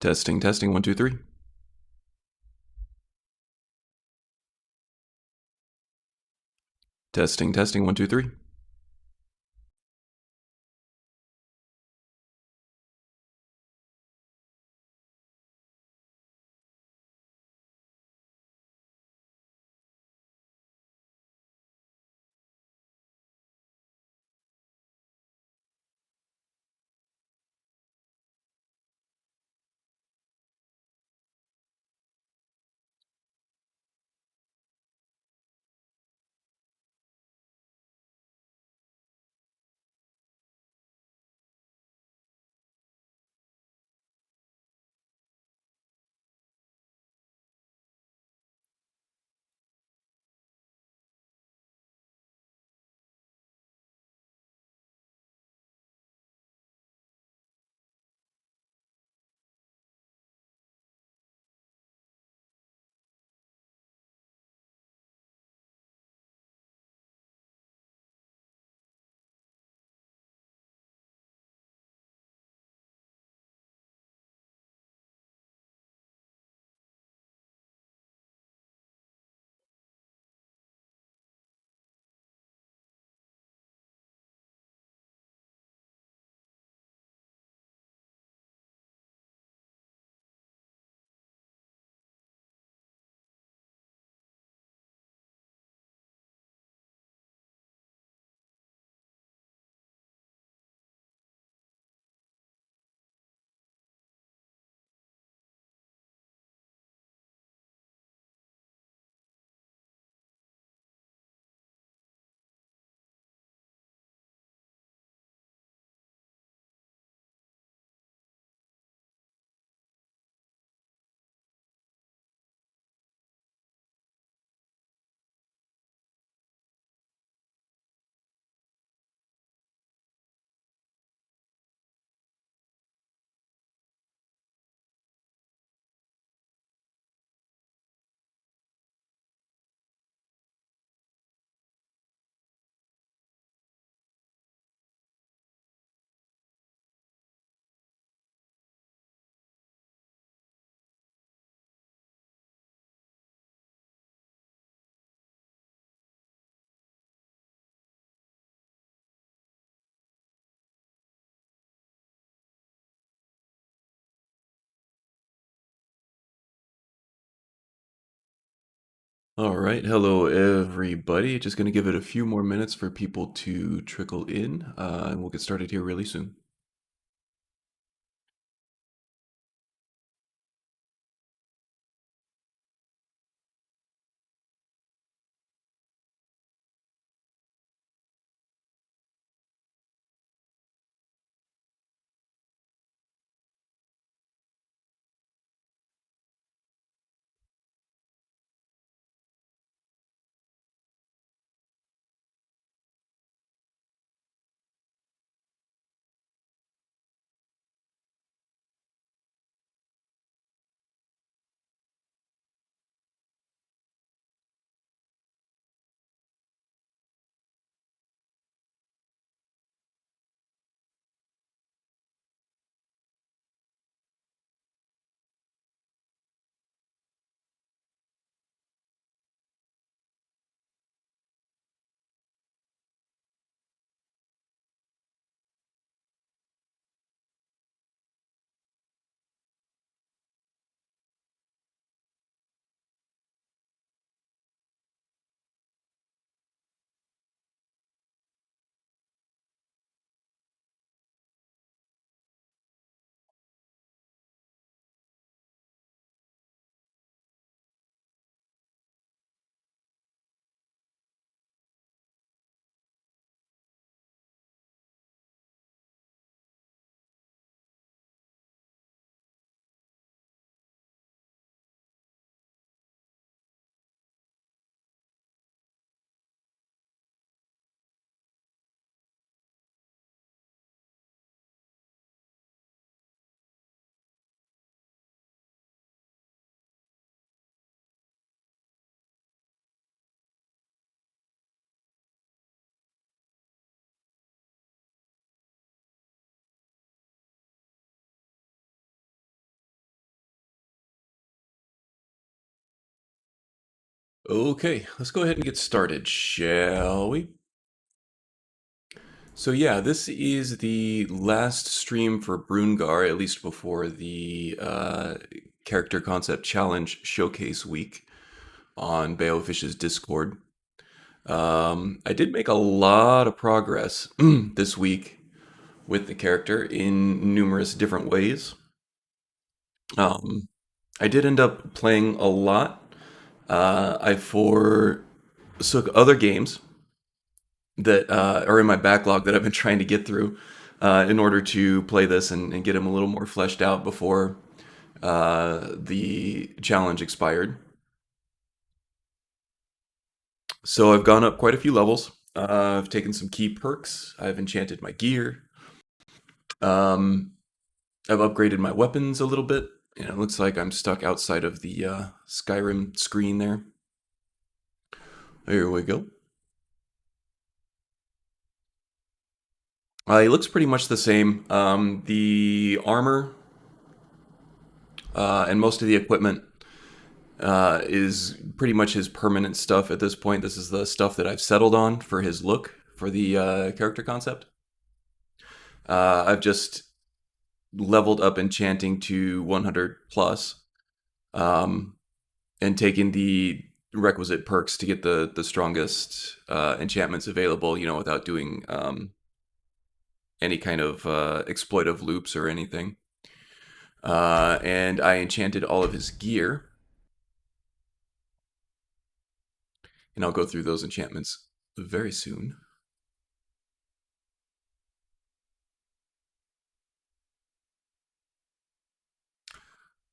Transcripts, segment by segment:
Testing, testing, one, two, three. Testing, testing, one, two, three. All right, hello everybody. Just going to give it a few more minutes for people to trickle in, and we'll get started here really soon. Okay, let's go ahead and get started, shall we? So yeah, this is the last stream for Brungarr, at least before the character concept challenge showcase week on Balefish's Discord. I did make a lot of progress this week with the character in numerous different ways. Um, I did end up playing a lot. I forsook other games that are in my backlog that I've been trying to get through in order to play this and get them a little more fleshed out before the challenge expired. So I've gone up quite a few levels. I've taken some key perks. I've enchanted my gear. Um, I've upgraded my weapons a little bit. And it looks like I'm stuck outside of the Skyrim screen there. There we go. It looks pretty much the same. The armor and most of the equipment is pretty much his permanent stuff at this point. This is the stuff that I've settled on for his look for the character concept. I've just leveled up enchanting to 100 plus, um, and taken the requisite perks to get the strongest enchantments available. You know, without doing any kind of exploitive loops or anything. And I enchanted all of his gear. And I'll go through those enchantments very soon.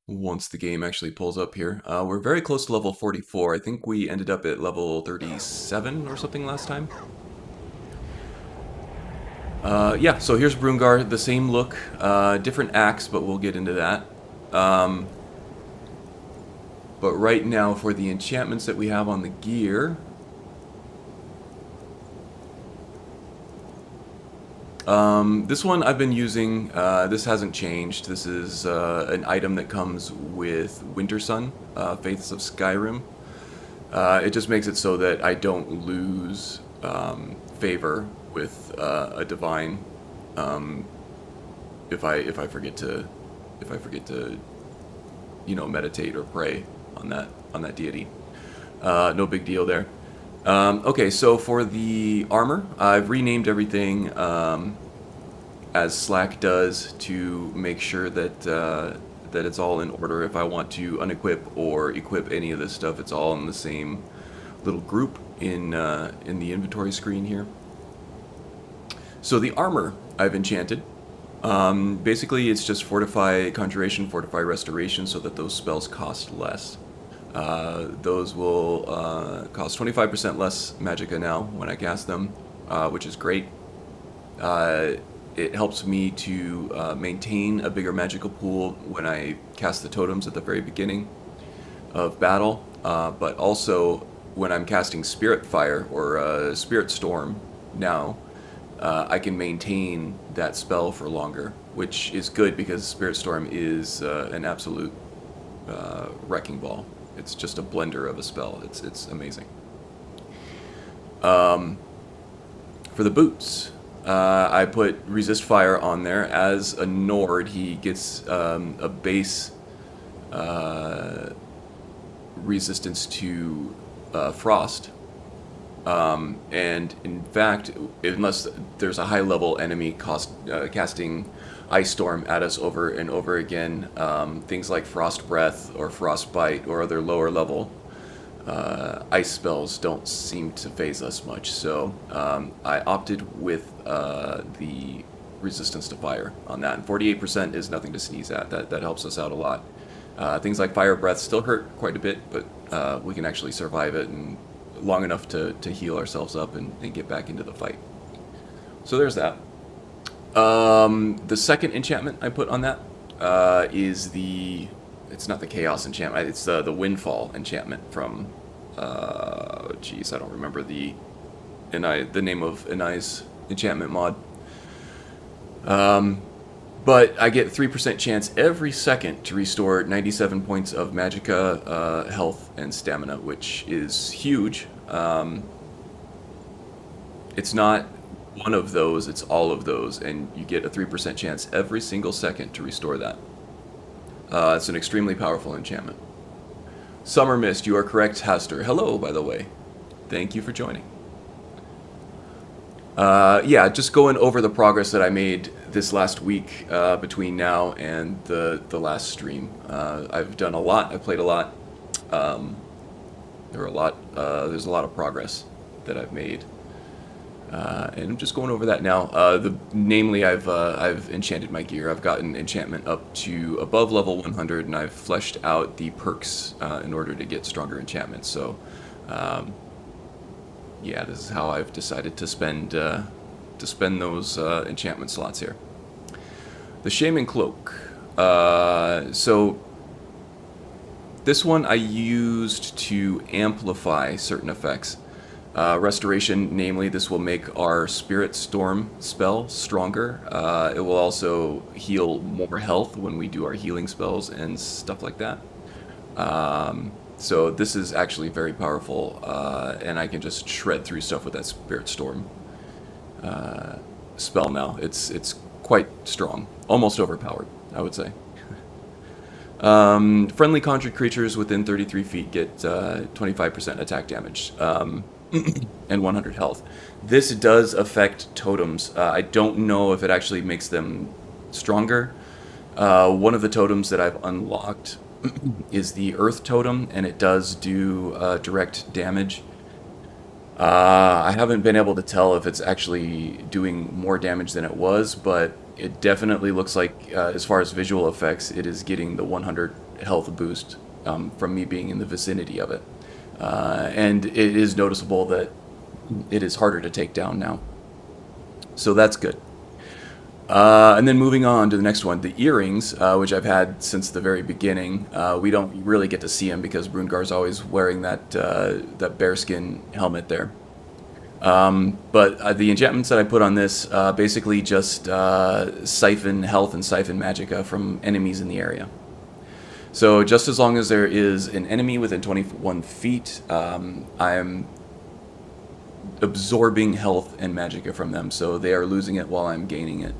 Once the game actually pulls up here. We're very close to level 44. I think we ended up at level 37 or something last time. Yeah, so here's Brungarr, the same look, different axe, but we'll get into that. But right now, for the enchantments that we have on the gear, this one I've been using. This hasn't changed. This is an item that comes with Winter Sun, Faiths of Skyrim. It just makes it so that I don't lose favor with a divine if I forget to meditate or pray on that deity. No big deal there. Okay, so for the armor, I've renamed everything as Slack does to make sure that that it's all in order. If I want to unequip or equip any of this stuff, it's all in the same little group in the inventory screen here. So the armor I've enchanted. Basically, it's just Fortify Conjuration, Fortify Restoration, so that those spells cost less. Those will cost 25% less magicka now when I cast them, which is great. It helps me to maintain a bigger magical pool when I cast the totems at the very beginning of battle, but also when I'm casting Spirit Fire or Spirit Storm now, I can maintain that spell for longer, which is good because Spirit Storm is an absolute wrecking ball. It's just a blender of a spell. It's amazing. For the boots, I put Resist Fire on there. As a Nord, he gets a base resistance to frost. And in fact, unless there's a high level enemy casting Ice Storm at us over and over again, things like Frost Breath or Frostbite or other lower level ice spells don't seem to phase us much. So I opted with the resistance to fire on that. And 48% is nothing to sneeze at. That helps us out a lot. Things like Fire Breath still hurt quite a bit, but we can actually survive it and long enough to heal ourselves up and get back into the fight. So there's that. The second enchantment I put on that is it's not the Chaos enchantment, it's the Windfall enchantment from, geez, I don't remember the name of Enai's enchantment mod. But I get 3% chance every second to restore 97 points of magicka, health, and stamina, which is huge. It's not one of those, it's all of those, and you get a 3% chance every single second to restore that. It's an extremely powerful enchantment. Summer Mist, you are correct, Haster. Hello, by the way. Thank you for joining. Yeah, just going over the progress that I made this last week between now and the last stream. I've done a lot. I've played a lot. There's a lot of progress that I've made, and I'm just going over that now. Namely, I've enchanted my gear. I've gotten enchantment up to above level 100, and I've fleshed out the perks in order to get stronger enchantments. So. Yeah, this is how I've decided to spend those enchantment slots here. The Shaman Cloak. So this one I used to amplify certain effects. Restoration, namely, this will make our Spirit Storm spell stronger. It will also heal more health when we do our healing spells and stuff like that. So this is actually very powerful, and I can just shred through stuff with that Spirit Storm spell now. It's quite strong, almost overpowered, I would say. Friendly conjured creatures within 33 feet get 25% attack damage and 100 health. This does affect totems. I don't know if it actually makes them stronger. One of the totems that I've unlocked is the Earth Totem, and it does do direct damage. I haven't been able to tell if it's actually doing more damage than it was, but it definitely looks like, as far as visual effects, it is getting the 100 health boost from me being in the vicinity of it. And it is noticeable that it is harder to take down now. So that's good. And then moving on to the next one, the earrings, which I've had since the very beginning. We don't really get to see them because Brungar's always wearing that bearskin helmet there. But the enchantments that I put on this basically just siphon health and siphon magicka from enemies in the area. So just as long as there is an enemy within 21 feet, I'm absorbing health and magicka from them, so they are losing it while I'm gaining it.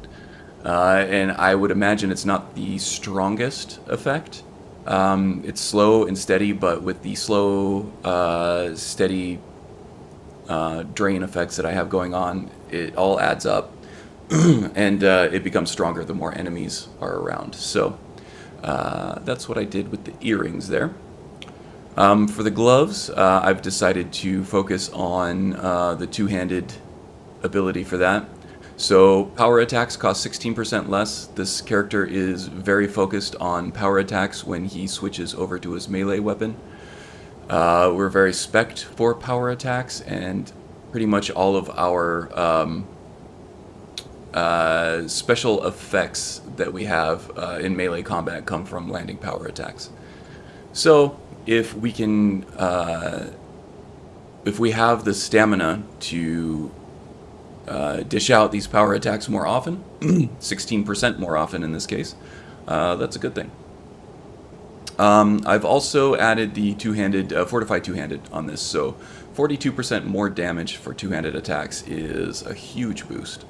And I would imagine it's not the strongest effect. It's slow and steady, but with the slow, steady drain effects that I have going on, it all adds up, and it becomes stronger the more enemies are around. So that's what I did with the earrings there. For the gloves, I've decided to focus on the two-handed ability for that. So power attacks cost 16% less. This character is very focused on power attacks when he switches over to his melee weapon. We're very spec'd for power attacks, and pretty much all of our special effects that we have in melee combat come from landing power attacks. So if we can, if we have the stamina to dish out these power attacks more often, 16% more often in this case, that's a good thing. I've also added the two-handed, fortified two-handed on this, so 42% more damage for two-handed attacks is a huge boost.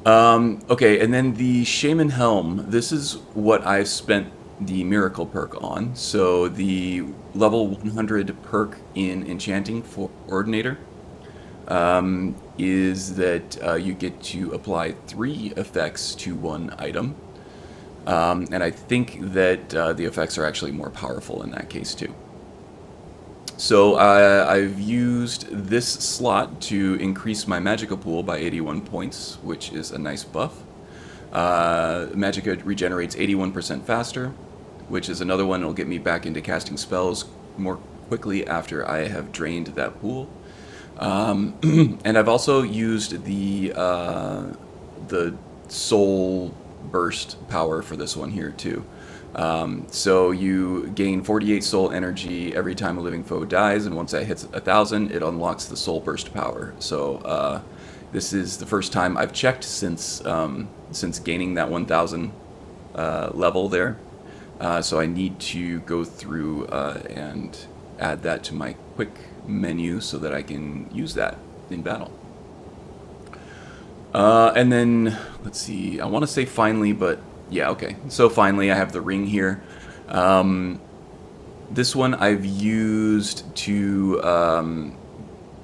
Okay, and then the Shaman Helm, this is what I've spent the Miracle perk on. So the level 100 perk in Enchanting for Ordinator is that you get to apply 3 effects to one item. And I think that the effects are actually more powerful in that case too. So I've used this slot to increase my magicka pool by 81 points, which is a nice buff. Magicka regenerates 81% faster, which is another one that'll get me back into casting spells more quickly after I have drained that pool. And I've also used the soul burst power for this one here too. So you gain 48 soul energy every time a living foe dies, and once that hits 1,000, it unlocks the soul burst power. So This is the first time I've checked since gaining that 1,000 level there. So I need to go through and add that to my quick menu so that I can use that in battle. And then, let's see, I want to say finally, but yeah, okay. So finally, I have the ring here. This one I've used to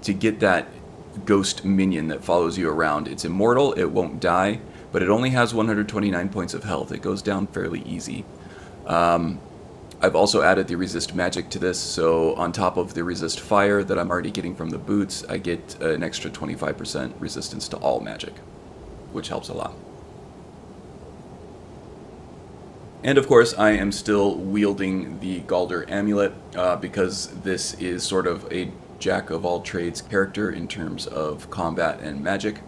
get that ghost minion that follows you around. It's immortal, it won't die, but it only has 129 points of health. It goes down fairly easy. I've also added the resist magic to this, so on top of the resist fire that I'm already getting from the boots, I get an extra 25% resistance to all magic, which helps a lot. And of course, I am still wielding the Galder amulet because this is sort of a jack of all trades character in terms of combat and magic.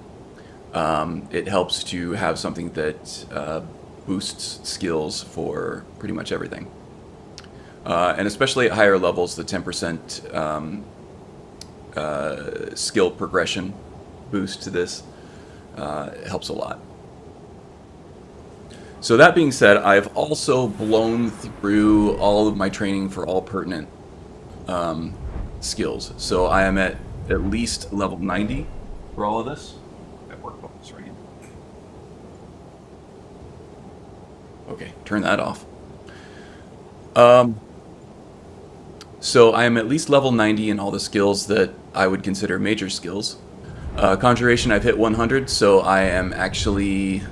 It helps to have something that boosts skills for pretty much everything. And especially at higher levels, the 10% skill progression boost to this helps a lot. So that being said, I've also blown through all of my training for all pertinent skills. So I am at least level 90 for all of this. That work focus right here. Okay, turn that off. So I am at least level 90 in all the skills that I would consider major skills. Conjuration, I've hit 100, so I am actually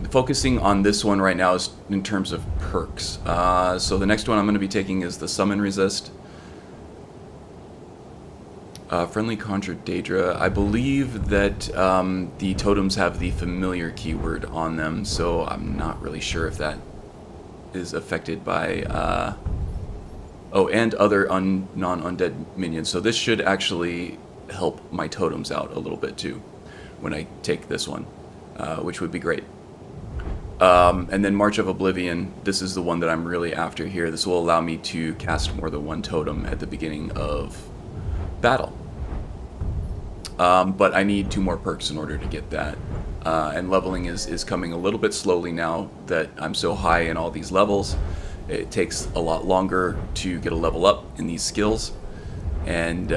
focusing on this one right now is in terms of perks. So the next one I'm going to be taking is the Summon Resist. Friendly Conjure Daedra. I believe that the totems have the familiar keyword on them, so I'm not really sure if that is affected by... oh, and other non-undead minions. So this should actually help my totems out a little bit too when I take this one, which would be great. And then March of Oblivion, this is the one that I'm really after here. This will allow me to cast more than one totem at the beginning of battle. But I need 2 more perks in order to get that. And leveling is coming a little bit slowly now that I'm so high in all these levels. It takes a lot longer to get a level up in these skills. And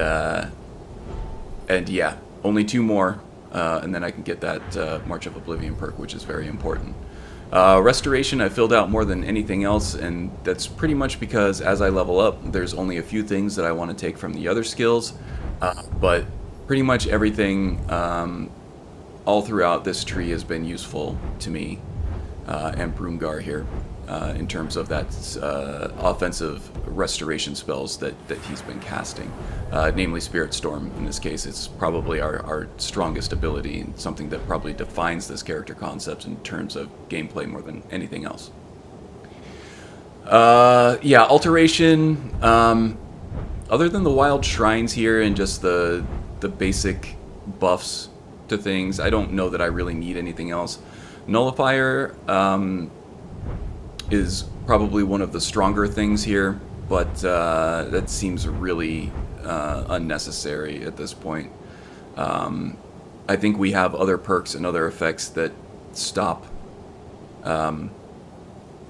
yeah, only 2 more, and then I can get that March of Oblivion perk, which is very important. Restoration I filled out more than anything else, and that's pretty much because as I level up, there's only a few things that I want to take from the other skills, but pretty much everything all throughout this tree has been useful to me and Brungarr here in terms of that offensive restoration spells that he's been casting, namely Spirit Storm in this case. It's probably our strongest ability and something that probably defines this character concept in terms of gameplay more than anything else. Yeah, alteration, other than the wild shrines here and just the basic buffs to things, I don't know that I really need anything else. Nullifier is probably one of the stronger things here, but that seems really unnecessary at this point. I think we have other perks and other effects that stop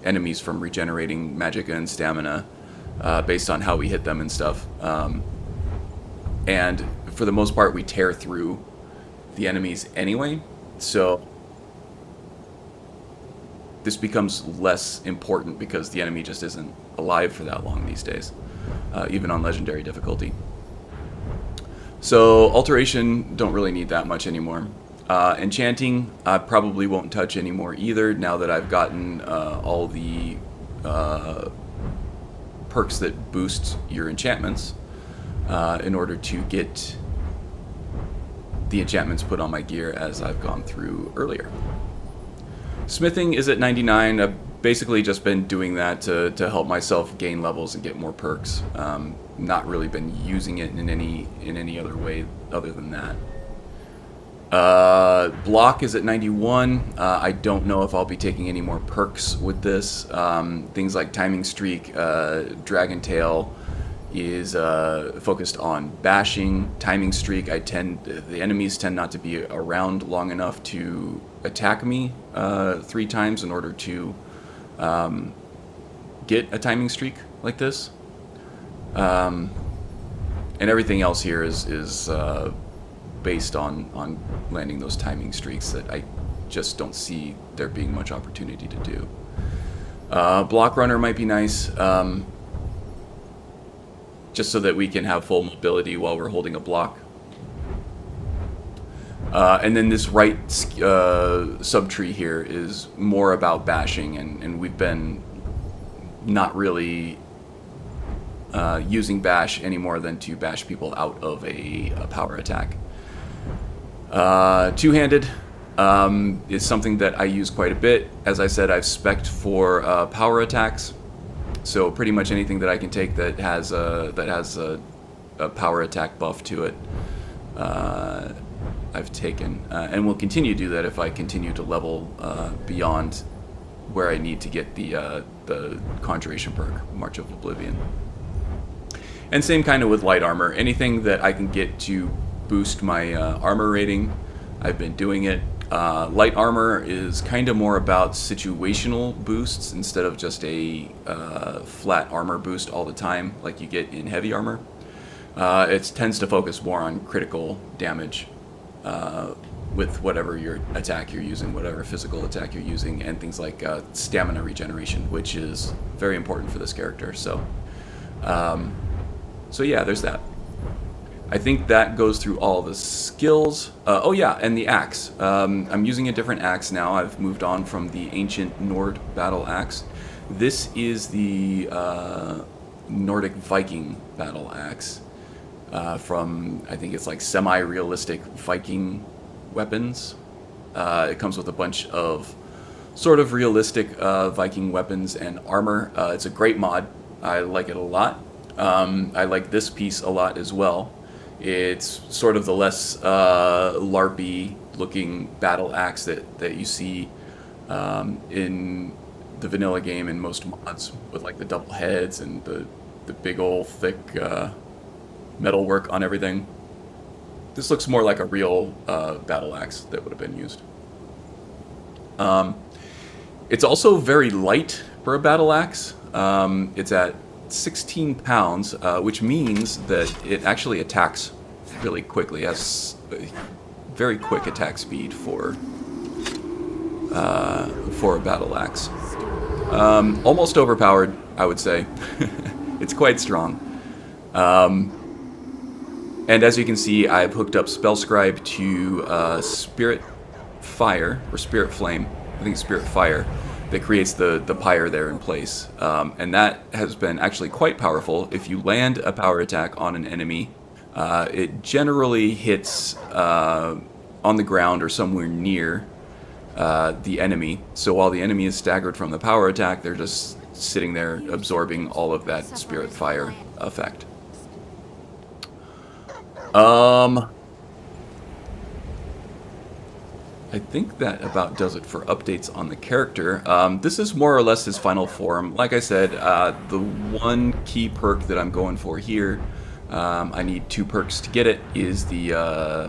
enemies from regenerating magicka and stamina based on how we hit them and stuff. And for the most part, we tear through the enemies anyway, so this becomes less important because the enemy just isn't alive for that long these days, even on legendary difficulty. So alteration, don't really need that much anymore. Enchanting, I probably won't touch anymore either now that I've gotten all the perks that boost your enchantments in order to get the enchantments put on my gear as I've gone through earlier. Smithing is at 99. I've basically just been doing that to help myself gain levels and get more perks. Not really been using it in any other way other than that. Block is at 91. I don't know if I'll be taking any more perks with this. Things like Timing Streak, Dragon Tail, is focused on bashing, timing streak. The enemies tend not to be around long enough to attack me 3 times in order to get a timing streak like this. And everything else here is based on landing those timing streaks that I just don't see there being much opportunity to do. Block runner might be nice, just so that we can have full mobility while we're holding a block. And then this right subtree here is more about bashing, and we've been not really using bash any more than to bash people out of a power attack. Two-handed is something that I use quite a bit. As I said, I've spec'd for power attacks, so pretty much anything that I can take that has a power attack buff to it, I've taken, and will continue to do that if I continue to level beyond where I need to get the Conjuration perk, March of Oblivion. And same kind of with light armor. Anything that I can get to boost my armor rating, I've been doing it. Light armor is kind of more about situational boosts instead of just a flat armor boost all the time like you get in heavy armor. It tends to focus more on critical damage with whatever your attack you're using, whatever physical attack you're using, and things like stamina regeneration, which is very important for this character. So yeah, there's that. I think that goes through all the skills. Oh yeah, and the axe. I'm using a different axe now. I've moved on from the ancient Nord battle axe. This is the Nordic Viking battle axe from, I think it's like semi-realistic Viking weapons. It comes with a bunch of sort of realistic Viking weapons and armor. It's a great mod. I like it a lot. I like this piece a lot as well. It's sort of the less LARPy looking battle axe that you see in the vanilla game in most mods, with like the double heads and the big old thick metal work on everything. This looks more like a real battle axe that would have been used. It's also very light for a battle axe. It's at 16 pounds, which means that it actually attacks really quickly. It has a very quick attack speed for a battle axe. Almost overpowered, I would say. It's quite strong. And as you can see, I've hooked up Spellscribe to Spirit Fire, or Spirit Flame. I think it's Spirit Fire, that creates the pyre there in place. And that has been actually quite powerful. If you land a power attack on an enemy, it generally hits on the ground or somewhere near the enemy. So while the enemy is staggered from the power attack, they're just sitting there absorbing all of that Spirit Fire effect. I think that about does it for updates on the character. This is more or less his final form. Like I said, the one key perk that I'm going for here, I need 2 perks to get it, is the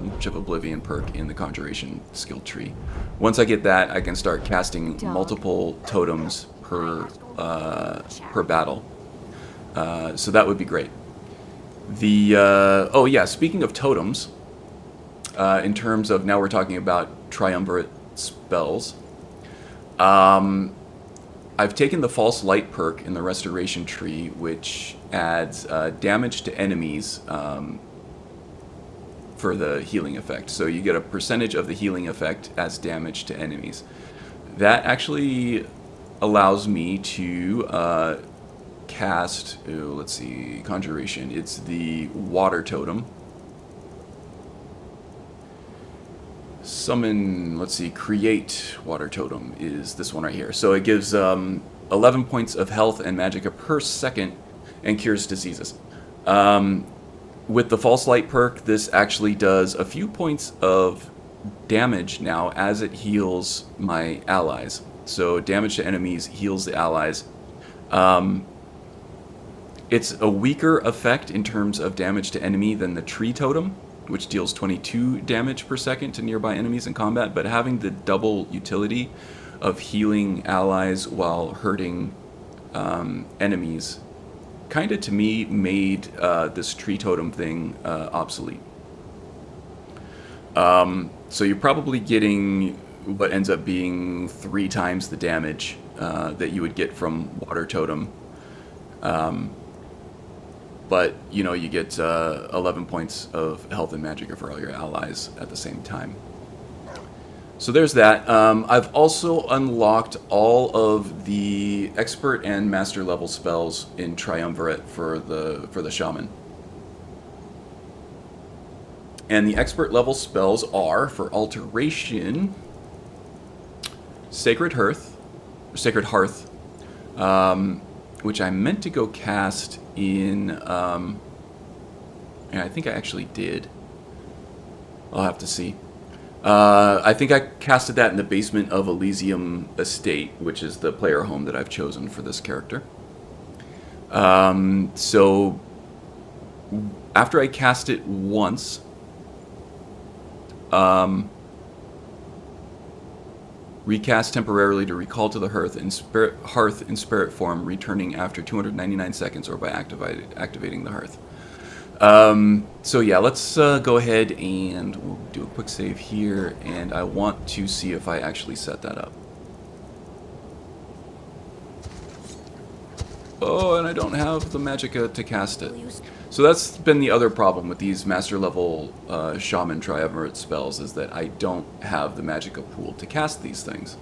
March of Oblivion perk in the Conjuration skill tree. Once I get that, I can start casting multiple totems per battle. So that would be great. Oh yeah, speaking of totems, in terms of, now we're talking about Triumvirate spells. I've taken the False Light perk in the Restoration tree, which adds damage to enemies for the healing effect. So you get a percentage of the healing effect as damage to enemies. That actually allows me to cast, let's see, Conjuration. It's the Water Totem. Summon, let's see, Create Water Totem is this one right here. So it gives 11 points of health and magicka per second and cures diseases. With the False Light perk, this actually does a few points of damage now as it heals my allies. So damage to enemies heals the allies. It's a weaker effect in terms of damage to enemy than the tree totem, which deals 22 damage per second to nearby enemies in combat, but having the double utility of healing allies while hurting enemies kind of, to me, made this tree totem thing obsolete. So you're probably getting what ends up being 3 times the damage that you would get from water totem. But, you know, you get 11 points of health and magicka for all your allies at the same time. So there's that. I've also unlocked all of the expert and master level spells in Triumvirate for the shaman. And the expert level spells are, for alteration, Sacred Hearth, which I meant to go cast in, and I think I actually did. I'll have to see. I think I casted that in the basement of Elysium Estate, which is the player home that I've chosen for this character. So after I cast it once, recast temporarily to recall to the hearth in spirit form, returning after 299 seconds or by activating the hearth. So yeah, let's go ahead and we'll do a quick save here, and I want to see if I actually set that up. Oh, and I don't have the magicka to cast it. So that's been the other problem with these master level shaman triumvirate spells, is that I don't have the magicka pool to cast these things.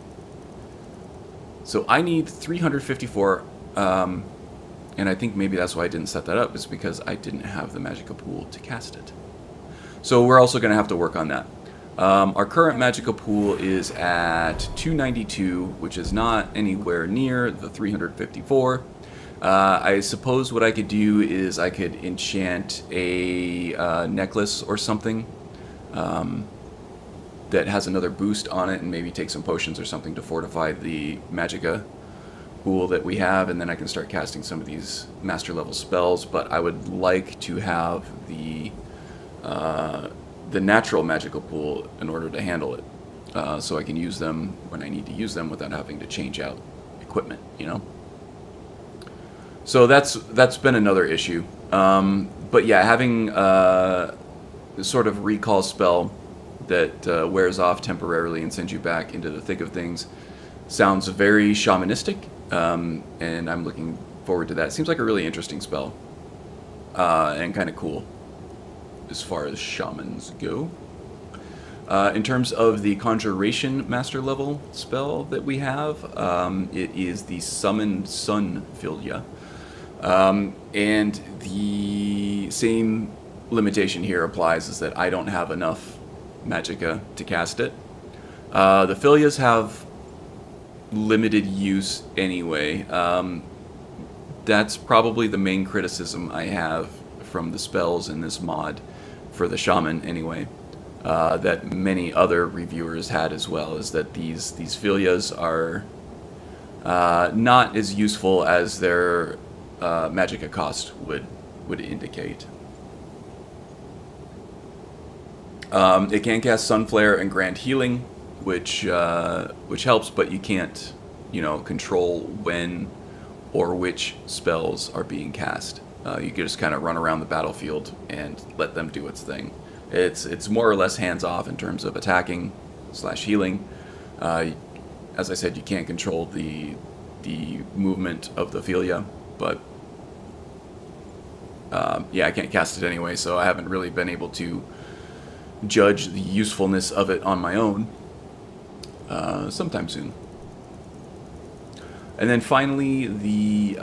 So I need 354, and I think maybe that's why I didn't set that up, is because I didn't have the magicka pool to cast it. So we're also going to have to work on that. Our current magicka pool is at 292, which is not anywhere near the 354. I suppose what I could do is I could enchant a necklace or something that has another boost on it, and maybe take some potions or something to fortify the magicka pool that we have, and then I can start casting some of these master level spells. But I would like to have the natural magicka pool in order to handle it, so I can use them when I need to use them without having to change out equipment, you know? So that's been another issue. But yeah, having this sort of recall spell that wears off temporarily and sends you back into the thick of things sounds very shamanistic, and I'm looking forward to that. It seems like a really interesting spell, and kind of cool as far as shamans go. In terms of the Conjuration Master level spell that we have, it is the Summon Sun Filia. And the same limitation here applies, is that I don't have enough magicka to cast it. The Filias have limited use anyway. That's probably the main criticism I have from the spells in this mod for the shaman anyway. That many other reviewers had as well, is that these Filias are not as useful as their magicka cost would indicate. It can cast Sunflare and Grand Healing, which helps, but you can't, control when or which spells are being cast. You can just kind of run around the battlefield and let them do its thing. It's more or less hands-off in terms of attacking / healing. As I said, you can't control the movement of the Filia, but yeah, I can't cast it anyway, so I haven't really been able to judge the usefulness of it on my own. Sometime soon. And then finally, the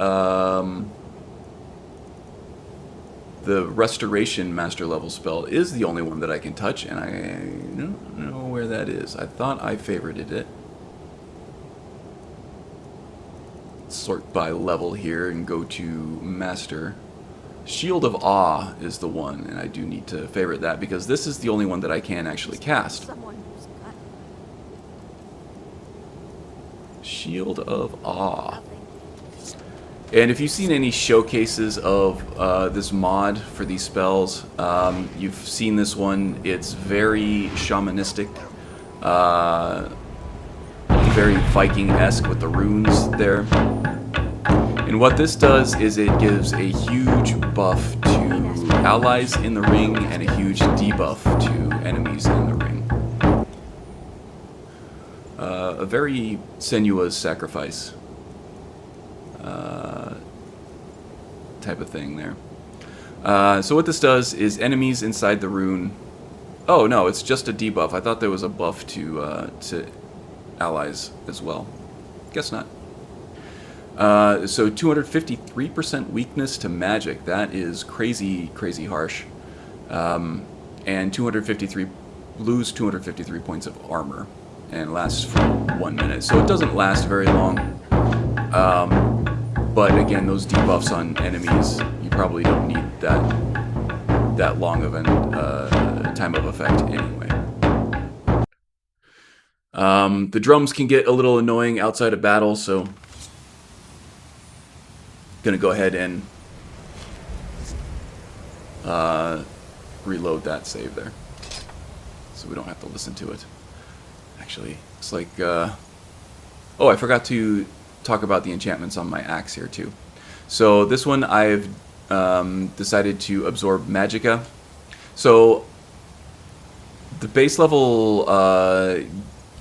Restoration Master level spell is the only one that I can touch, and I don't know where that is. I thought I favorited it. Sort by level here and go to Master. Shield of Awe is the one, and I do need to favorite that because this is the only one that I can actually cast. Shield of Awe. And if you've seen any showcases of this mod for these spells, you've seen this one. It's very shamanistic, very Viking-esque with the runes there. And what this does is it gives a huge buff to allies in the ring and a huge debuff to enemies in the ring. A very Senua's sacrifice type of thing there. So what this does is enemies inside the rune... Oh no, it's just a debuff. I thought there was a buff to allies as well. Guess not. So 253% weakness to magic. That is crazy, crazy harsh. And lose 253 points of armor and lasts for 1 minute. So it doesn't last very long. But again, those debuffs on enemies, you probably don't need that long of a time of effect anyway. The drums can get a little annoying outside of battle, so gonna go ahead and reload that save there, so we don't have to listen to it. Actually, it's like oh, I forgot to talk about the enchantments on my axe here too. So this one I've decided to absorb magicka. So the base level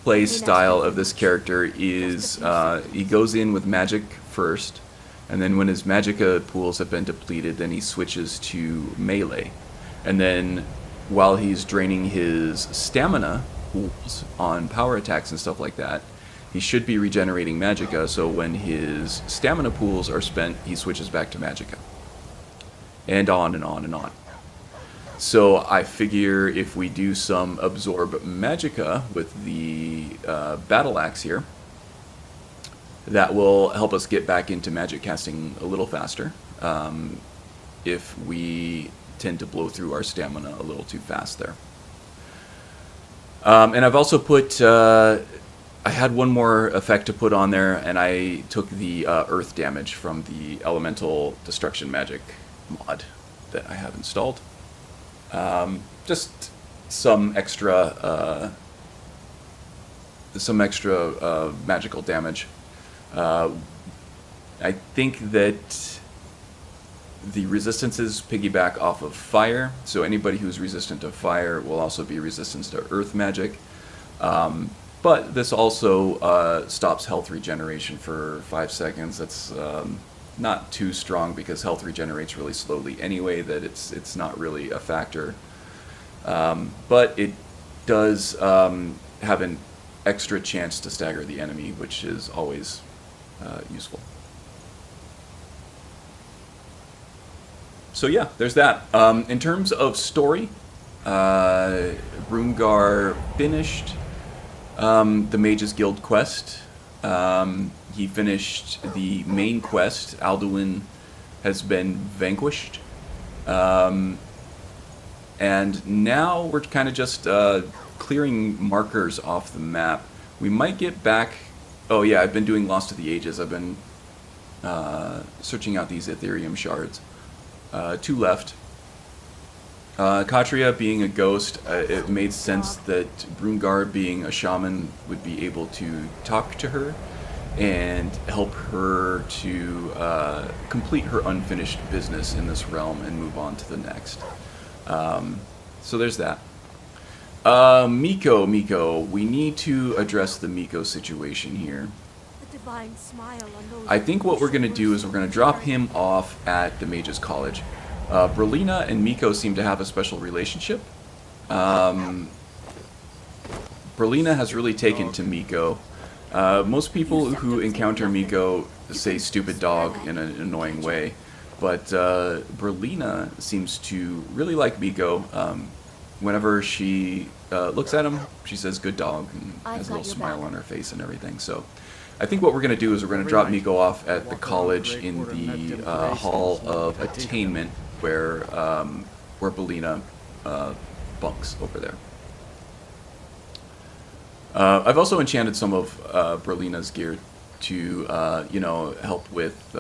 play style of this character is he goes in with magic first, and then when his magicka pools have been depleted, then he switches to melee. And then while he's draining his stamina pools on power attacks and stuff like that, he should be regenerating magicka, so when his stamina pools are spent, he switches back to magicka. And on and on and on. So I figure if we do some absorb magicka with the battle axe here, that will help us get back into magic casting a little faster. If we tend to blow through our stamina a little too fast there. And I've also put... I had one more effect to put on there, and I took the earth damage from the elemental destruction magic mod that I have installed. Just some extra magical damage. I think that the resistances piggyback off of fire, so anybody who's resistant to fire will also be resistant to earth magic. But this also stops health regeneration for 5 seconds. That's not too strong because health regenerates really slowly anyway, that it's not really a factor. But it does have an extra chance to stagger the enemy, which is always useful. So yeah, there's that. In terms of story, Brungarr finished the Mages Guild quest. He finished the main quest. Alduin has been vanquished. And now we're kind of just clearing markers off the map. We might get back... Oh yeah, I've been doing Lost to the Ages. I've been searching out these Ethereum shards. 2 left. Katria being a ghost, it made sense that Brungarr being a shaman would be able to talk to her and help her to complete her unfinished business in this realm and move on to the next. So there's that. Mikko, we need to address the Mikko situation here. I think what we're going to do is we're going to drop him off at the Mages College. Brelina and Mikko seem to have a special relationship. Brelina has really taken to Mikko. Most people who encounter Mikko say stupid dog in an annoying way, but Brelina seems to really like Mikko. Whenever she looks at him, she says good dog and has a little smile on her face and everything. So I think what we're going to do is we're going to drop Mikko off at the college in the Hall of Attainment, where Brelina bunks over there. I've also enchanted some of Brelina's gear to, you know, help with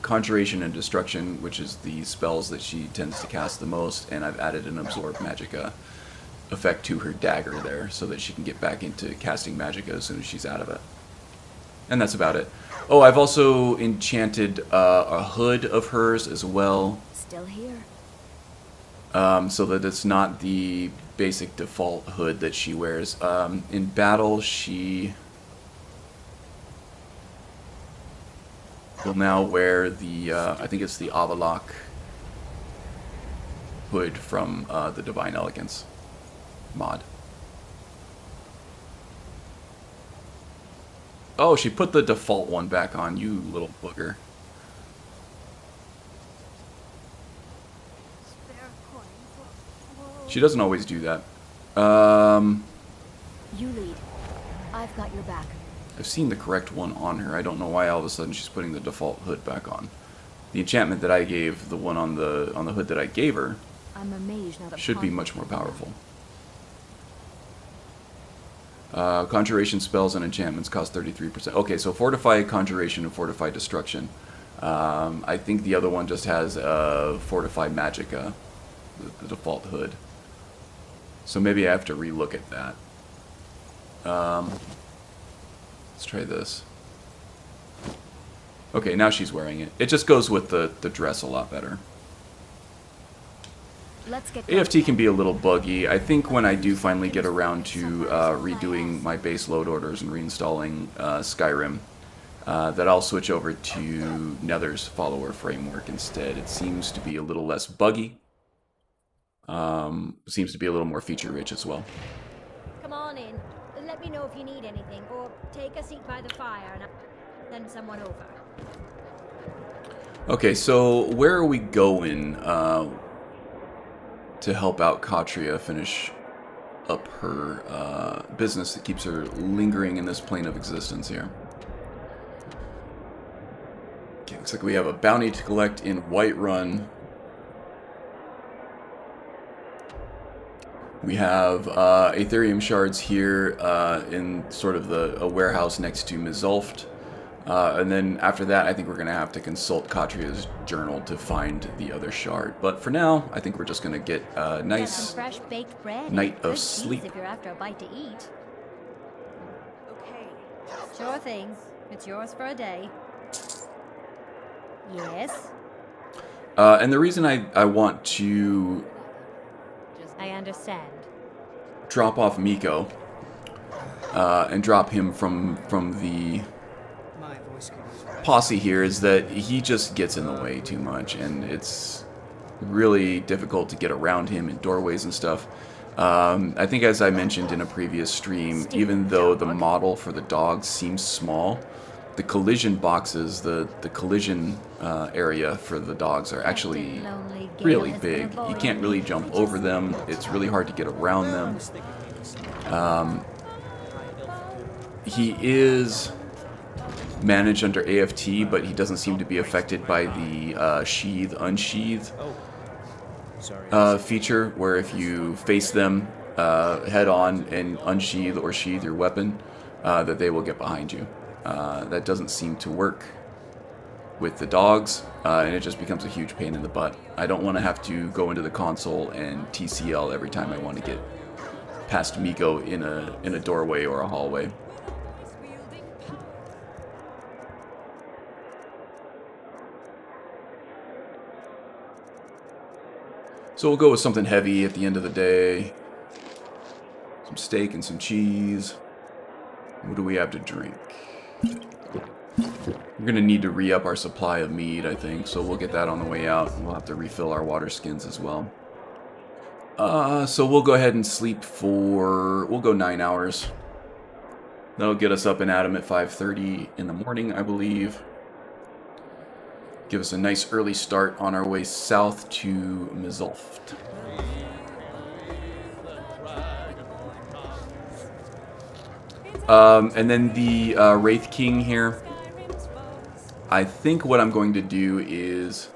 Conjuration and Destruction, which is the spells that she tends to cast the most, and I've added an Absorb Magicka effect to her dagger there, so that she can get back into casting Magicka as soon as she's out of it. And that's about it. Oh, I've also enchanted a hood of hers as well. Still here. So that it's not the basic default hood that she wears. In battle, she will now wear the, I think it's the Avalok hood from the Divine Elegance mod. Oh, she put the default one back on, you little booger. She doesn't always do that. You lead. I've got your back. I've seen the correct one on her. I don't know why all of a sudden she's putting the default hood back on. The enchantment that I gave, the one on the hood that I gave her, I'm a mage, not a should be pawn. much more powerful. Conjuration spells and enchantments cost 33%. Okay, so Fortify Conjuration and Fortify Destruction. I think the other one just has Fortify Magicka, the default hood. So maybe I have to relook at that. Let's try this. Okay, now she's wearing it. It just goes with the dress a lot better. Let's get AFT can be a little buggy. I think when I do finally get around to redoing my base load orders and reinstalling Skyrim, that I'll switch over to Nether's follower framework instead. It seems to be a little less buggy. Seems to be a little more feature rich as well. Come on in. Let me know if you need anything, or take a seat by the fire and I'll send someone over. Okay, so where are we going to help out Katria finish up her business that keeps her lingering in this plane of existence here? Okay, looks like we have a bounty to collect in Whiterun. We have Aetherium shards here in sort of a warehouse next to Mizulft. And then after that, I think we're going to have to consult Katria's journal to find the other shard. But for now, I think we're just going to get a nice some fresh baked bread night and of good sleep. cheese if you're after a bite to eat. Okay. Sure thing. It's yours for a day. Yes. And the reason I want to I understand. drop off Mikko and drop him from the posse here is that he just gets in the way too much, and it's really difficult to get around him in doorways and stuff. I think, as I mentioned in a previous stream, even though the model for the dogs seems small, the collision boxes, the collision area for the dogs are actually really big. You can't really jump over them. It's really hard to get around them. He is managed under AFT, but he doesn't seem to be affected by the sheath, unsheath feature, where if you face them head on and unsheath or sheath your weapon, that they will get behind you. That doesn't seem to work with the dogs, and it just becomes a huge pain in the butt. I don't want to have to go into the console and TCL every time I want to get past Mikko in a doorway or a hallway. So we'll go with something heavy at the end of the day. Some steak and some cheese. What do we have to drink? We're going to need to re-up our supply of mead, I think, so we'll get that on the way out. We'll have to refill our water skins as well. So we'll go ahead and sleep for... we'll go 9 hours. That'll get us up and at 'em at 5:30 in the morning, I believe. Give us a nice early start on our way south to Mizulft. And then the Wraith King here. I think what I'm going to do is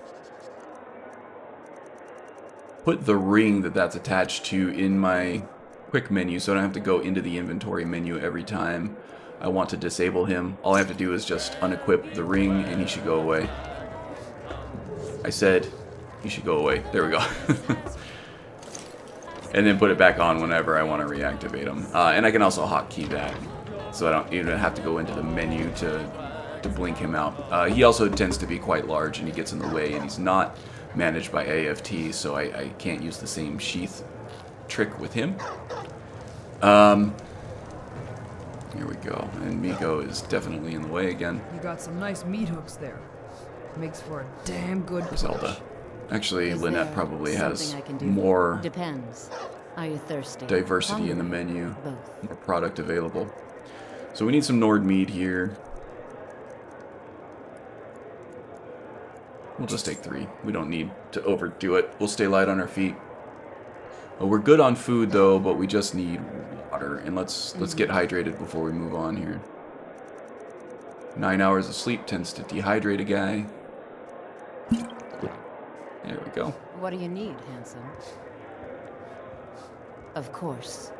put the ring that's attached to in my quick menu, so I don't have to go into the inventory menu every time I want to disable him. All I have to do is just unequip the ring and he should go away. I said he should go away. There we go. And then put it back on whenever I want to reactivate him. And I can also hotkey that, so I don't even have to go into the menu to blink him out. He also tends to be quite large and he gets in the way, and he's not managed by AFT, so I can't use the same sheath trick with him. Here we go, and Mikko is definitely in the way again. You got some nice meat hooks there. Makes for a damn good Zelda. Actually, Is Lynette there probably has something I can do? more Depends. Are you thirsty? diversity in the Hungry? menu, Both. more product available. So we need some Nord mead here. We'll just take 3. We don't need to overdo it. We'll stay light on our feet. We're good on food though, but we just need water. And let's get hydrated before we move on here. 9 hours of sleep tends to dehydrate a guy. There we go. What do you need, handsome? Of course.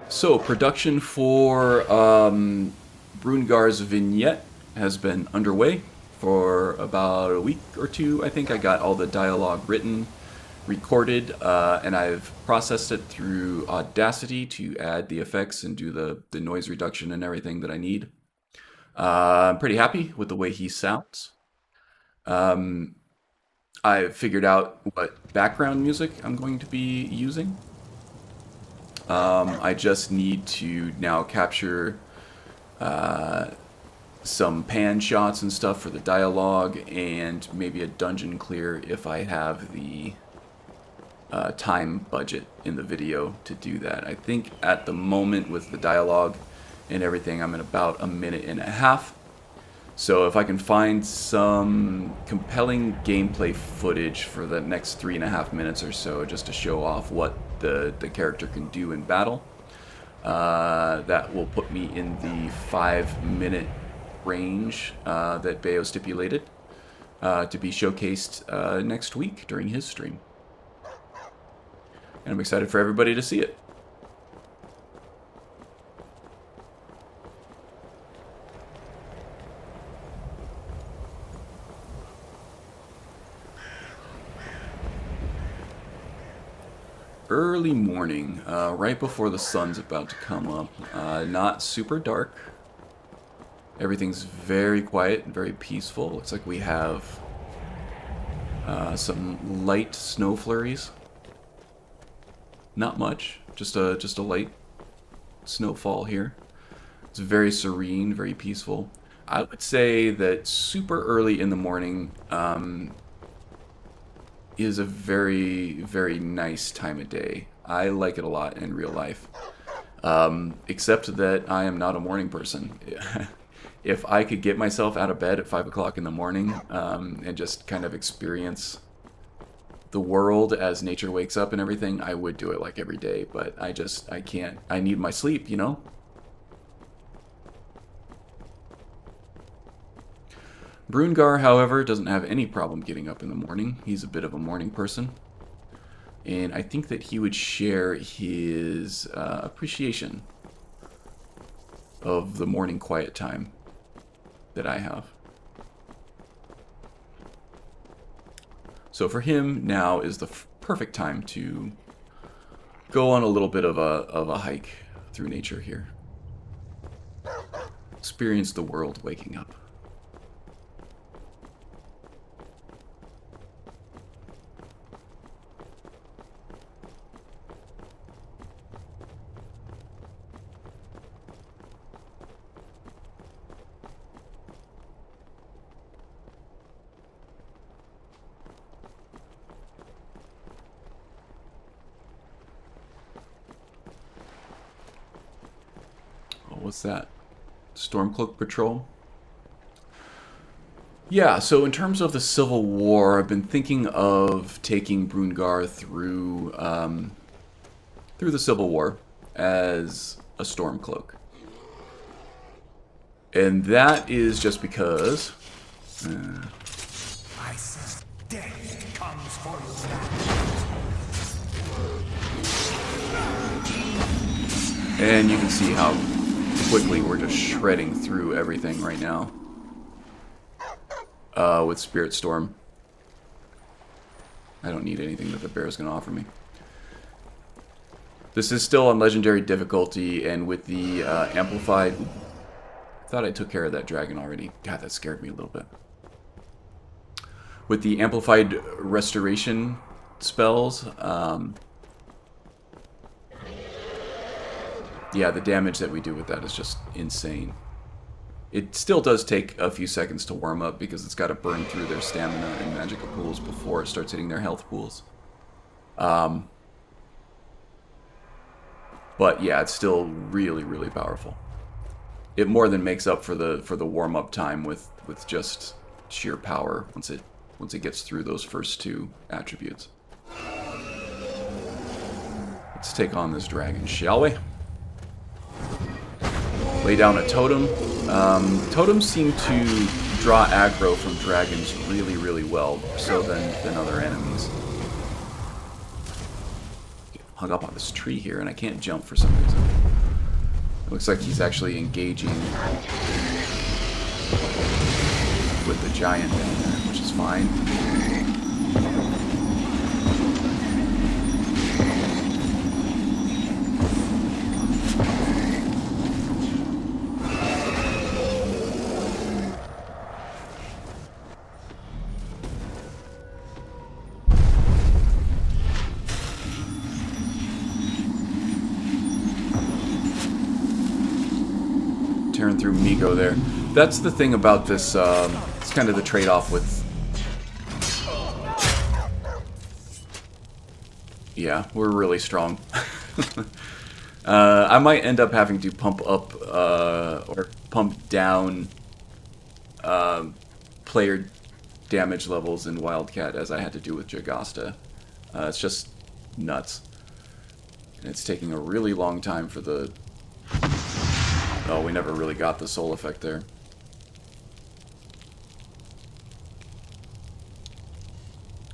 So, production for Brungar's vignette has been underway for about a week or two. I think I got all the dialogue written, recorded, and I've processed it through Audacity to add the effects and do the noise reduction and everything that I need. I'm pretty happy with the way he sounds. I've figured out what background music I'm going to be using. I just need to now capture some pan shots and stuff for the dialogue, and maybe a dungeon clear if I have the time budget in the video to do that. I think at the moment with the dialogue and everything, I'm at about 1.5 minutes. So if I can find some compelling gameplay footage for the next 3.5 minutes or so, just to show off what the character can do in battle, that will put me in the 5-minute range that Bayo stipulated to be showcased next week during his stream. And I'm excited for everybody to see it. Early morning, right before the sun's about to come up. Not super dark. Everything's very quiet and very peaceful. Looks like we have some light snow flurries. Not much, just a light snowfall here. It's very serene, very peaceful. I would say that super early in the morning is a very, very nice time of day. I like it a lot in real life. Except that I am not a morning person. If I could get myself out of bed at 5 o'clock in the morning and just kind of experience the world as nature wakes up and everything, I would do it like every day. But I can't. I need my sleep, you know? Brungarr, however, doesn't have any problem getting up in the morning. He's a bit of a morning person. And I think that he would share his appreciation of the morning quiet time that I have. So for him, now is the perfect time to go on a little bit of a hike through nature here. Experience the world waking up. What's that? Stormcloak Patrol? Yeah, so in terms of the Civil War, I've been thinking of taking Brungarr through the Civil War as a Stormcloak. And that is just because... I I sense death comes for you. And you can see how quickly we're just shredding through everything right now. With Spirit Storm. I don't need anything that the bear is going to offer me. This is still on Legendary difficulty, and with the Amplified... I thought I took care of that dragon already. God, that scared me a little bit. With the Amplified Restoration spells, yeah, the damage that we do with that is just insane. It still does take a few seconds to warm up because it's got to burn through their stamina and magicka pools before it starts hitting their health pools. But yeah, it's still really, really powerful. It more than makes up for the warm up time with just sheer power once it gets through those first two attributes. Let's take on this dragon, shall we? Lay down a totem. Totems seem to draw aggro from dragons really, really well, more so than other enemies. Get hung up on this tree here, and I can't jump for some reason. It looks like he's actually engaging with the giant down there, which is fine. Tearing through Mikko there. That's the thing about this, it's kind of the trade-off with... Yeah, we're really strong. I might end up having to pump up, or pump down player damage levels in Wildcat, as I had to do with Jagasta. It's just nuts. And it's taking a really long time for the... Oh, we never really got the soul effect there.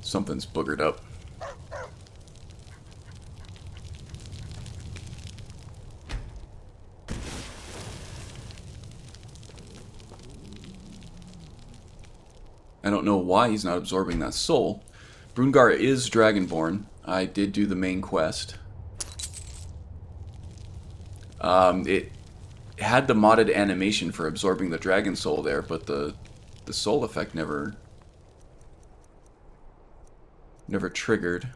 Something's boogered up. I don't know why he's not absorbing that soul. Brungarr is Dragonborn. I did do the main quest. It had the modded animation for absorbing the dragon soul there, but the soul effect never triggered,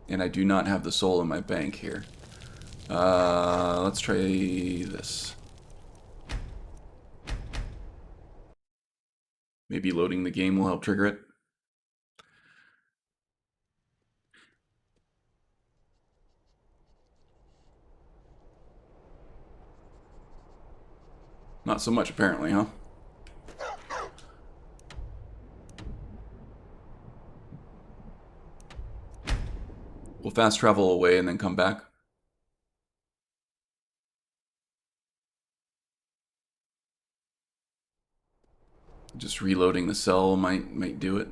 and I do not have the soul in my bank here. Let's try this. Maybe loading the game will help trigger it. Not so much, apparently, huh? We'll fast travel away and then come back. Just reloading the cell might do it.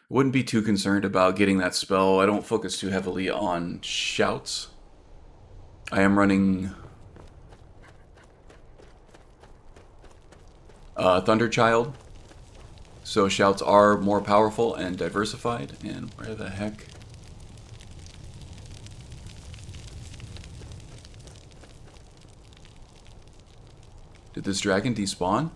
Wouldn't be too concerned about getting that spell. I don't focus too heavily on shouts. I am running Thunderchild, so shouts are more powerful and diversified. And where the heck? Did this dragon despawn?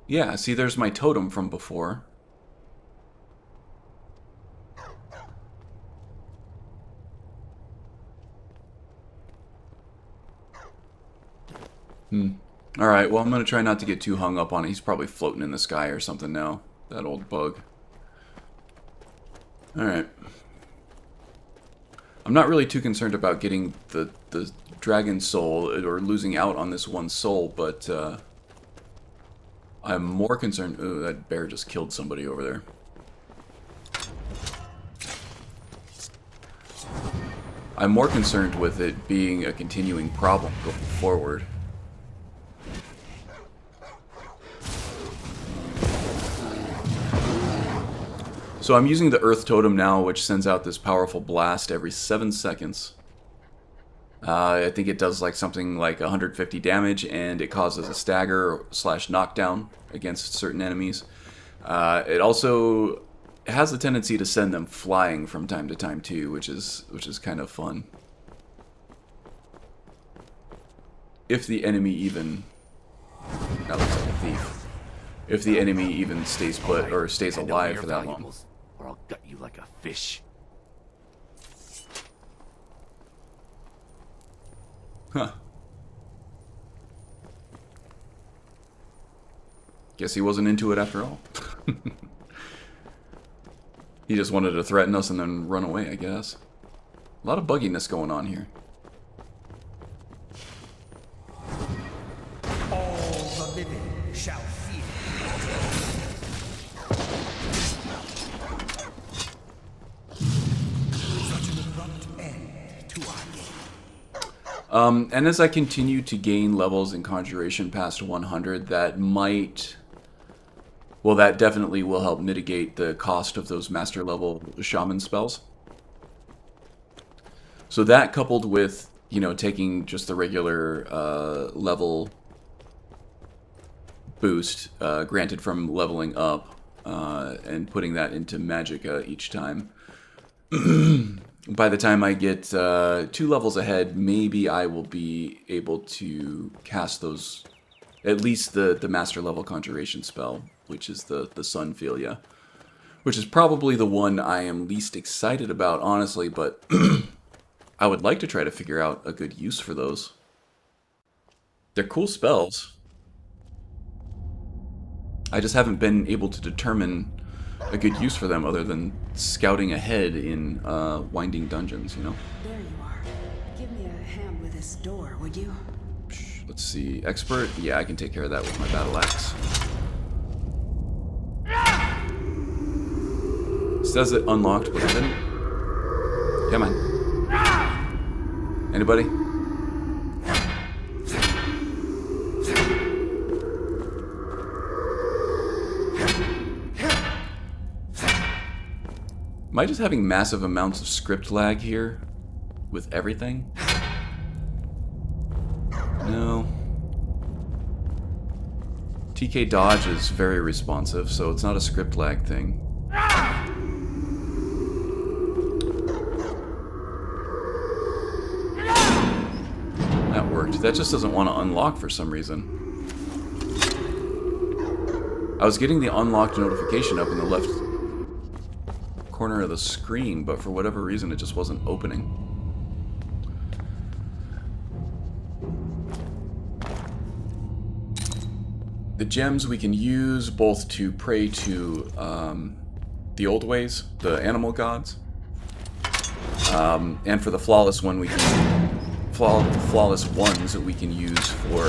Yeah, see, there's my totem from before. Alright, well, I'm going to try not to get too hung up on it. He's probably floating in the sky or something now. That old bug. Alright. I'm not really too concerned about getting the dragon soul or losing out on this one soul, but I'm more concerned... Ooh, that bear just killed somebody over there. I'm more concerned with it being a continuing problem going forward. So I'm using the Earth Totem now, which sends out this powerful blast every 7 seconds. I think it does like something like 150 damage, and it causes a stagger / knockdown against certain enemies. It also has the tendency to send them flying from time to time too, which is kind of fun. If the enemy even... That looks like a thief. If the enemy even stays put or stays alive for that long. Or I'll gut you like a fish. Huh. Guess he wasn't into it after all. He just wanted to threaten us and then run away, I guess. A lot of bugginess going on here. All the living shall fear. Such an abrupt end to our game. And as I continue to gain levels in Conjuration past 100, that might... Well, that definitely will help mitigate the cost of those master level shaman spells. So that coupled with, you know, taking just the regular level boost granted from leveling up and putting that into magicka each time. By the time I get 2 levels ahead, maybe I will be able to cast those, at least the master level conjuration spell, which is the Sunfilia, which is probably the one I am least excited about, honestly, but I would like to try to figure out a good use for those. They're cool spells. I just haven't been able to determine a good use for them other than scouting ahead in winding dungeons, you know? There you are. Give me a hand with this door, would you? Let's see. Expert? Yeah, I can take care of that with my battle axe. It says it unlocked, but it didn't. Come on. Anybody? Am I just having massive amounts of script lag here with everything? No. TK dodge is very responsive, so it's not a script lag thing. That worked. That just doesn't want to unlock for some reason. I was getting the unlocked notification up in the left corner of the screen, but for whatever reason it just wasn't opening. The gems we can use both to pray to the old ways, the animal gods, and for the flawless one we can flawless ones that we can use for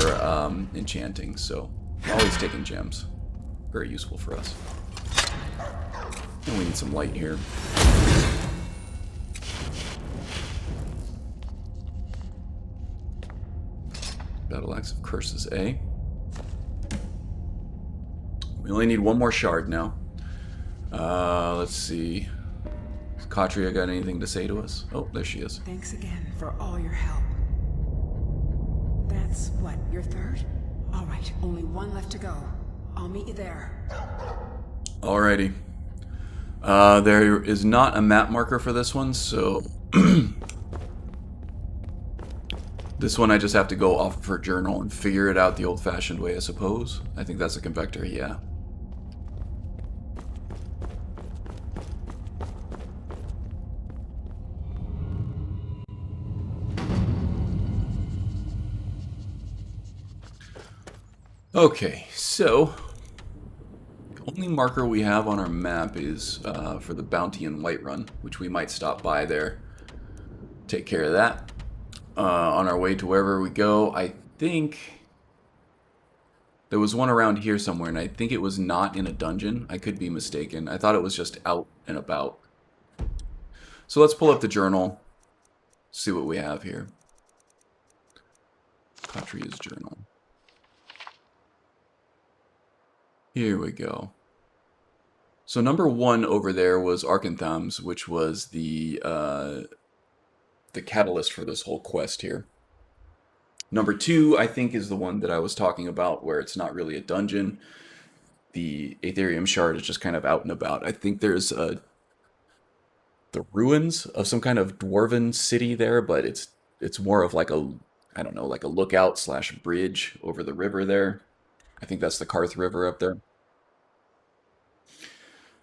enchanting. So always taking gems, very useful for us. And we need some light here. Battle Axe of Curses, eh? We only need one more shard now. Let's see. Has Katria got anything to say to us? Oh, there she is. Thanks again for all your help. That's what, your third? All right, only one left to go. I'll meet you there. Alrighty. There is not a map marker for this one, so this one I just have to go off of her journal and figure it out the old-fashioned way, I suppose. I think that's a convector, yeah. Okay, so only marker we have on our map is for the Bounty and Whiterun, which we might stop by there Take care of that. On our way to wherever we go, I think there was one around here somewhere, and I think it was not in a dungeon. I could be mistaken. I thought it was just out and about. So let's pull up the journal, see what we have here. Patria's journal. Here we go. So number 1 over there was Arkanthams, which was the catalyst for this whole quest here. Number 2, I think, is the one that I was talking about, where it's not really a dungeon. The Aetherium Shard is just kind of out and about. I think there's the ruins of some kind of dwarven city there, but it's more of like a, I don't know, like a lookout / bridge over the river there. I think that's the Karth River up there.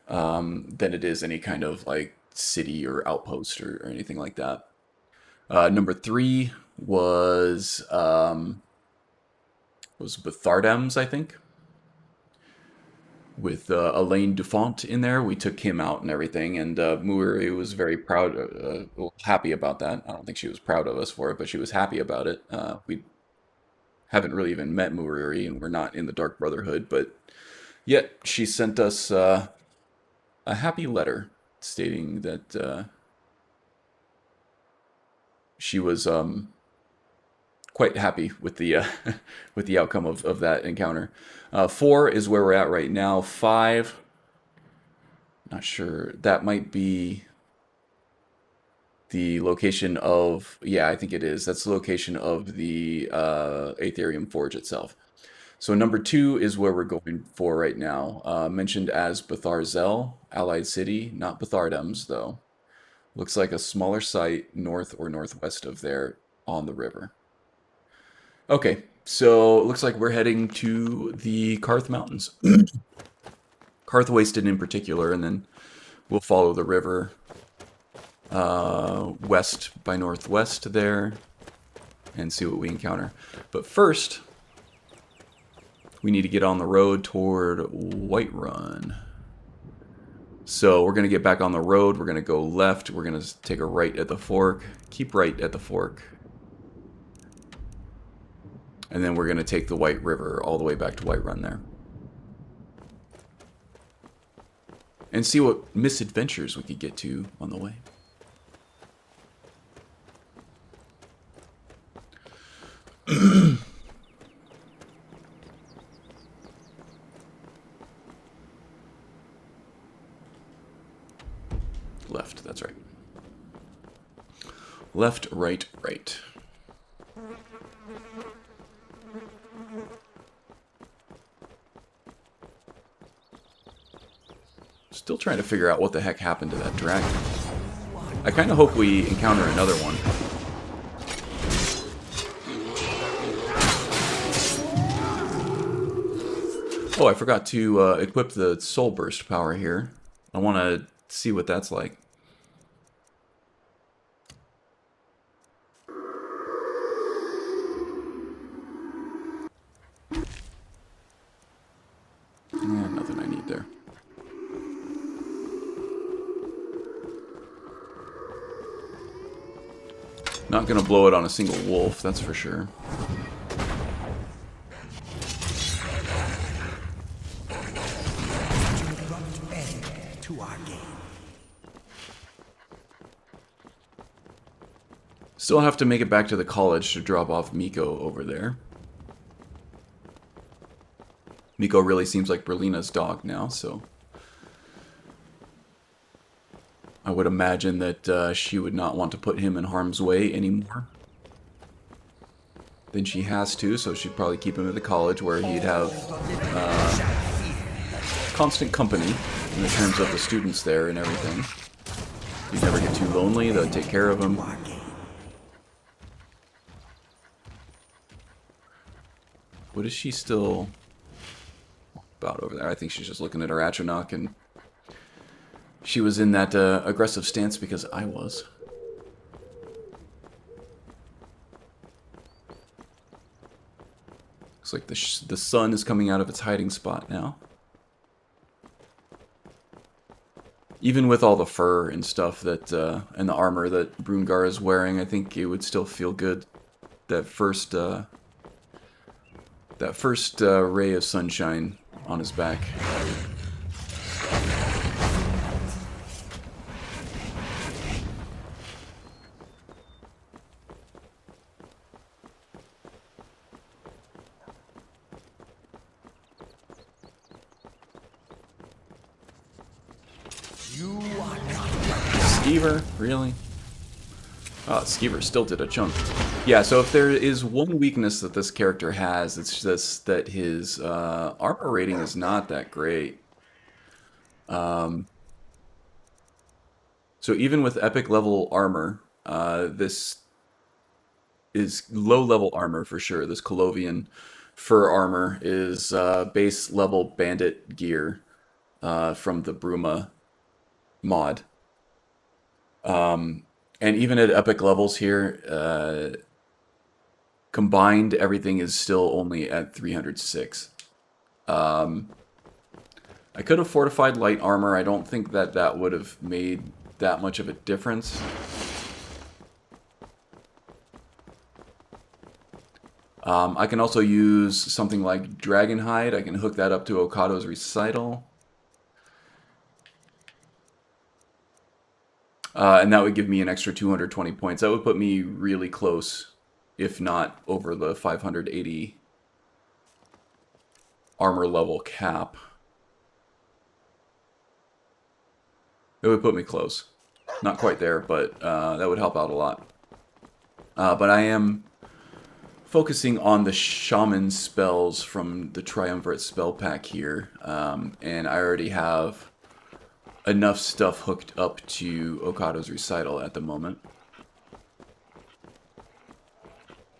Than it is any kind of like city or outpost or anything like that. Number 3 was Bethardems, I think, with Elaine Dufont in there. We took him out and everything, and Muiri was very proud, happy about that. I don't think she was proud of us for it, but she was happy about it. We haven't really even met Muiri, and we're not in the Dark Brotherhood, but yet she sent us a happy letter stating that she was quite happy with the with the outcome of that encounter. 4 is where we're at right now. 5, not sure. That might be the location of, yeah, I think it is. That's the location of the Aetherium Forge itself. So number 2 is where we're going for right now. Mentioned as Betharzel, Allied City, not Bethardems though. Looks like a smaller site north or northwest of there on the river. Okay, so it looks like we're heading to the Karth Mountains. Karth Wasted in particular, and then we'll follow the river west by northwest there and see what we encounter. But first, we need to get on the road toward Whiterun. So we're going to get back on the road. We're going to go left. We're going to take a right at the fork. Keep right at the fork. And then we're going to take the White River all the way back to Whiterun there. And see what misadventures we could get to on the way. Left, that's right. Left, right, right. Still trying to figure out what the heck happened to that dragon. I kind of hope we encounter another one. Oh, I forgot to equip the Soul Burst power here. I want to see what that's like. Nothing I need there. Not gonna blow it on a single wolf, that's for sure. To our game. Still have to make it back to the college to drop off Mikko over there. Mikko really seems like Berlina's dog now, so I would imagine that she would not want to put him in harm's way anymore than she has to, so she'd probably keep him at the college where he'd have constant company in the terms of the students there and everything. He'd never get too lonely, they'd take care of him. What is she still about over there? I think she's just looking at her Atronach, and she was in that aggressive stance because I was. Looks like the sun is coming out of its hiding spot now. even with all the fur and stuff that and the armor that Brungarr is wearing, I think it would still feel good. That first ray of sunshine on his back. Skeever, really? Oh, Skeever still did a chunk. Yeah, so if there is one weakness that this character has, it's just that his armor rating is not that great. So even with epic level armor, this is low level armor for sure. This Colovian fur armor is base level bandit gear from the Bruma mod. And even at epic levels here, combined, everything is still only at 306. I could have fortified light armor. I don't think that would have made that much of a difference. I can also use something like Dragonhide. I can hook that up to Okado's Recital. And that would give me an extra 220 points. That would put me really close, if not over the 580 armor level cap. It would put me close. Not quite there, but that would help out a lot. But I am focusing on the shaman spells from the Triumvirate spell pack here. And I already have enough stuff hooked up to Okado's Recital at the moment.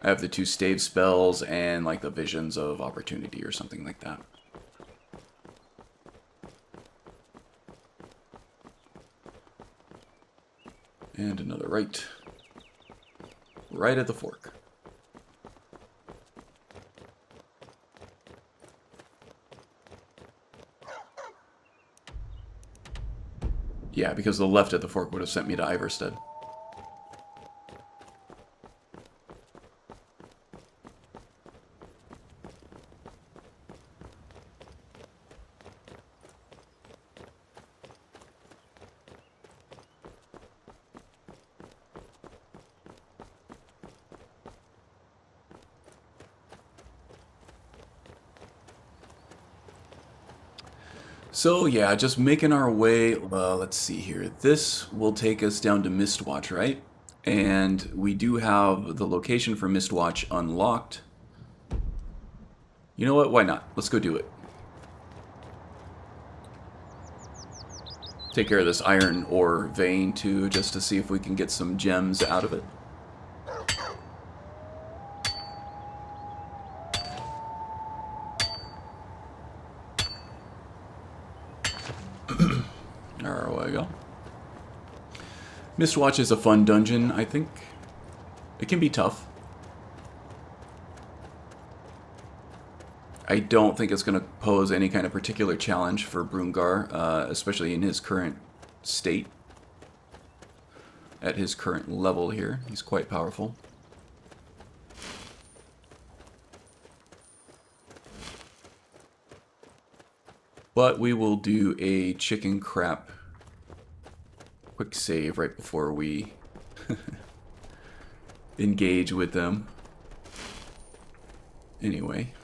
I have the 2 stave spells and like the Visions of Opportunity or something like that. And another right. Right at the fork. Yeah, because the left at the fork would have sent me to Iverstead. So yeah, just making our way, let's see here. This will take us down to Mistwatch, right? And we do have the location for Mistwatch unlocked. You know what? Why not? Let's go do it. Take care of this iron ore vein too, just to see if we can get some gems out of it. There we go. Mistwatch is a fun dungeon, I think. It can be tough. I don't think it's going to pose any kind of particular challenge for Brungarr, especially in his current state. At his current level here, he's quite powerful. But we will do a chicken crap quick save right before we engage with them. Anyway.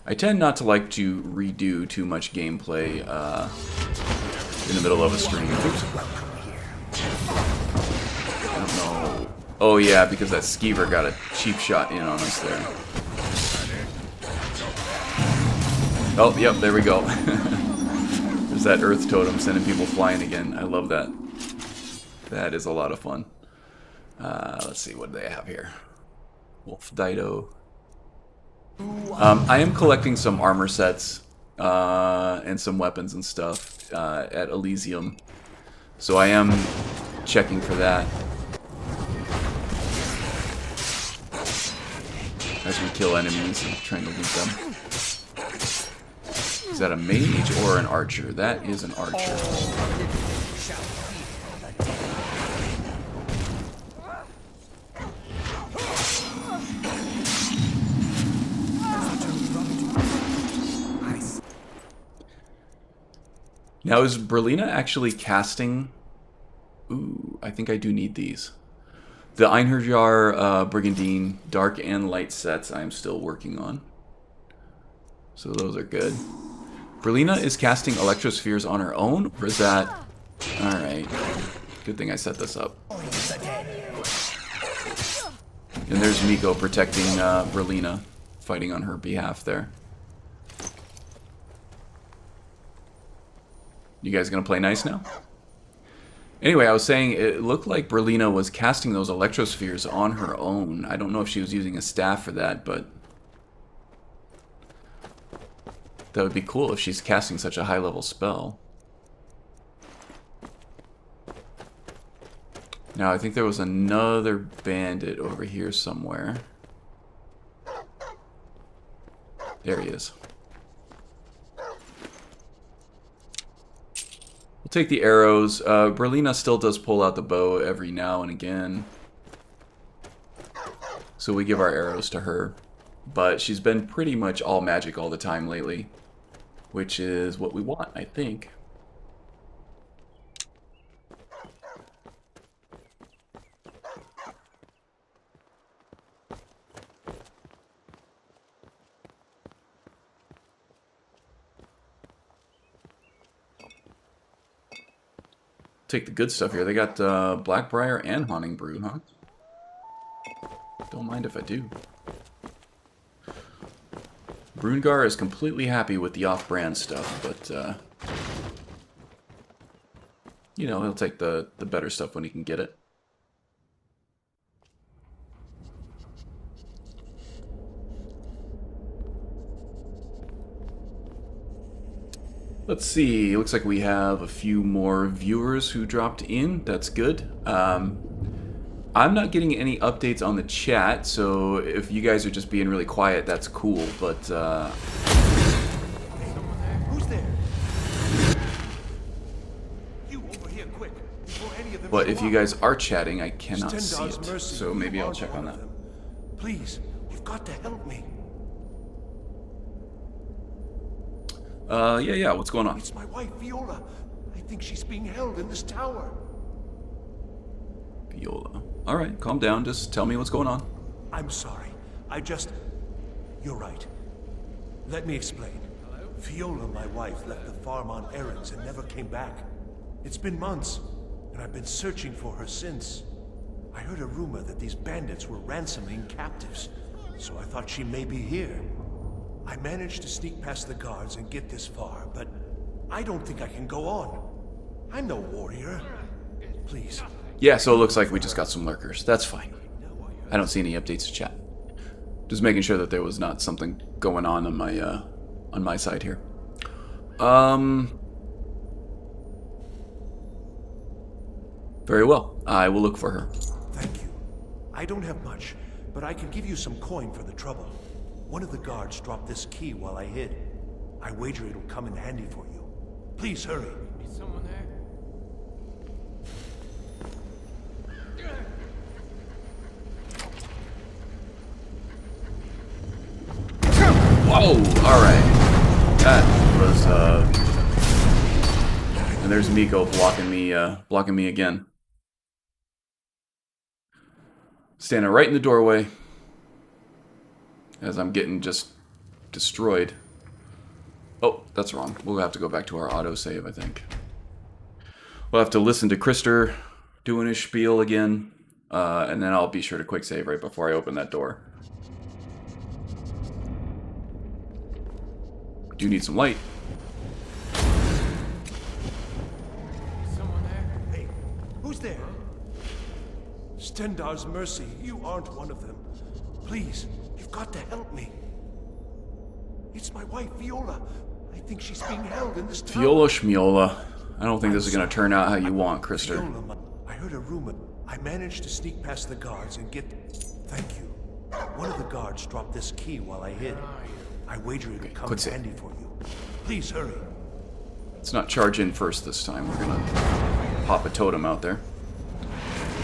I tend not to like to redo too much gameplay in the middle of a stream. Oops. I don't know. Oh yeah, because that skeever got a cheap shot in on us there. Oh, yep, there we go. There's that earth totem sending people flying again. I love that. That is a lot of fun. Let's see, what do they have here? Wolf Dido. I am collecting some armor sets and some weapons and stuff at Elysium. So I am checking for that. As we kill enemies and trying to loot them. Is that a mage or an archer? That is an archer. Now, is Berlina actually casting... Ooh, I think I do need these. The Einherjar Brigandine Dark and Light sets I'm still working on. So those are good. Berlina is casting Electrospheres on her own? Or is that... Alright. Good thing I set this up. And there's Mikko protecting Berlina, fighting on her behalf there. You guys gonna play nice now? Anyway, I was saying it looked like Berlina was casting those Electrospheres on her own. I don't know if she was using a staff for that, but... that would be cool if she's casting such a high-level spell. Now, I think there was another bandit over here somewhere. There he is. We'll take the arrows. Berlina still does pull out the bow every now and again. So we give our arrows to her. But she's been pretty much all magic all the time lately. Which is what we want, I think. Take the good stuff here. They got Blackbriar and Haunting Brew, huh? Don't mind if I do. Brungarr is completely happy with the off-brand stuff, but, you know, he'll take the better stuff when he can get it. Let's see, it looks like we have a few more viewers who dropped in. That's good. I'm not getting any updates on the chat, so if you guys are just being really quiet, that's cool, but, Who's there? You over here, quick, before any of them but show if you up. guys are chatting, I cannot see Stendar's it, mercy, so maybe you I'll aren't check on one of that. them. Please, you've got to help me. Yeah, what's going on? It's my wife, Viola. I think she's being held in this tower. Viola. Alright, calm down, just tell me what's going on. I'm sorry. You're right. Let me explain. Viola, my wife, left the farm on errands and never came back. It's been months, and I've been searching for her since. I heard a rumor that these bandits were ransoming captives, so I thought she may be here. I managed to sneak past the guards and get this far, but I don't think I can go on. I'm no warrior. Please. Yeah, so it looks like we just got some lurkers. That's fine. I don't see any updates to chat. Just making sure that there was not something going on my side here. Very well. I will look for her. Thank you. I don't have much, but I can give you some coin for the trouble. One of the guards dropped this key while I hid. I wager it'll come in handy for you. Please hurry. Is someone there? Whoa! Alright. That was, and there's Mikko blocking me again. Standing right in the doorway. As I'm getting just destroyed. Oh, that's wrong. We'll have to go back to our autosave, I think. We'll have to listen to Krister doing his spiel again. And then I'll be sure to quick save right before I open that door. Do need some light. Is someone there? Hey, who's there? Stendar's mercy, you aren't one of them. Please, you've got to help me. It's my wife, Viola. I think she's being held in this tower. Viola Schmiola. I don't think this is going to turn out how you want, Krister. Viola, I heard a rumor. I managed to sneak past the guards and get... Thank you. One of the guards dropped this key while I hid. I wager it'll come quick in save. handy for you. Please hurry. Let's not charge in first this time. We're gonna pop a totem out there.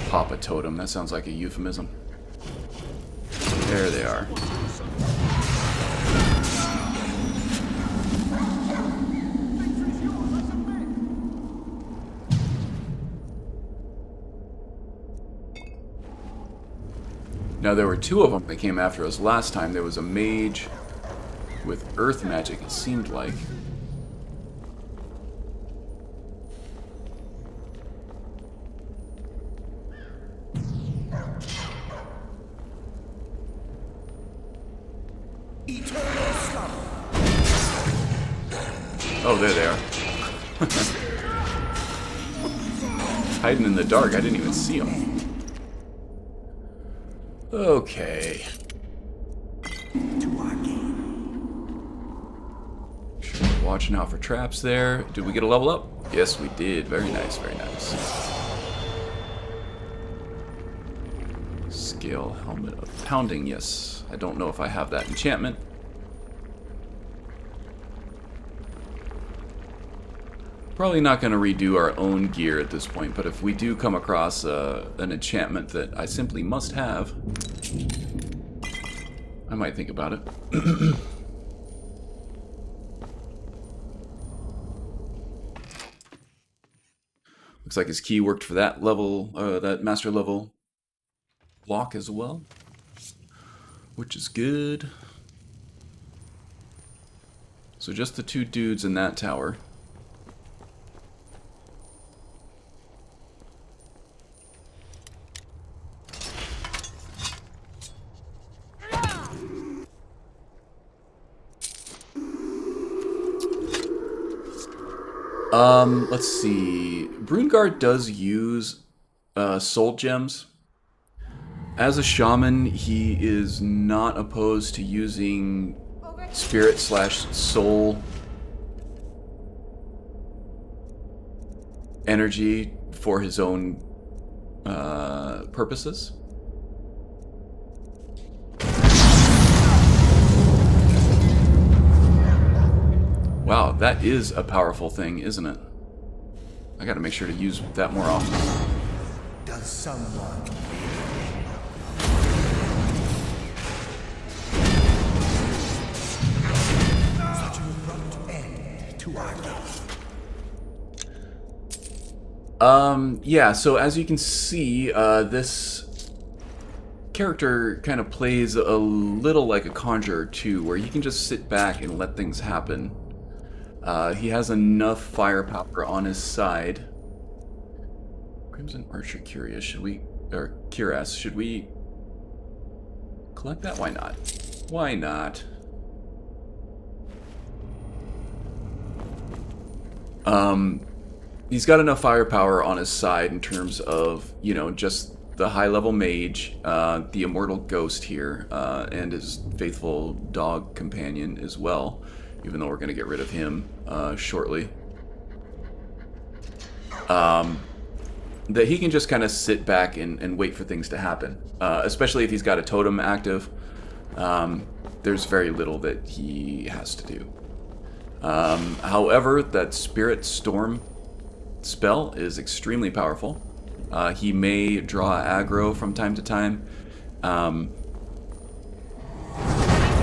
Pop a totem. That sounds like a euphemism. There they are. Now there were two of them that came after us last time. There was a mage with earth magic, it seemed like. Oh, there they are. Hiding in the dark, I didn't even see them. Okay. Sure, watching out for traps there. Did we get a level up? Yes, we did. Very nice, very nice. Scale helmet of pounding, yes. I don't know if I have that enchantment. Probably not going to redo our own gear at this point, but if we do come across an enchantment that I simply must have, I might think about it. Looks like his key worked for that level, that master level block as well, which is good. So just the two dudes in that tower. Let's see. Brungarr does use soul gems. As a shaman, he is not opposed to using spirit/soul energy for his own purposes. Wow, that is a powerful thing, isn't it? I gotta make sure to use that more often. Does someone such an abrupt end to our game? Yeah, so as you can see, this character kind of plays a little like a conjurer too, where he can just sit back and let things happen. He has enough firepower on his side. Crimson Archer Curious, should we collect that? Why not? Why not? He's got enough firepower on his side in terms of, you know, just the high-level mage, the immortal ghost here, and his faithful dog companion as well, even though we're going to get rid of him shortly. That he can just kind of sit back and wait for things to happen, especially if he's got a totem active. There's very little that he has to do. However, that Spirit Storm spell is extremely powerful. He may draw aggro from time to time.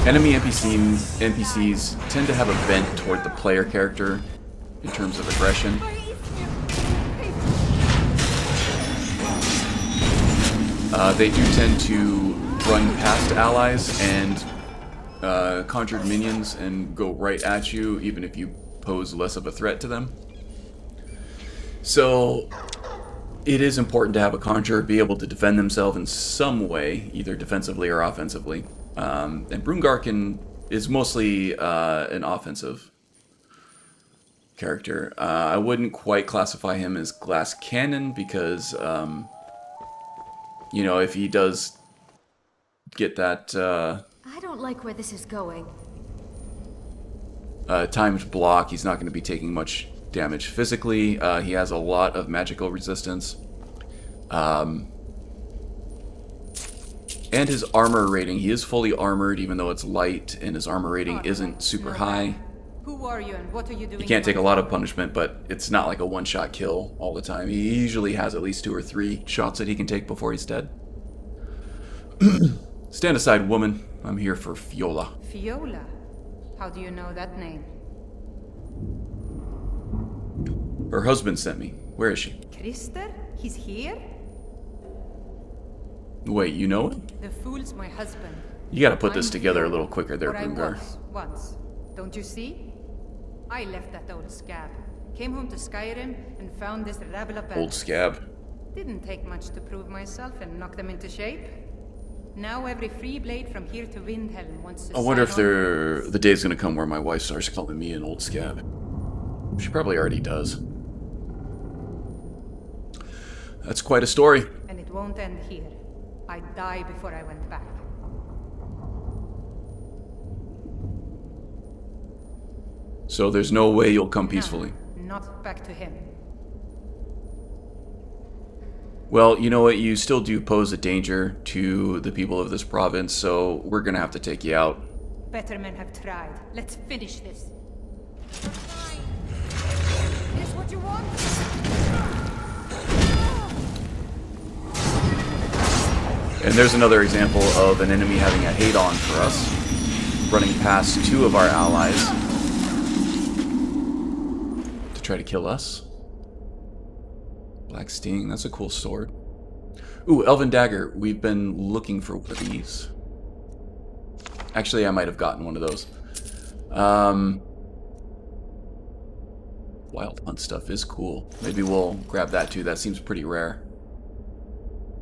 Enemy NPCs tend to have a bent toward the player character in terms of aggression. They do tend to run past allies and conjured minions and go right at you, even if you pose less of a threat to them. So it is important to have a conjurer be able to defend themselves in some way, either defensively or offensively. And Brungarr is mostly an offensive character. I wouldn't quite classify him as glass cannon because, you know, if he does get that I don't like where this is going. timed block, he's not going to be taking much damage physically. He has a lot of magical resistance. And his armor rating, he is fully armored even though it's light, and his armor rating isn't super high. Who are you and what are you doing? He can't take a lot of punishment, but it's not like a one-shot kill all the time. He usually has at least 2 or 3 shots that he can take before he's dead. Stand aside, woman. I'm here for Fiola. Fiola? How do you know that name? Her husband sent me. Where is she? Krister? He's here? Wait, you know him? The fool's my husband. You gotta put this I'm together a Fiola, little quicker there, or I Brungarr. was, once. Don't you see? I left that old scab, came home to Skyrim, and found this rabble of Old bandits. scab. Didn't take much to prove myself and knock them into shape. Now every free blade from here to Windhelm wants to I wonder sign if on. the day's gonna come where my wife starts calling me an old scab. She probably already does. That's quite a story. And it won't end here. I'd die before I went back. So there's no way you'll come peacefully. No, not back to him. Well, you know what? You still do pose a danger to the people of this province, so we're gonna have to take you out. Better men have tried. Let's finish this. Is what you want? And there's another example of an enemy having a hate-on for us, running past 2 of our allies to try to kill us. Black Sting, that's a cool sword. Ooh, Elven Dagger. We've been looking for one of these. Actually, I might have gotten one of those. Wild Hunt stuff is cool. Maybe we'll grab that too. That seems pretty rare.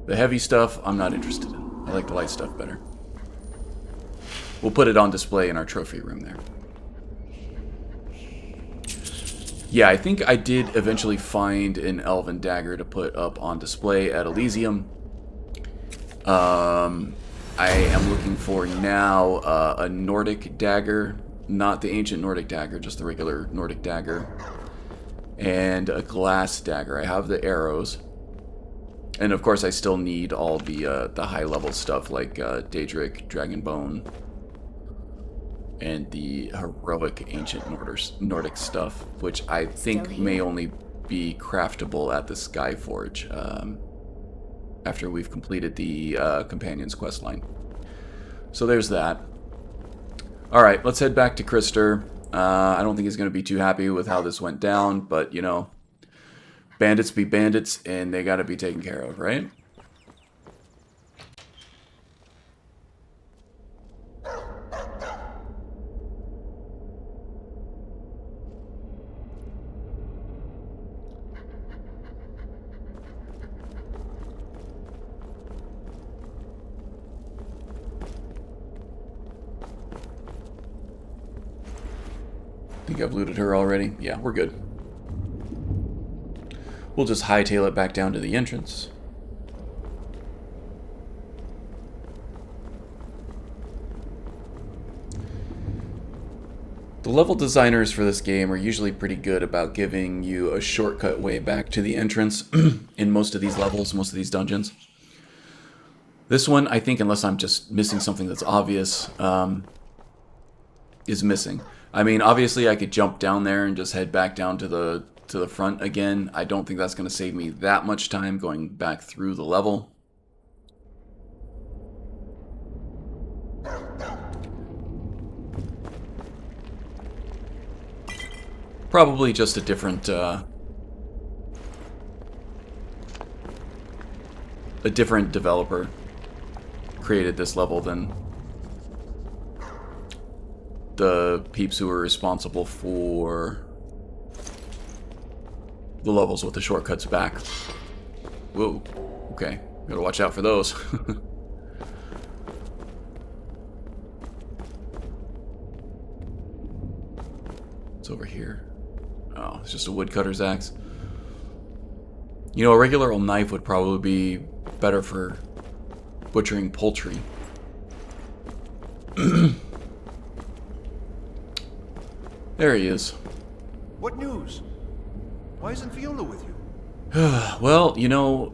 The heavy stuff, I'm not interested in. I like the light stuff better. We'll put it on display in our trophy room there. Yeah, I think I did eventually find an Elven Dagger to put up on display at Elysium. I am looking for now a Nordic Dagger. Not the ancient Nordic Dagger, just the regular Nordic Dagger. And a glass dagger. I have the arrows. And of course I still need all the high level stuff like Daedric, Dragonbone, and the heroic ancient Nordic stuff, which I think may only be craftable at the Skyforge after we've completed the Companion's quest line. So there's that. Alright, let's head back to Krister. I don't think he's going to be too happy with how this went down, but, you know, bandits be bandits, and they got to be taken care of, right? Think I've looted her already? Yeah, we're good. We'll just hightail it back down to the entrance. The level designers for this game are usually pretty good about giving you a shortcut way back to the entrance in most of these levels, most of these dungeons. This one, I think, unless I'm just missing something that's obvious, is missing. I mean, obviously I could jump down there and just head back down to the front again. I don't think that's going to save me that much time going back through the level. Probably just a different developer created this level than the peeps who were responsible for the levels with the shortcuts back. Whoa, okay, gotta watch out for those. It's over here. Oh, it's just a woodcutter's axe. You know, a regular old knife would probably be better for butchering poultry. There he is. What news? Why isn't Fiola with you? Well, you know,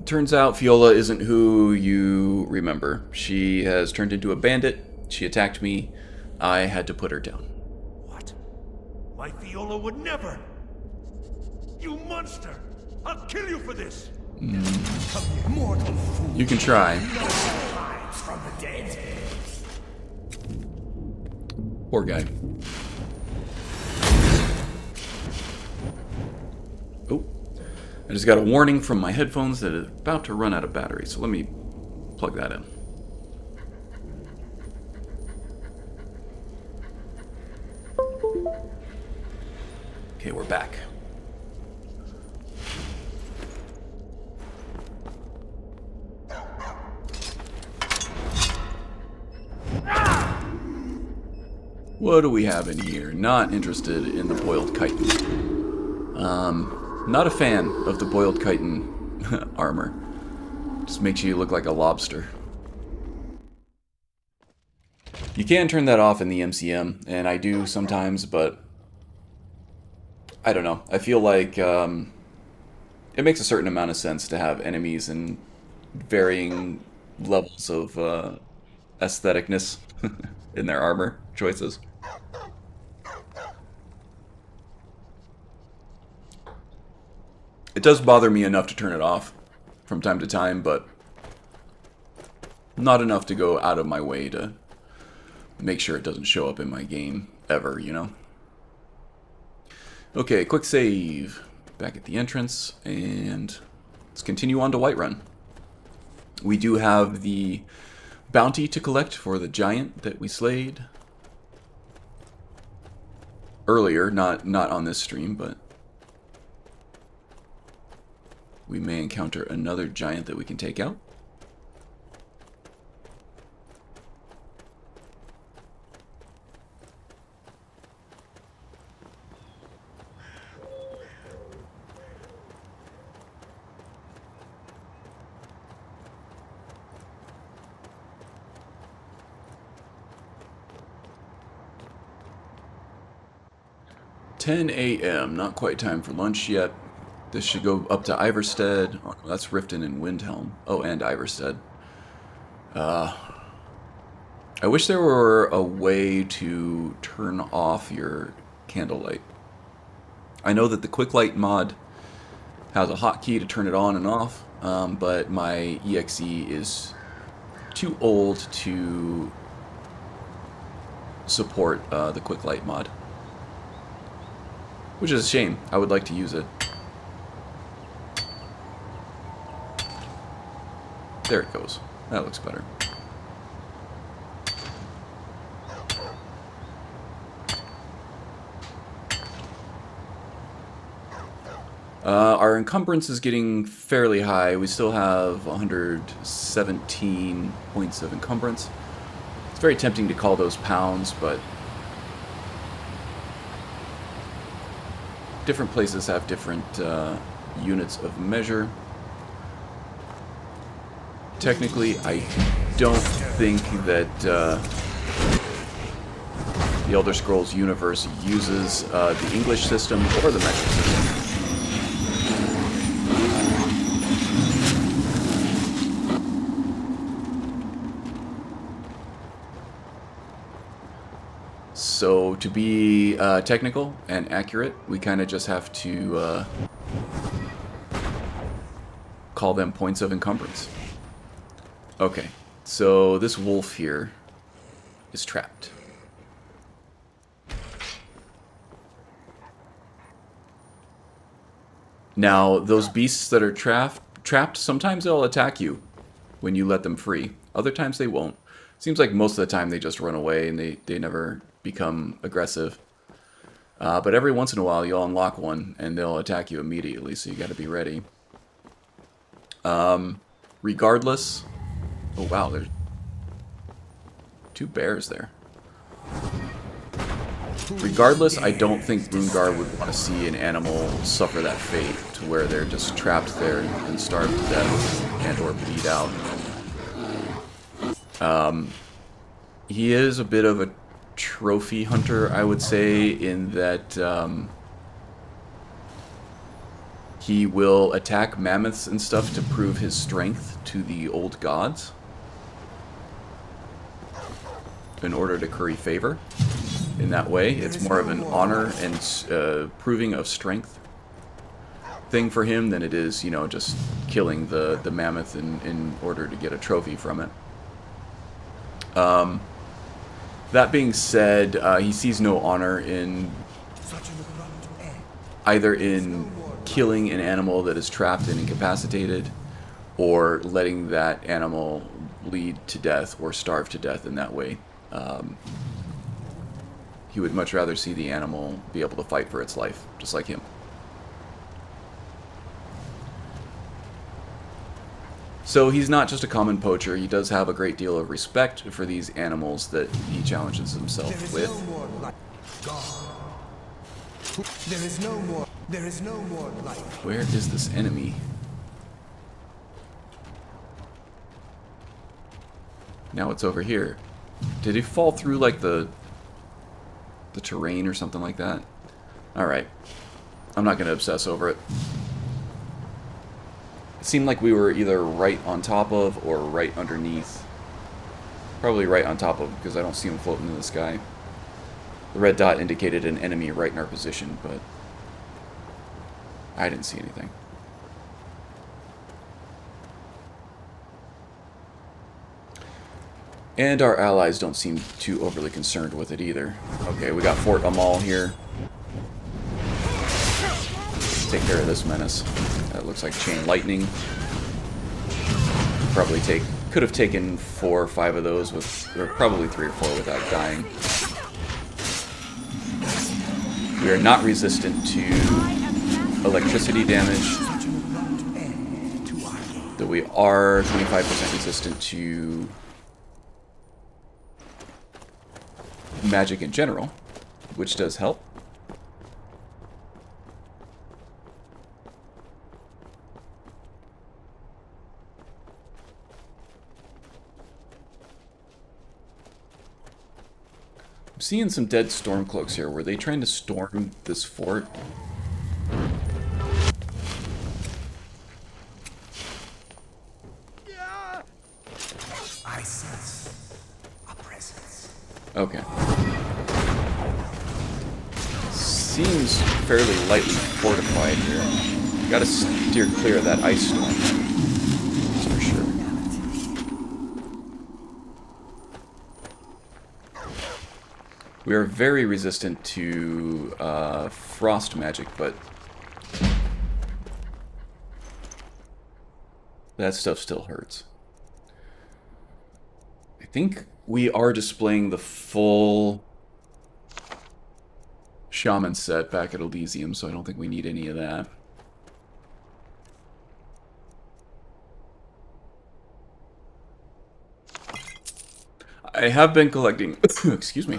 turns out Fiola isn't who you remember. She has turned into a bandit. She attacked me. I had to put her down. What? My Fiola would never! You monster! I'll kill you for this! Come here, mortal fool! You can try. Hides from the dead! Poor guy. Oh, I just got a warning from my headphones that it's about to run out of battery, so let me plug that in. Okay, we're back. What do we have in here? Not interested in the boiled chitin. Not a fan of the boiled chitin armor. Just makes you look like a lobster. You can turn that off in the MCM, and I do sometimes, but I don't know. I feel like it makes a certain amount of sense to have enemies in varying levels of aestheticness in their armor choices. It does bother me enough to turn it off from time to time, but not enough to go out of my way to make sure it doesn't show up in my game ever, you know? Okay, quick save. Back at the entrance, and let's continue on to Whiterun. We do have the bounty to collect for the giant that we slayed earlier, not on this stream, but we may encounter another giant that we can take out. (10 a.m.) Not quite time for lunch yet. This should go up to Iverstead. Oh, that's Riften and Windhelm. Oh, and Iverstead. I wish there were a way to turn off your candlelight. I know that the quick light mod has a hotkey to turn it on and off, but my EXE is too old to support the quick light mod. Which is a shame. I would like to use it. There it goes. That looks better. Our encumbrance is getting fairly high. We still have 117 points of encumbrance. It's very tempting to call those pounds, but different places have different units of measure. Technically, I don't think that the Elder Scrolls universe uses the English system or the metric system. So to be technical and accurate, we kind of just have to call them points of encumbrance. Okay, so this wolf here is trapped. Now, those beasts that are trapped, sometimes they'll attack you when you let them free. Other times they won't. Seems like most of the time they just run away and they never become aggressive. But every once in a while you'll unlock one and they'll attack you immediately, so you gotta be ready. Regardless... Oh wow, there's 2 bears there. Regardless, I don't think Brungarr would want to see an animal suffer that fate, to where they're just trapped there and starved to death and or bleed out. He is a bit of a trophy hunter, I would say, in that he will attack mammoths and stuff to prove his strength to the old gods in order to curry favor. in that way. It's more of an honor and proving of strength thing for him than it is, you know, just killing the mammoth in order to get a trophy from it. That being said, he sees no honor in either in killing an animal that is trapped and incapacitated, or letting that animal bleed to death or starve to death in that way. He would much rather see the animal be able to fight for its life, just like him. So he's not just a common poacher, he does have a great deal of respect for these animals that he challenges himself with. There is no more. There is no more life. Where is this enemy? Now it's over here. Did he fall through like the terrain or something like that? Alright. I'm not going to obsess over it. It seemed like we were either right on top of or right underneath. Probably right on top of, because I don't see him floating in the sky. The red dot indicated an enemy right in our position, but I didn't see anything. And our allies don't seem too overly concerned with it either. Okay, we got Fort Amal here. Let's take care of this menace. That looks like chain lightning. Probably could have taken 4 or 5 of those with, or probably 3 or 4 without dying. We are not resistant to electricity damage, though we are 25% resistant to magic in general, which does help. I'm seeing some dead stormcloaks here. Were they trying to storm this fort? I sense a presence. Okay. Seems fairly lightly fortified here. Gotta steer clear of that ice storm. That's for sure. We are very resistant to frost magic, but that stuff still hurts. I think we are displaying the full Shaman set back at Elysium, so I don't think we need any of that. I have been collecting... excuse me.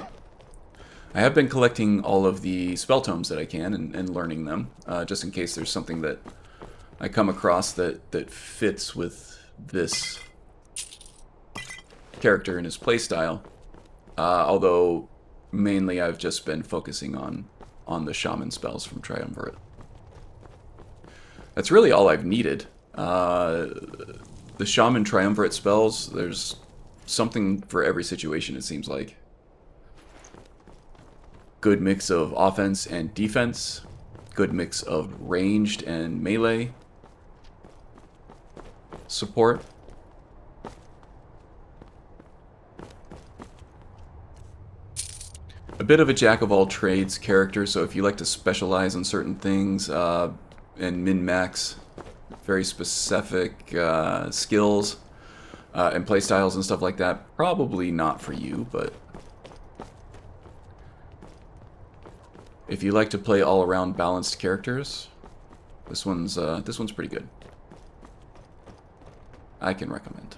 I have been collecting all of the spell tomes that I can and learning them, just in case there's something that I come across that fits with this character and his playstyle. Although mainly I've just been focusing on the shaman spells from Triumvirate. That's really all I've needed. The shaman Triumvirate spells, there's something for every situation, it seems like. Good mix of offense and defense. Good mix of ranged and melee support. A bit of a jack-of-all-trades character, so if you like to specialize in certain things and min-max very specific skills and playstyles and stuff like that, probably not for you, but if you like to play all-around balanced characters, this one's pretty good. I can recommend.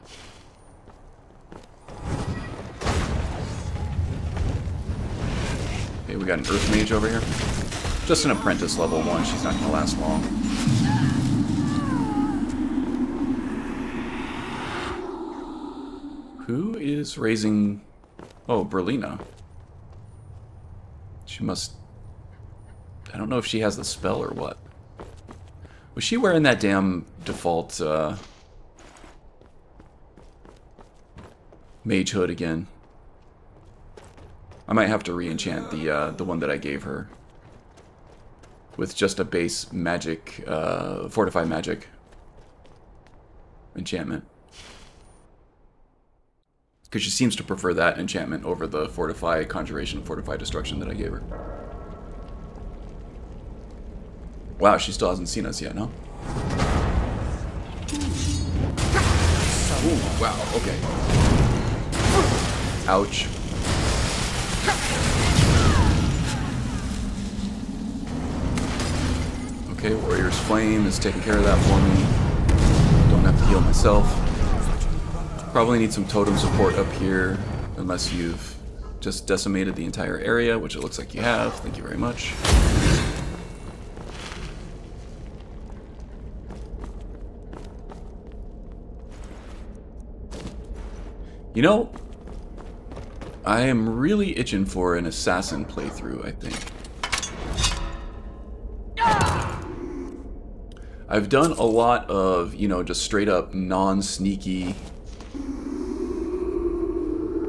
Okay, we got an Earth Mage over here. Just an apprentice level 1, she's not going to last long. Who is raising... Oh, Berlina. She must... I don't know if she has the spell or what. Was she wearing that damn default mage hood again? I might have to re-enchant the one that I gave her with just a base magic, fortify magic enchantment. Because she seems to prefer that enchantment over the fortify conjuration, fortify destruction that I gave her. Wow, she still hasn't seen us yet, no? Ooh, wow, okay. Ouch. Okay, Warrior's Flame is taking care of that for me. Don't have to heal myself. Probably need some totem support up here, unless you've just decimated the entire area, which it looks like you have. Thank you very much. You know, I am really itching for an assassin playthrough, I think. I've done a lot of, you know, just straight up non-sneaky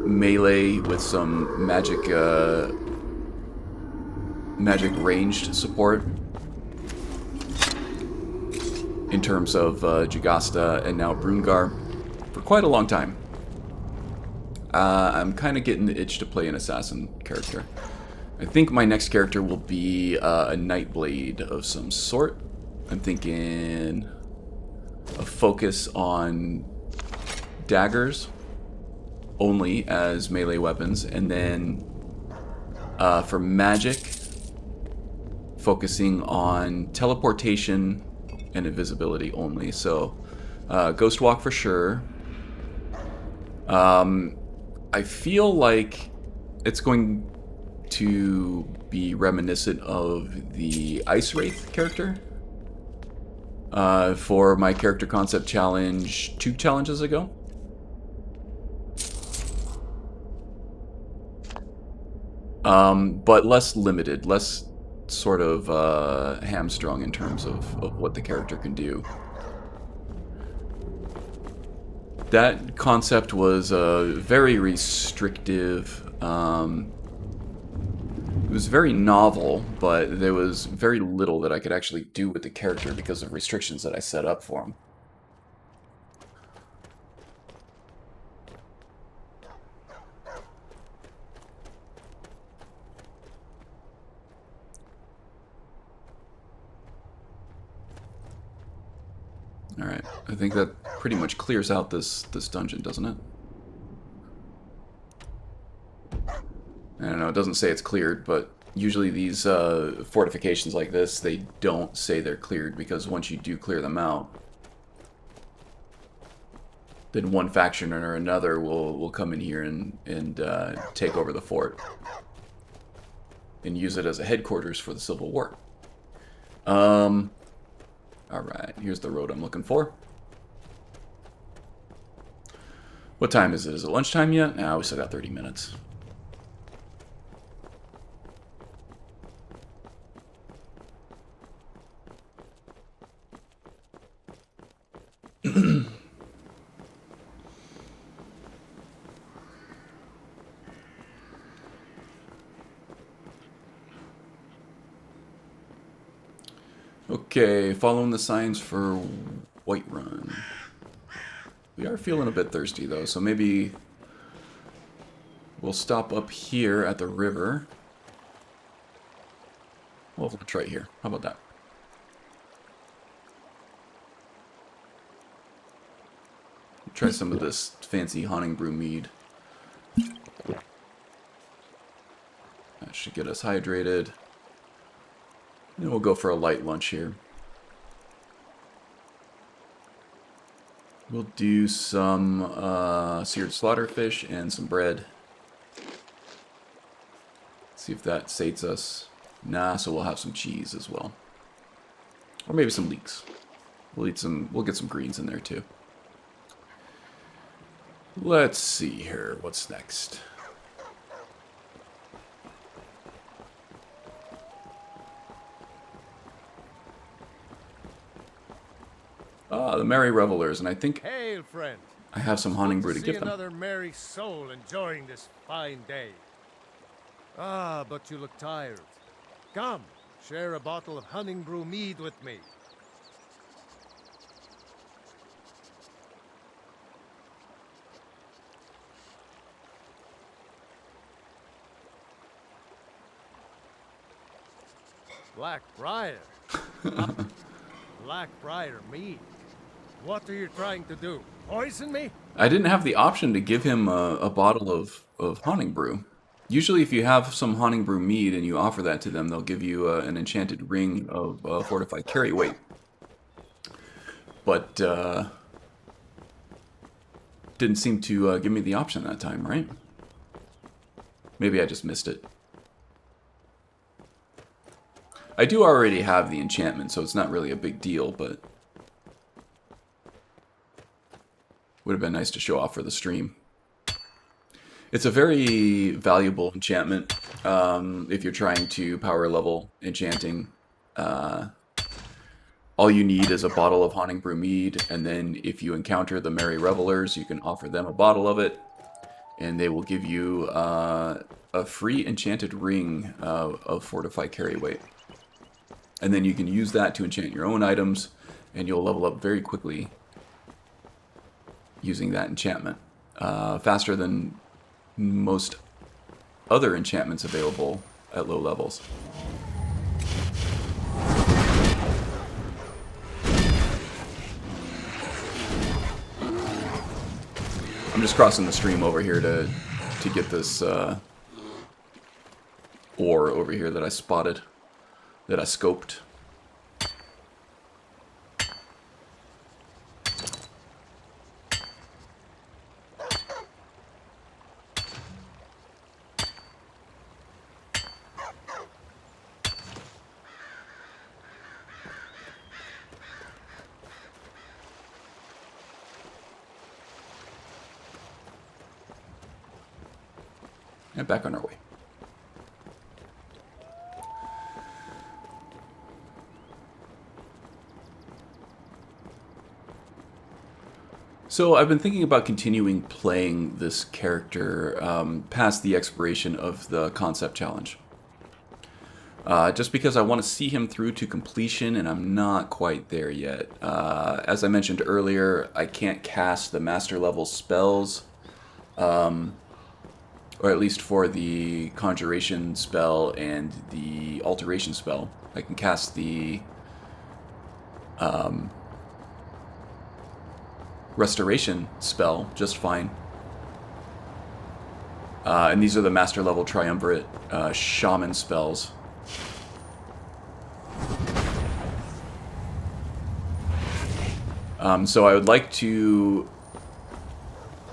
melee with some magic ranged support in terms of Jagasta and now Brungarr for quite a long time. I'm kind of getting the itch to play an assassin character. I think my next character will be a Nightblade of some sort. I'm thinking a focus on daggers only as melee weapons, and then for magic, focusing on teleportation and invisibility only. So Ghost Walk for sure. I feel like it's going to be reminiscent of the Ice Wraith character for my character concept challenge 2 challenges ago. But less limited, less sort of hamstrung in terms of what the character can do. That concept was very restrictive. It was very novel, but there was very little that I could actually do with the character because of restrictions that I set up for him. Alright, I think that pretty much clears out this dungeon, doesn't it? I don't know, it doesn't say it's cleared, but usually these fortifications like this, they don't say they're cleared, because once you do clear them out, then one faction or another will come in here and take over the fort and use it as a headquarters for the Civil War. Alright, here's the road I'm looking for. What time is it? Is it lunchtime yet? Nah, we still got 30 minutes. Okay, following the signs for Whiterun. We are feeling a bit thirsty though, so maybe we'll stop up here at the river. Well, let's try it here. How about that? Try some of this fancy haunting brew mead. That should get us hydrated. And we'll go for a light lunch here. We'll do some seared slaughterfish and some bread. See if that sates us. Nah, so we'll have some cheese as well. Or maybe some leeks. We'll get some greens in there too. Let's see here. What's next? The Merry Revelers, and I think Hail, friend. I have some haunting brew to give them. Another merry soul enjoying this fine day. Ah, but you look tired. Come, share a bottle of honey brew mead with me. Blackbriar? Blackbriar mead? What are you trying to do? Poison me? I didn't have the option to give him a bottle of Haunting Brew. Usually if you have some Haunting Brew mead and you offer that to them, they'll give you an enchanted ring of fortified carry weight. But didn't seem to give me the option that time, right? Maybe I just missed it. I do already have the enchantment, so it's not really a big deal, but would have been nice to show off for the stream. It's a very valuable enchantment if you're trying to power level enchanting. All you need is a bottle of Haunting Brew mead, and then if you encounter the Merry Revelers, you can offer them a bottle of it, and they will give you a free enchanted ring of fortified carry weight. And then you can use that to enchant your own items, and you'll level up very quickly using that enchantment. Faster than most other enchantments available at low levels. I'm just crossing the stream over here to get this ore over here that I spotted, that I scoped. And back on our way. So I've been thinking about continuing playing this character past the expiration of the concept challenge. Just because I want to see him through to completion, and I'm not quite there yet. As I mentioned earlier, I can't cast the master level spells, or at least for the conjuration spell and the alteration spell. I can cast the restoration spell just fine. And these are the master level Triumvirate Shaman spells. So I would like to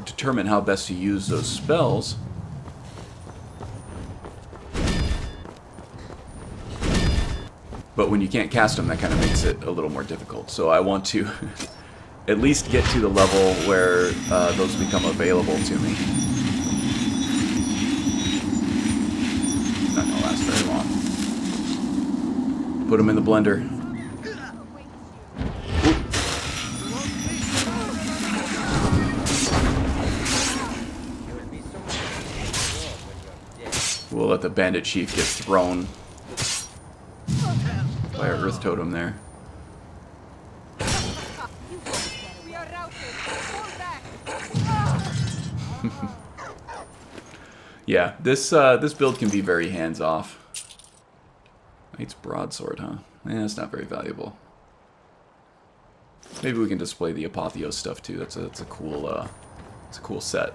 determine how best to use those spells. But when you can't cast them, that kind of makes it a little more difficult. So I want to at least get to the level where those become available to me. Not gonna last very long. Put them in the blender. We'll let the bandit chief get thrown by our earth totem there. We are routed. Fall back. Yeah, this build can be very hands-off. Knight's broadsword, huh? Yeah, it's not very valuable. Maybe we can display the Apotheos stuff too. That's a cool set.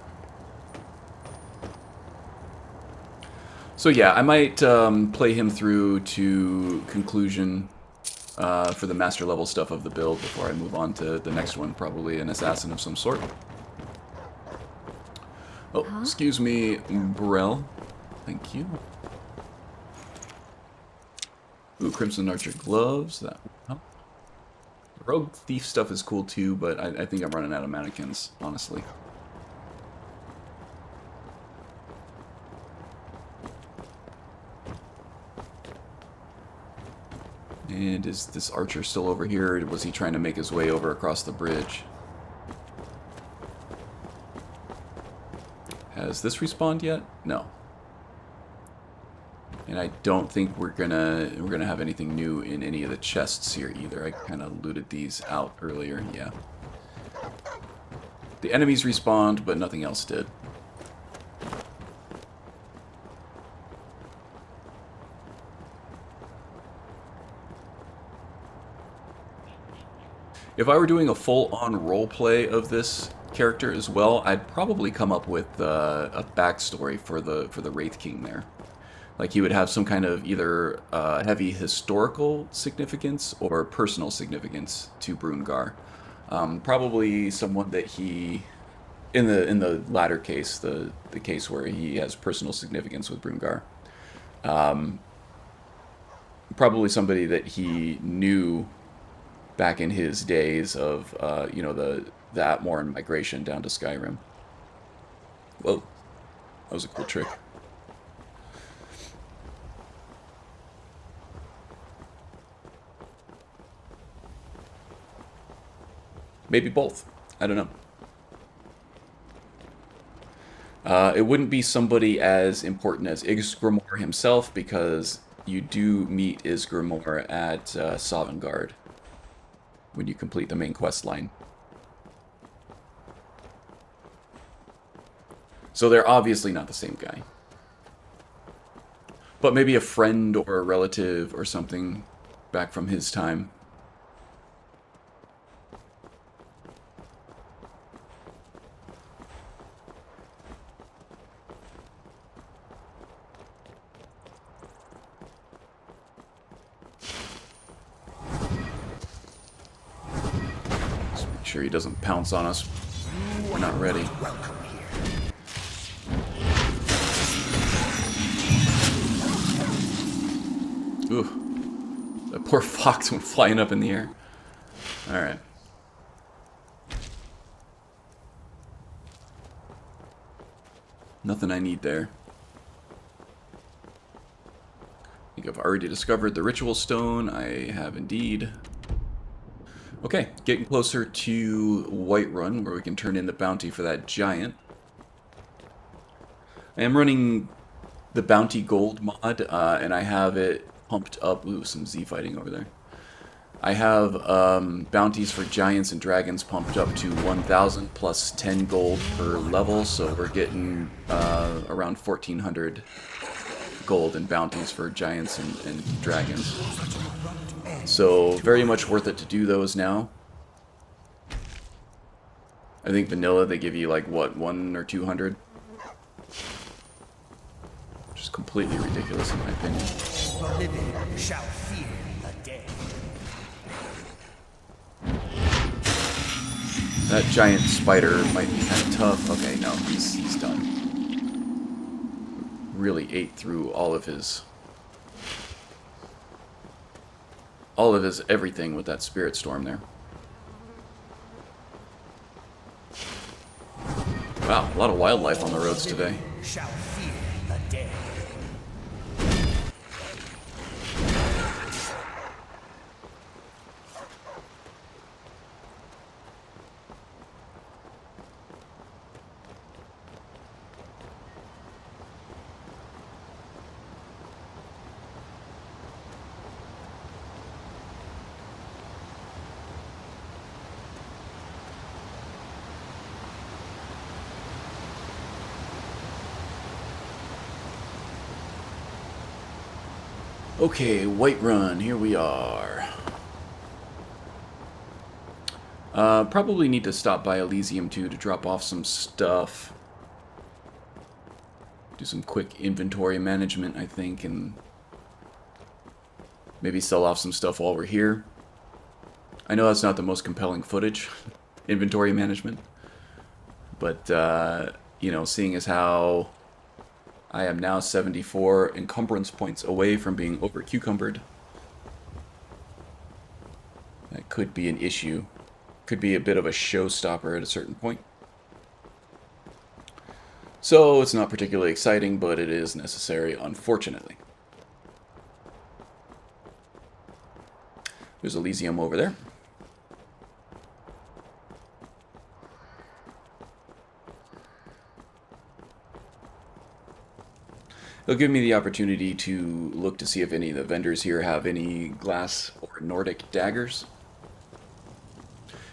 So yeah, I might play him through to conclusion for the master level stuff of the build before I move on to the next one, probably an assassin of some sort. Oh, excuse me, Burrell. Thank you. Ooh, Crimson Archer gloves. That Rogue Thief stuff is cool too, but I think I'm running out of mannequins, honestly. And is this archer still over here, or was he trying to make his way over across the bridge? Has this respawned yet? No. And I don't think we're gonna have anything new in any of the chests here either. I kind of looted these out earlier. Yeah. The enemies respawned, but nothing else did. If I were doing a full-on roleplay of this character as well, I'd probably come up with a backstory for the Wraith King there. Like he would have some kind of either heavy historical significance or personal significance to Brungarr. Probably someone that he, in the latter case, the case where he has personal significance with Brungarr. Probably somebody that he knew back in his days of, you know, the Atmoran migration down to Skyrim. Whoa, that was a cool trick. Maybe both. I don't know. It wouldn't be somebody as important as Ysgramor himself, because you do meet Ysgramor at Sovngarde when you complete the main quest line. So they're obviously not the same guy. But maybe a friend or a relative or something back from his time. Sure he doesn't pounce on us. We're not ready. Ooh. That poor fox went flying up in the air. Alright. Nothing I need there. I think I've already discovered the ritual stone. I have indeed. Okay, getting closer to Whiterun, where we can turn in the bounty for that giant. I am running the bounty gold mod, and I have it pumped up. Ooh, some Z fighting over there. I have bounties for giants and dragons pumped up to 1,000 plus 10 gold per level, so we're getting around 1,400 gold in bounties for giants and dragons. So, very much worth it to do those now. I think vanilla, they give you like, what, 100 or 200? Which is completely ridiculous in my opinion. The living shall fear the dead. That giant spider might be kind of tough. Okay, no, he's done. Really ate through all of his everything with that spirit storm there. Wow, a lot of wildlife on the roads today. Shall fear the dead. Okay, Whiterun, here we are. Probably need to stop by Elysium too to drop off some stuff. Do some quick inventory management, I think, and maybe sell off some stuff while we're here. I know that's not the most compelling footage, inventory management, but, you know, seeing as how I am now 74 encumbrance points away from being over-cucumbered. That could be an issue. Could be a bit of a showstopper at a certain point. So, it's not particularly exciting, but it is necessary, unfortunately. There's Elysium over there. They'll give me the opportunity to look to see if any of the vendors here have any glass or Nordic daggers.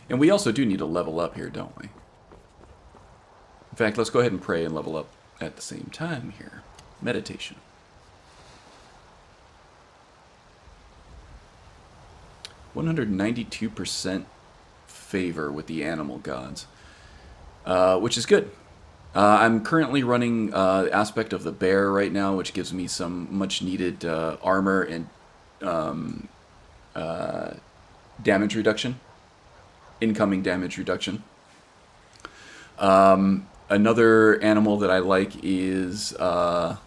And we also do need to level up here, don't we? In fact, let's go ahead and pray and level up at the same time here. Meditation. (192% favor with the animal gods, which is good. I'm currently running aspect of the bear right now, which gives me some much needed armor and damage reduction, incoming damage reduction. Another animal that I like is, go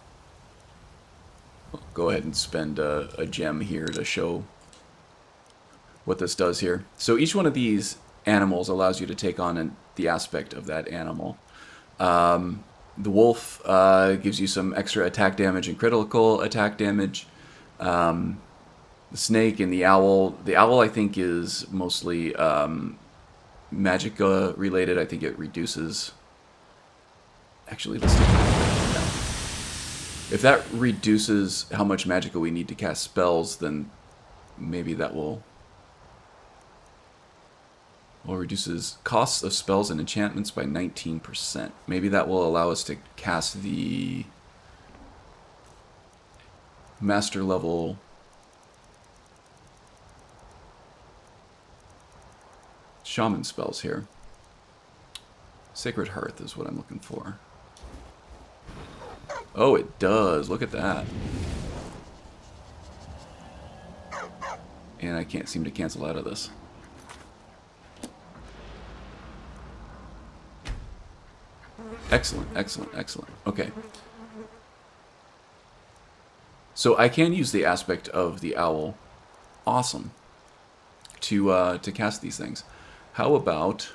ahead and spend a gem here to show what this does here. So each one of these animals allows you to take on the aspect of that animal. The wolf gives you some extra attack damage and critical attack damage. The snake and the owl I think is mostly magicka related. I think it reduces... Actually, let's take that. If that reduces how much magicka we need to cast spells, then maybe that will... Well, reduces costs of spells and enchantments by 19%. Maybe that will allow us to cast the master level shaman spells here. Sacred Hearth is what I'm looking for. Oh, it does. Look at that. And I can't seem to cancel out of this. Excellent, excellent, excellent. Okay. So I can use the aspect of the owl. Awesome. To cast these things. How about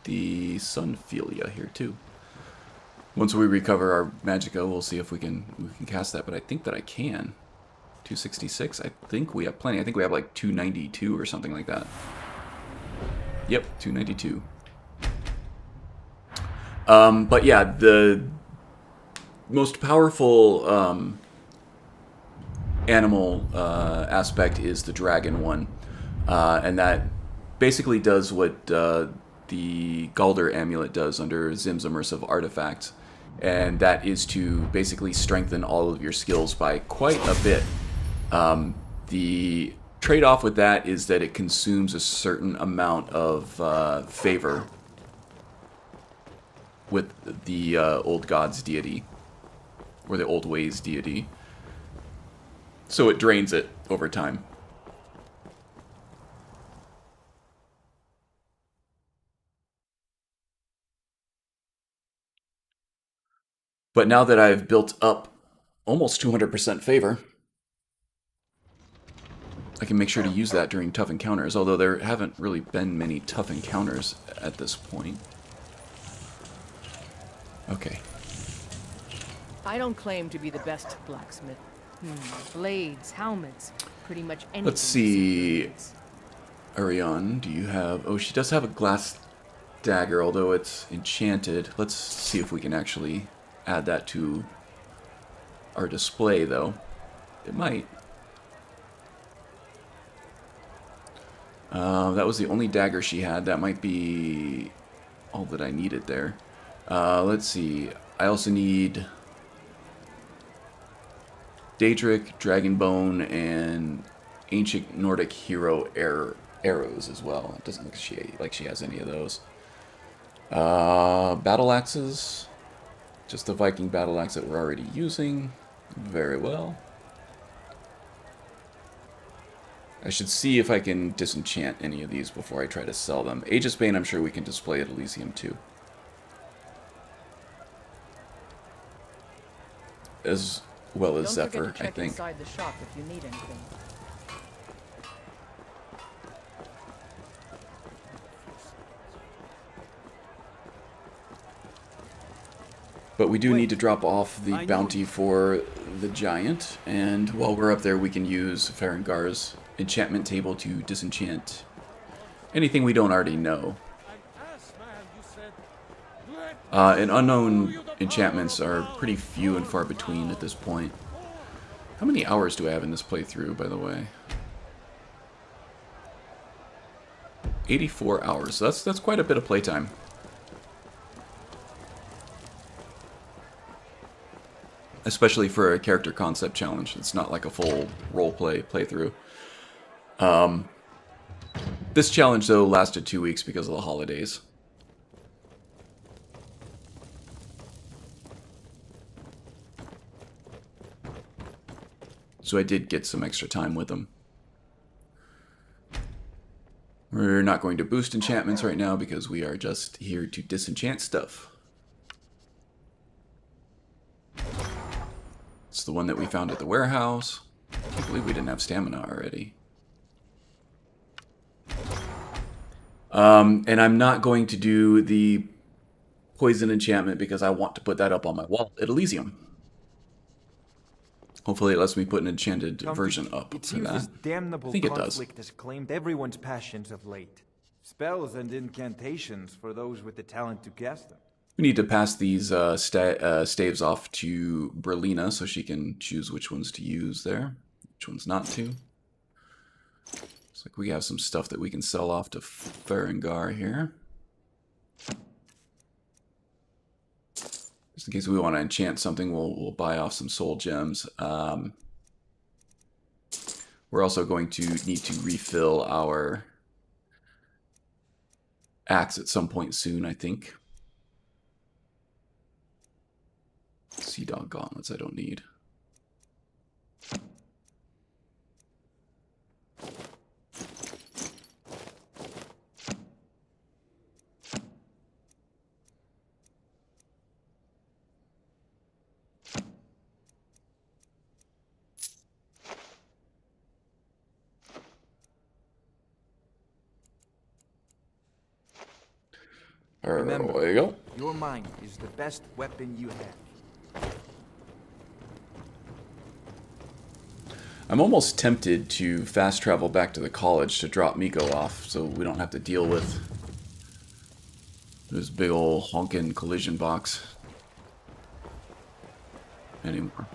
the Sunphilia here too? Once we recover our magicka, we'll see if we can cast that. But I think that I can. 266. I think we have plenty. I think we have like 292 or something like that. Yep, 292. But yeah, the most powerful animal aspect is the dragon one. And that basically does what the Galder amulet does under Zim's Immersive Artifact. And that is to basically strengthen all of your skills by quite a bit. The trade-off with that is that it consumes a certain amount of favor with the old god's deity, or the old ways deity. So it drains it over time. But now that I've built up almost 200% favor, I can make sure to use that during tough encounters, although there haven't really been many tough encounters at this point. Okay. I don't claim to be the best blacksmith. Blades, helmets, pretty much anything. Let's see. Ariane, do you have... Oh, she does have a glass dagger, although it's enchanted. Let's see if we can actually add that to our display, though. It might. That was the only dagger she had. That might be all that I needed there. Let's see. I also need Daedric, Dragonbone, and Ancient Nordic Hero arrows as well. It doesn't look like she has any of those. Battle axes. Just the Viking battle axe that we're already using. Very well. I should see if I can disenchant any of these before I try to sell them. Aegis Bane, I'm sure we can display at Elysium too. As well as Zephyr, I think. Inside the shop if you need anything. But we do need to drop off the bounty for the giant, and while we're up there we can use Farengar's enchantment table to disenchant anything we don't already know. And unknown enchantments are pretty few and far between at this point. How many hours do I have in this playthrough, by the way? 84 hours. So that's quite a bit of playtime. Especially for a character concept challenge. It's not like a full roleplay playthrough. This challenge, though, lasted 2 weeks because of the holidays. So I did get some extra time with them. We're not going to boost enchantments right now because we are just here to disenchant stuff. It's the one that we found at the warehouse. I can't believe we didn't have stamina already. And I'm not going to do the poison enchantment because I want to put that up on my wall at Elysium. Hopefully it lets me put an enchanted version up It for seems that. this damnable I think it does. conflict has claimed everyone's passions of late. Spells and incantations for those with the talent to cast them. We need to pass these staves off to Berlina so she can choose which ones to use there, which ones not to. Looks like we have some stuff that we can sell off to Brungarr here. Just in case we want to enchant something, we'll buy off some soul gems. We're also going to need to refill our axe at some point soon, I think. Sea Dog gauntlets I don't need. Remember, There you go. your mind is the best weapon you have. I'm almost tempted to fast travel back to the college to drop Mikko off so we don't have to deal with this big ol' honkin' collision box anymore.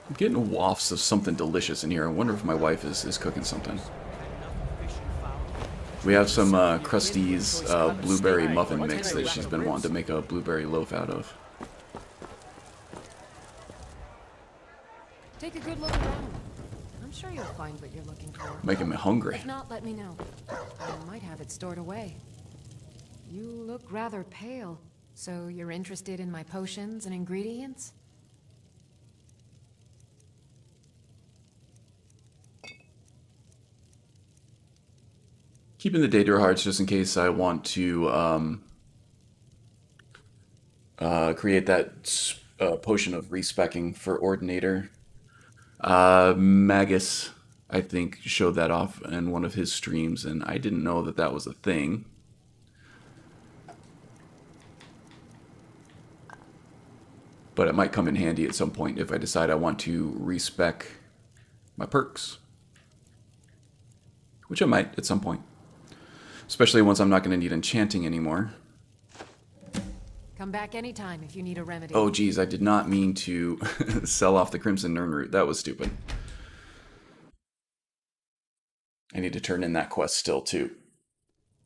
I'm getting wafts of something delicious in here. I wonder if my wife is cooking something. We have some Krusty's blueberry muffin mix that she's been wanting to make a blueberry loaf out of. Take a good look around. I'm sure you'll find what you're looking for. Making me hungry. If not, let me know. I might have it stored away. You look rather pale, so you're interested in my potions and ingredients? Keeping the data hearts just in case I want to create that potion of respecking for Ordinator. Magus, I think, showed that off in one of his streams, and I didn't know that that was a thing. But it might come in handy at some point if I decide I want to respec my perks. Which I might at some point. Especially once I'm not going to need enchanting anymore. Come back anytime if you need a remedy. Oh geez, I did not mean to sell off the Crimson Nirnroot. That was stupid. I need to turn in that quest still too.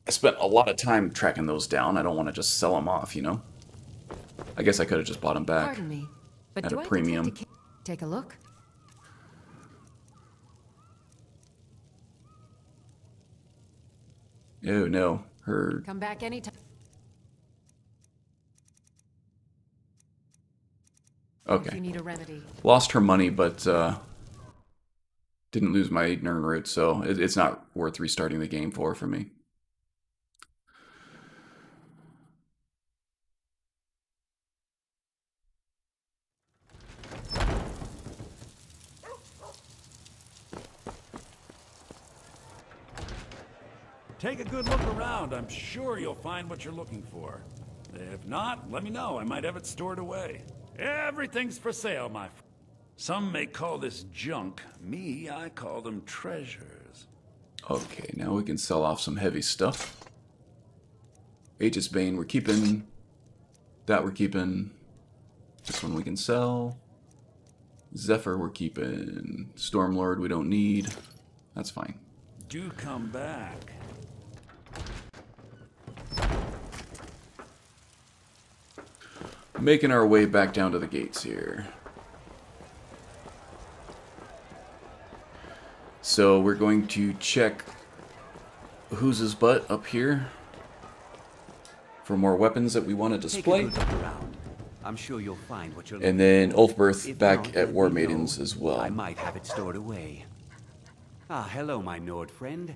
I spent a lot of time tracking those down. I don't want to just sell them off, you know? I guess I could have just bought them back. Pardon me, but at do a I premium. detect take a look? Oh no, her... Come back anytime. If Okay. you need a remedy. Lost her money, but didn't lose my Nirnroot, so it's not worth restarting the game for me. Take a good look around. I'm sure you'll find what you're looking for. If not, let me know. I might have it stored away. Everything's for sale, my friend. Some may call this junk. Me, I call them treasures. Okay, now we can sell off some heavy stuff. Aegis Bane we're keeping. That we're keeping. This one we can sell. Zephyr we're keeping. Stormlord we don't need. That's fine. Do come back. Making our way back down to the gates here. So we're going to check who's his butt up here for more weapons that we want to display. Take a good look around. I'm sure you'll find what you're looking And then for. Ulfberth If back not, at let War me know. Maidens as well. I might have it stored away. Ah, hello, my Nord friend.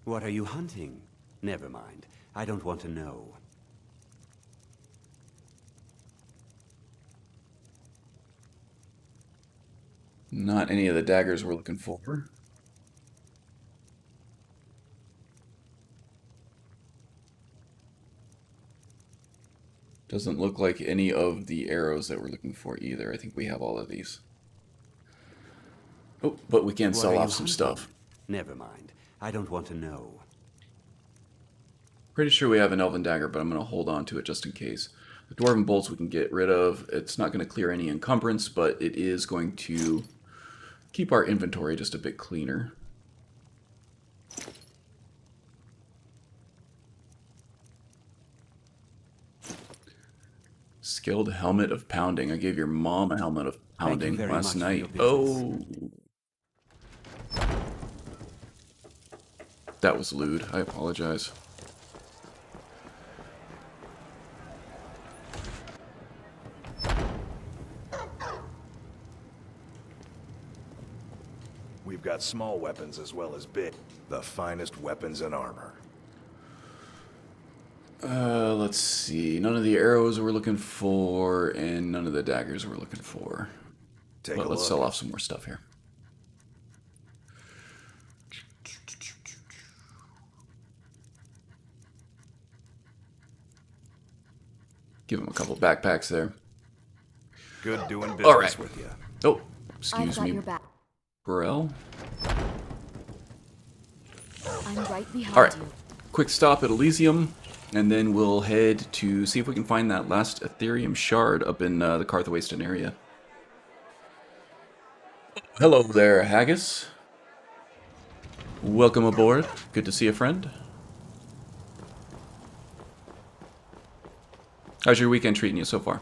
What are you hunting? Never mind. I don't want to know. Not any of the daggers we're looking for. Doesn't look like any of the arrows that we're looking for either. I think we have all of these. Oh, but we can What sell are you off some hunting? stuff. Never mind. I don't want to know. Pretty sure we have an elven dagger, but I'm going to hold on to it just in case. The dwarven bolts we can get rid of. It's not going to clear any encumbrance, but it is going to keep our inventory just a bit cleaner. Skilled helmet of pounding. I gave your mom a helmet of pounding very last much for night. your Oh. That was lewd. I apologize. We've got small weapons as well as big. The finest weapons and armor. Let's see. None of the arrows we're looking for, and none of the daggers we're looking for. Take But a let's look. sell off some more stuff here. Give him a couple backpacks there. Good doing business All right. with you. Oh, I've excuse got me, your back. Burrell. I'm right behind All right. you. Quick stop at Elysium, and then we'll head to see if we can find that last Ethereum shard up in the Karthwasten area. Hello there, Haggis. Welcome aboard. Good to see a friend. How's your weekend treating you so far?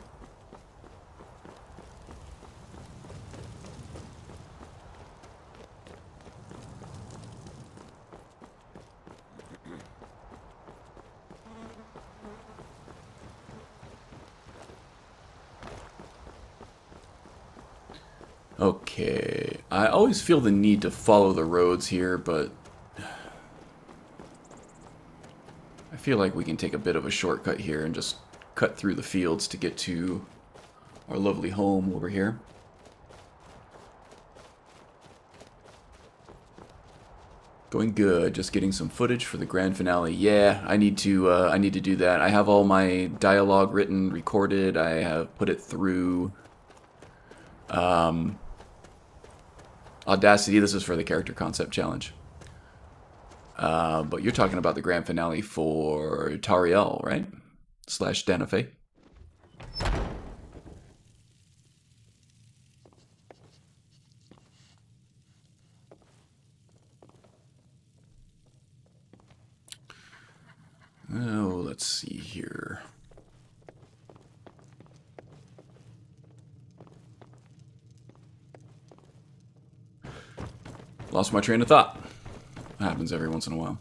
Okay, I always feel the need to follow the roads here, but I feel like we can take a bit of a shortcut here and just cut through the fields to get to our lovely home over here. Going good, just getting some footage for the grand finale. Yeah, I need to do that. I have all my dialogue written, recorded. I have put it through Audacity. This is for the character concept challenge. But you're talking about the grand finale for Tariel, right? / Danafe. Oh, let's see here. Lost my train of thought. Happens every once in a while.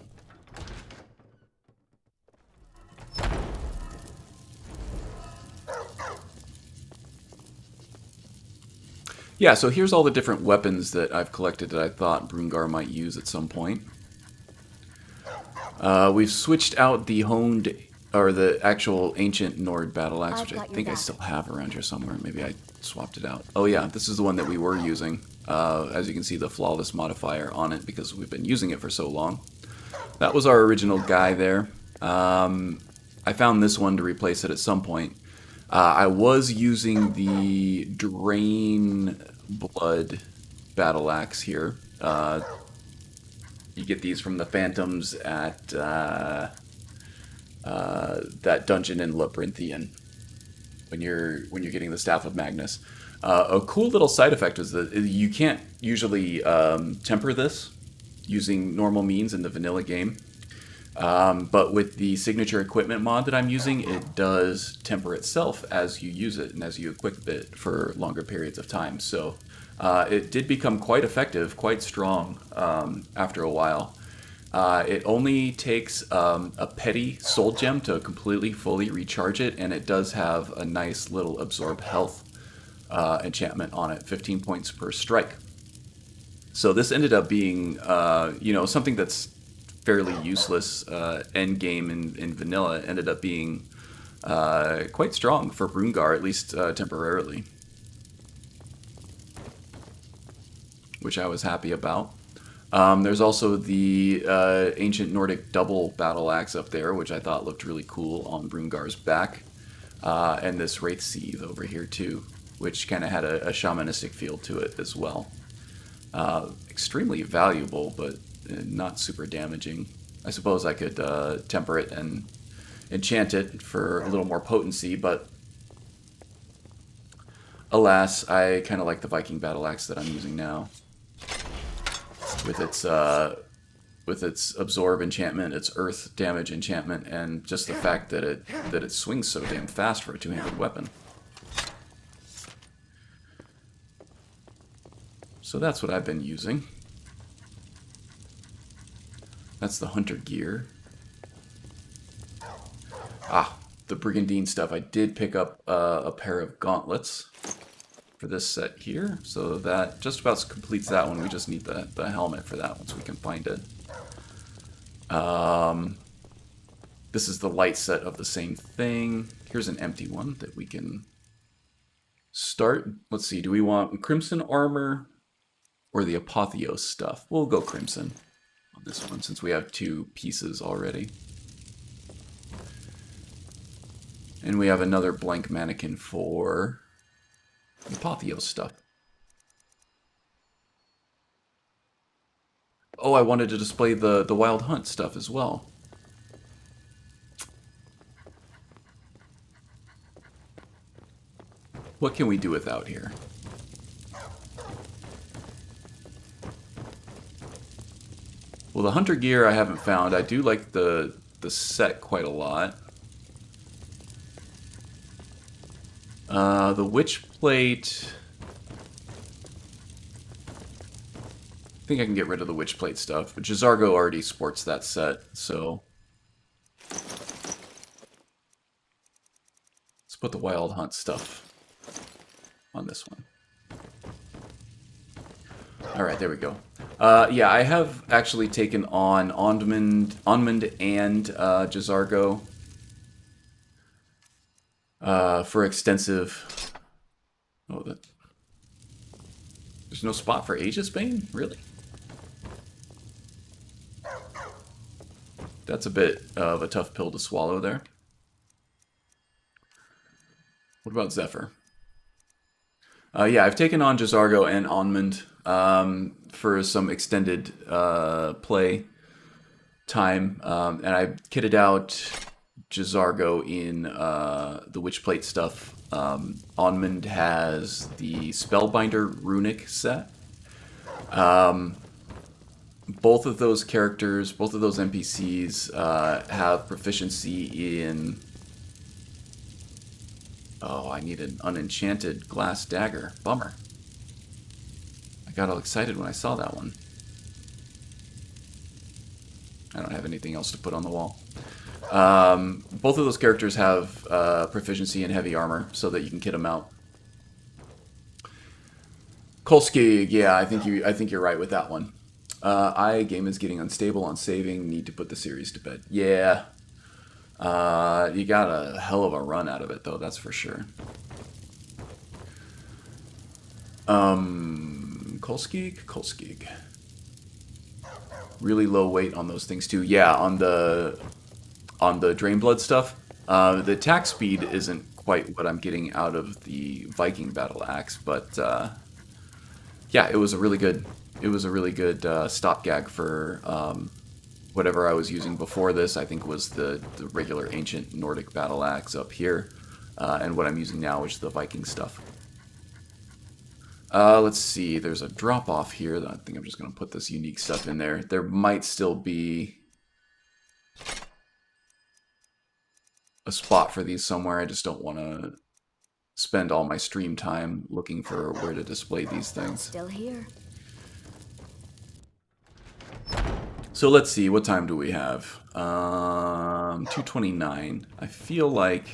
Yeah, so here's all the different weapons that I've collected that I thought Brungarr might use at some point. We've switched out the honed, or the actual ancient Nord battle axe, which I think I still have around here somewhere. Maybe I swapped it out. Oh yeah, this is the one that we were using. As you can see, the flawless modifier on it because we've been using it for so long. That was our original guy there. I found this one to replace it at some point. I was using the Drain Blood battle axe here. You get these from the Phantoms at that dungeon in Labyrinthian when you're getting the Staff of Magnus. A cool little side effect is that you can't usually temper this using normal means in the vanilla game. But with the signature equipment mod that I'm using, it does temper itself as you use it and as you equip it for longer periods of time. So it did become quite effective, quite strong after a while. It only takes a petty soul gem to completely, fully recharge it, and it does have a nice little absorb health enchantment on it, 15 points per strike. So this ended up being, something that's fairly useless end game in vanilla ended up being quite strong for Brungarr, at least temporarily, which I was happy about. There's also the ancient Nordic double battle axe up there, which I thought looked really cool on Brungar's back, and this Wraith Seethe over here too, which kind of had a shamanistic feel to it as well. Extremely valuable, but not super damaging. I suppose I could temper it and enchant it for a little more potency, but alas, I kind of like the Viking battle axe that I'm using now, with its absorb enchantment, its earth damage enchantment, and just the fact that it swings so damn fast for a two-handed weapon. So that's what I've been using. That's the hunter gear. Ah, the brigandine stuff. I did pick up a pair of gauntlets for this set here, so that just about completes that one. We just need the helmet for that once we can find it. This is the light set of the same thing. Here's an empty one that we can start. Let's see, do we want crimson armor or the apotheos stuff? We'll go crimson on this one since we have two pieces already. And we have another blank mannequin for the apotheos stuff. Oh, I wanted to display the wild hunt stuff as well. What can we do without here? Well, the hunter gear I haven't found. I do like the set quite a lot. The witch plate. I think I can get rid of the witch plate stuff, but J'zargo already sports that set, so let's put the wild hunt stuff on this one. Alright, there we go. Yeah, I have actually taken on Onmund and J'zargo for extensive... Oh, there's no spot for Aegis Bane? Really? That's a bit of a tough pill to swallow there. What about Zephyr? Yeah, I've taken on J'zargo and Onmund for some extended play time, and I kitted out J'zargo in the Witchplate stuff. Onmund has the Spellbinder Runic set. Both of those characters, both of those NPCs have proficiency in... Oh, I need an unenchanted glass dagger. Bummer. I got all excited when I saw that one. I don't have anything else to put on the wall. Both of those characters have proficiency in heavy armor, so that you can kit them out. Kolskig, yeah, I think you're right with that one. Game is getting unstable on saving. Need to put the series to bed. Yeah. You got a hell of a run out of it, though, that's for sure. Kolskig. Really low weight on those things, too. Yeah, on the Drainblood stuff, the attack speed isn't quite what I'm getting out of the Viking battle axe, but yeah, it was a really good stopgag for whatever I was using before this. I think was the regular ancient Nordic battle axe up here, and what I'm using now is the Viking stuff. Let's see, there's a drop off here. I think I'm just going to put this unique stuff in there. There might still be a spot for these somewhere. I just don't want to spend all my stream time looking for where to display these things. Still here. So let's see, what time do we have? 2:29. I feel like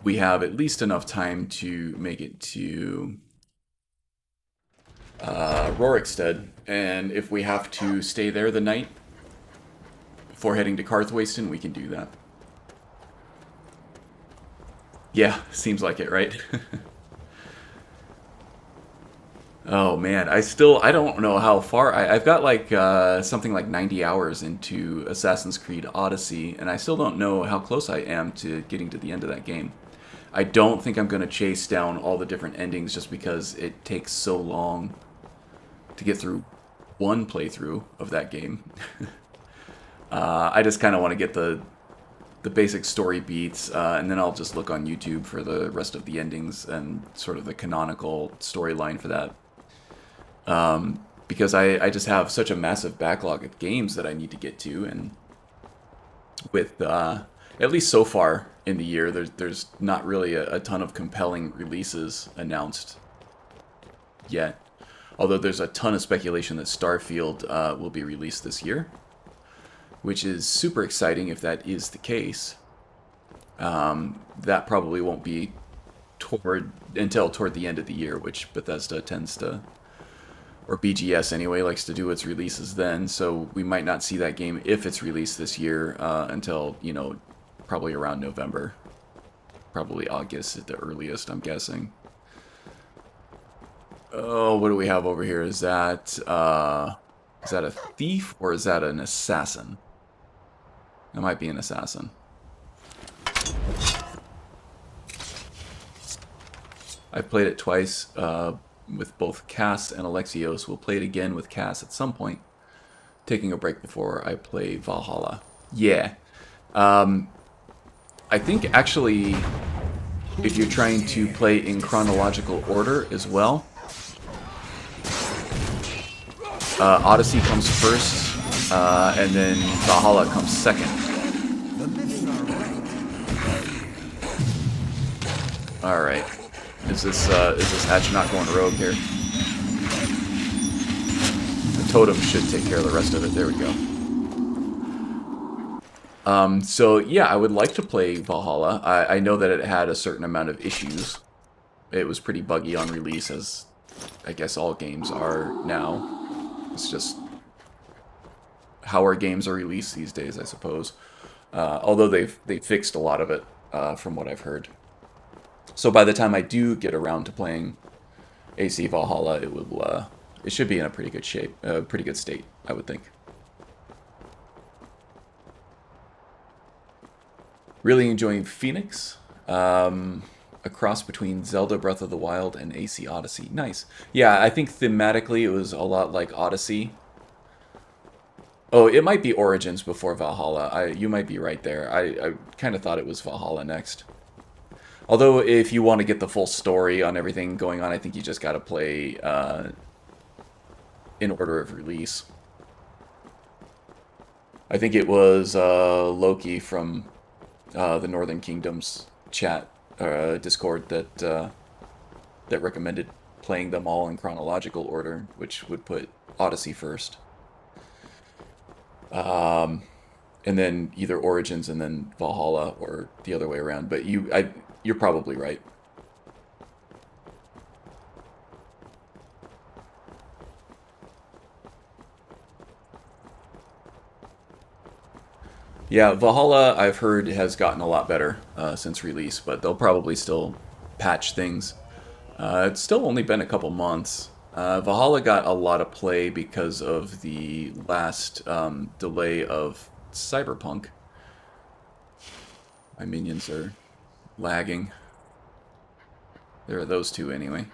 we have at least enough time to make it to Rorikstead, and if we have to stay there the night before heading to Karthwasten, we can do that. Yeah, seems like it, right? Oh man, I don't know how far. I've got like something like 90 hours into Assassin's Creed Odyssey, and I still don't know how close I am to getting to the end of that game. I don't think I'm going to chase down all the different endings just because it takes so long to get through one playthrough of that game. I just kind of want to get the basic story beats, and then I'll just look on YouTube for the rest of the endings and sort of the canonical storyline for that. Because I just have such a massive backlog of games that I need to get to, and with at least so far in the year, there's not really a ton of compelling releases announced yet. Although there's a ton of speculation that Starfield will be released this year, which is super exciting if that is the case. That probably won't be until toward the end of the year, which Bethesda tends to, or BGS anyway, likes to do its releases then. So we might not see that game if it's released this year until, you know, probably around November. Probably August at the earliest, I'm guessing. Oh, what do we have over here? Is that a thief or is that an assassin? That might be an assassin. I've played it twice with both Cass and Alexios. We'll play it again with Cass at some point. Taking a break before I play Valhalla. Yeah. I think actually, if you're trying to play in chronological order as well, Odyssey comes first, and then Valhalla comes second. Alright. Is this hatch not going rogue here? The totems should take care of the rest of it. There we go. So yeah, I would like to play Valhalla. I know that it had a certain amount of issues. It was pretty buggy on release, as I guess all games are now. It's just how our games are released these days, I suppose. Although they fixed a lot of it, from what I've heard. So by the time I do get around to playing AC Valhalla, it should be in a pretty good shape, pretty good state, I would think. Really enjoying Phoenix. A cross between Zelda Breath of the Wild and AC Odyssey. Nice. Yeah, I think thematically it was a lot like Odyssey. Oh, it might be Origins before Valhalla. You might be right there. I kind of thought it was Valhalla next. Although, if you want to get the full story on everything going on, I think you just got to play in order of release. I think it was Loki from the Northern Kingdom's chat Discord that recommended playing them all in chronological order, which would put Odyssey first. And then either Origins and then Valhalla, or the other way around. But you're probably right. Yeah, Valhalla, I've heard, has gotten a lot better since release, but they'll probably still patch things. It's still only been a couple months. Valhalla got a lot of play because of the last delay of Cyberpunk. My minions are lagging. There are those two anyway.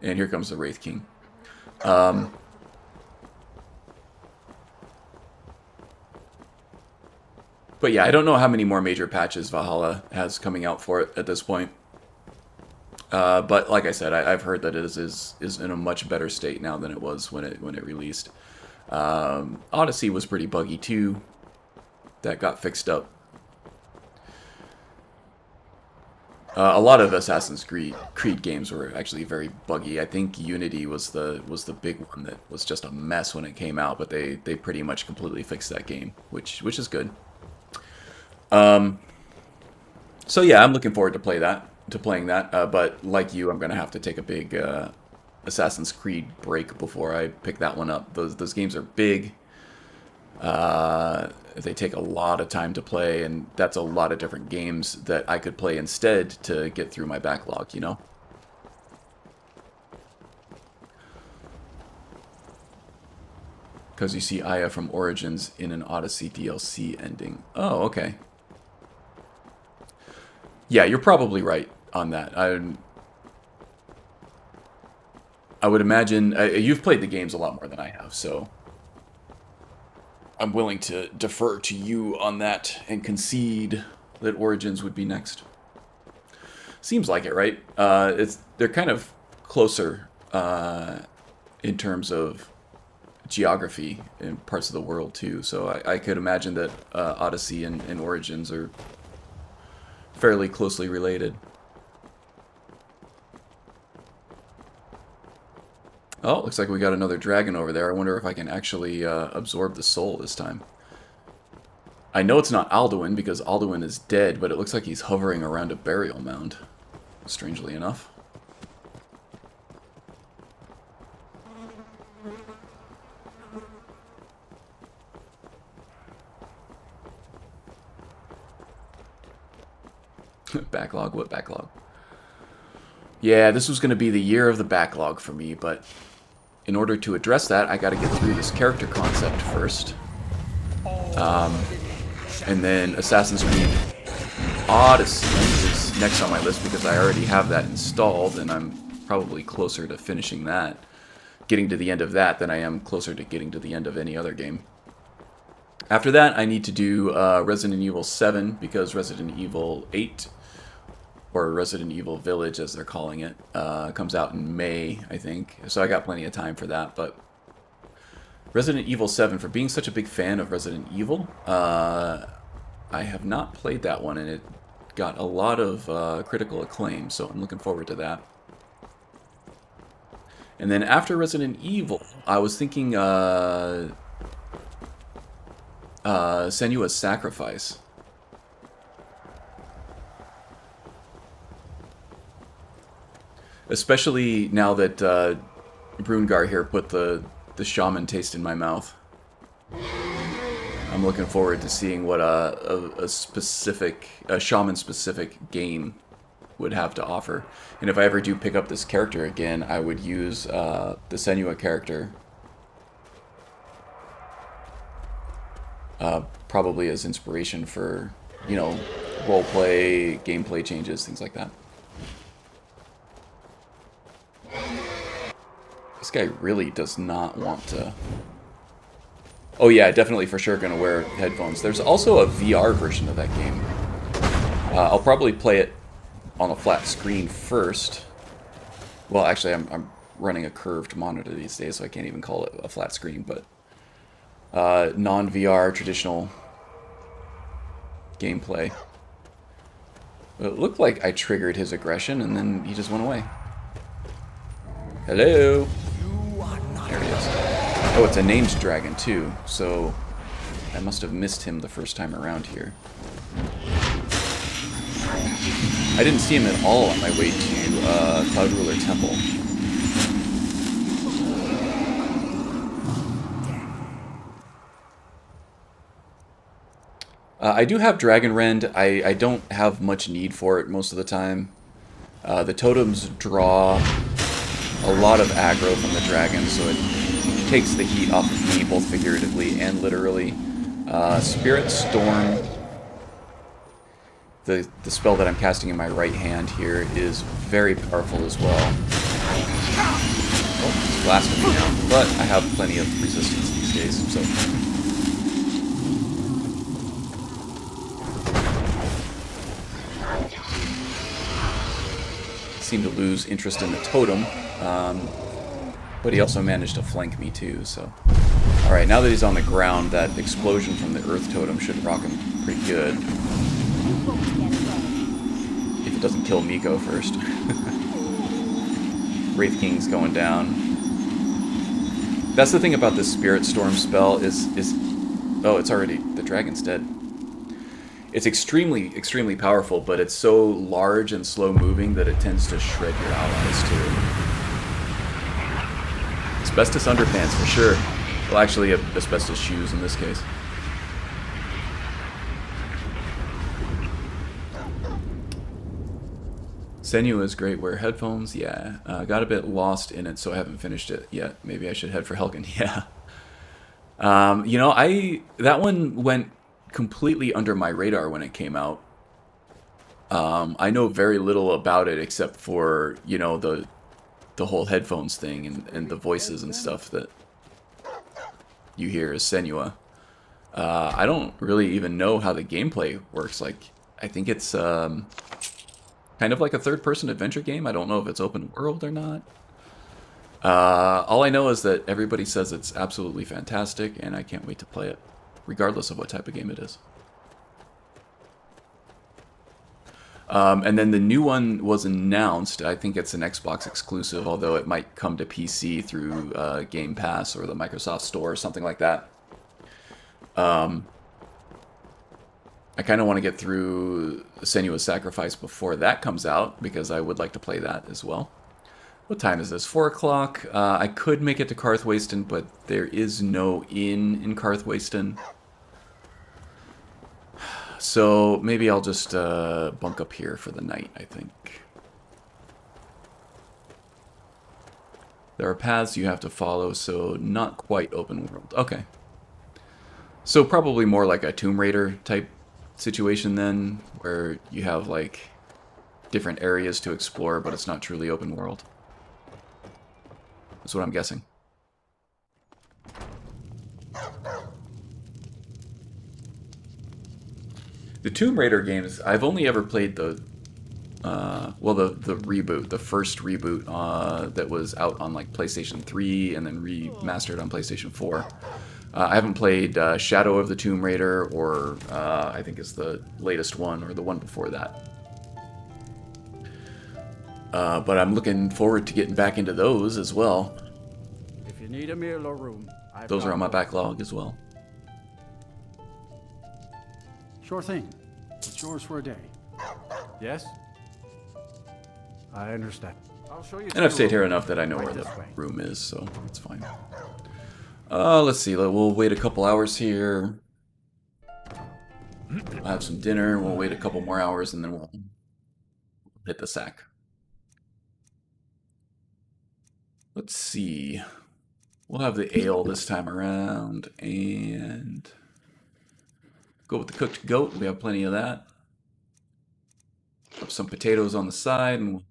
And here comes the Wraith King. But yeah, I don't know how many more major patches Valhalla has coming out for it at this point. But like I said, I've heard that it is in a much better state now than it was when it released. Odyssey was pretty buggy too. That got fixed up. A lot of Assassin's Creed games were actually very buggy. I think Unity was the big one that was just a mess when it came out, but they pretty much completely fixed that game, which is good. So yeah, I'm looking forward to playing that. But like you, I'm gonna have to take a big Assassin's Creed break before I pick that one up. Those games are big. They take a lot of time to play, and that's a lot of different games that I could play instead to get through my backlog, you know? Because you see Aya from Origins in an Odyssey DLC ending. Oh, okay. Yeah, you're probably right on that. I would imagine... you've played the games a lot more than I have, so... I'm willing to defer to you on that and concede that Origins would be next. Seems like it, right? They're kind of closer in terms of geography in parts of the world too. So I could imagine that Odyssey and Origins are fairly closely related. Oh, looks like we got another dragon over there. I wonder if I can actually absorb the soul this time. I know it's not Alduin because Alduin is dead, but it looks like he's hovering around a burial mound, strangely enough. Backlog? What backlog? Yeah, this was going to be the year of the backlog for me, but in order to address that, I got to get through this character concept first. And then Assassin's Creed Odyssey is next on my list because I already have that installed, and I'm probably closer to finishing that, getting to the end of that, than I am closer to getting to the end of any other game. After that, I need to do Resident Evil 7, because Resident Evil 8... or Resident Evil Village, as they're calling it, comes out in May, I think. So I got plenty of time for that. But Resident Evil 7, for being such a big fan of Resident Evil, I have not played that one, and it got a lot of critical acclaim, so I'm looking forward to that. And then after Resident Evil, I was thinking Senua's Sacrifice. Especially now that Brungarr here put the shaman taste in my mouth. I'm looking forward to seeing what a shaman-specific game would have to offer. And if I ever do pick up this character again, I would use the Senua character. Probably as inspiration for, you know, roleplay, gameplay changes, things like that. This guy really does not want to... Oh yeah, definitely for sure gonna wear headphones. There's also a VR version of that game. I'll probably play it on a flat screen first. Well, actually, I'm running a curved monitor these days, so I can't even call it a flat screen, but... non-VR, traditional gameplay. But it looked like I triggered his aggression, and then he just went away. Hello? There he is. Oh, it's a named dragon, too, so I must have missed him the first time around here. I didn't see him at all on my way to Cloud Ruler Temple. I do have Dragon Rend. I don't have much need for it most of the time. The totems draw a lot of aggro from the dragon, so it takes the heat off of me, both figuratively and literally. Spirit Storm, the spell that I'm casting in my right hand here, is very powerful as well. Oh, it's blasting me now, but I have plenty of resistance these days, so... Seem to lose interest in the totem, but he also managed to flank me too, so... Alright, now that he's on the ground, that explosion from the earth totem should rock him pretty good. If it doesn't kill Mikko first. Wraith King's going down. That's the thing about this Spirit Storm spell is... Oh, it's already... The dragon's dead. It's extremely, extremely powerful, but it's so large and slow-moving that it tends to shred your allies, too. Asbestos underpants, for sure. Well, actually, asbestos shoes in this case. Senua is great. Wear headphones? Yeah. Got a bit lost in it, so I haven't finished it yet. Maybe I should head for Helgen. Yeah. You know, that one went completely under my radar when it came out. I know very little about it except for, you know, the whole headphones thing and the voices and stuff that you hear as Senua. I don't really even know how the gameplay works. Like, I think it's kind of like a third-person adventure game. I don't know if it's open world or not. All I know is that everybody says it's absolutely fantastic, and I can't wait to play it, regardless of what type of game it is. And then the new one was announced. I think it's an Xbox exclusive, although it might come to PC through Game Pass or the Microsoft Store or something like that. I kind of want to get through Senua's Sacrifice before that comes out, because I would like to play that as well. What time is this? 4 o'clock. I could make it to Karthwasten, but there is no inn in Karthwasten. So maybe I'll just bunk up here for the night, I think. There are paths you have to follow, so not quite open world. Okay. So probably more like a Tomb Raider type situation then, where you have like different areas to explore, but it's not truly open world. That's what I'm guessing. The Tomb Raider games, I've only ever played the reboot, the first reboot that was out on like PlayStation 3 and then remastered on PlayStation 4. I haven't played Shadow of the Tomb Raider, or I think it's the latest one, or the one before that. But I'm looking forward to getting back into those as well. If you need a meal or room, those are on my backlog as well. Sure thing. It's yours for a day. Yes? I understand. I'll show you. And I've stayed here enough that I know where the room is, so it's fine. Let's see. We'll wait a couple hours here. We'll have some dinner. We'll wait a couple more hours, and then we'll hit the sack. Let's see. We'll have the ale this time around, and go with the cooked goat. We have plenty of that. Have some potatoes on the side, and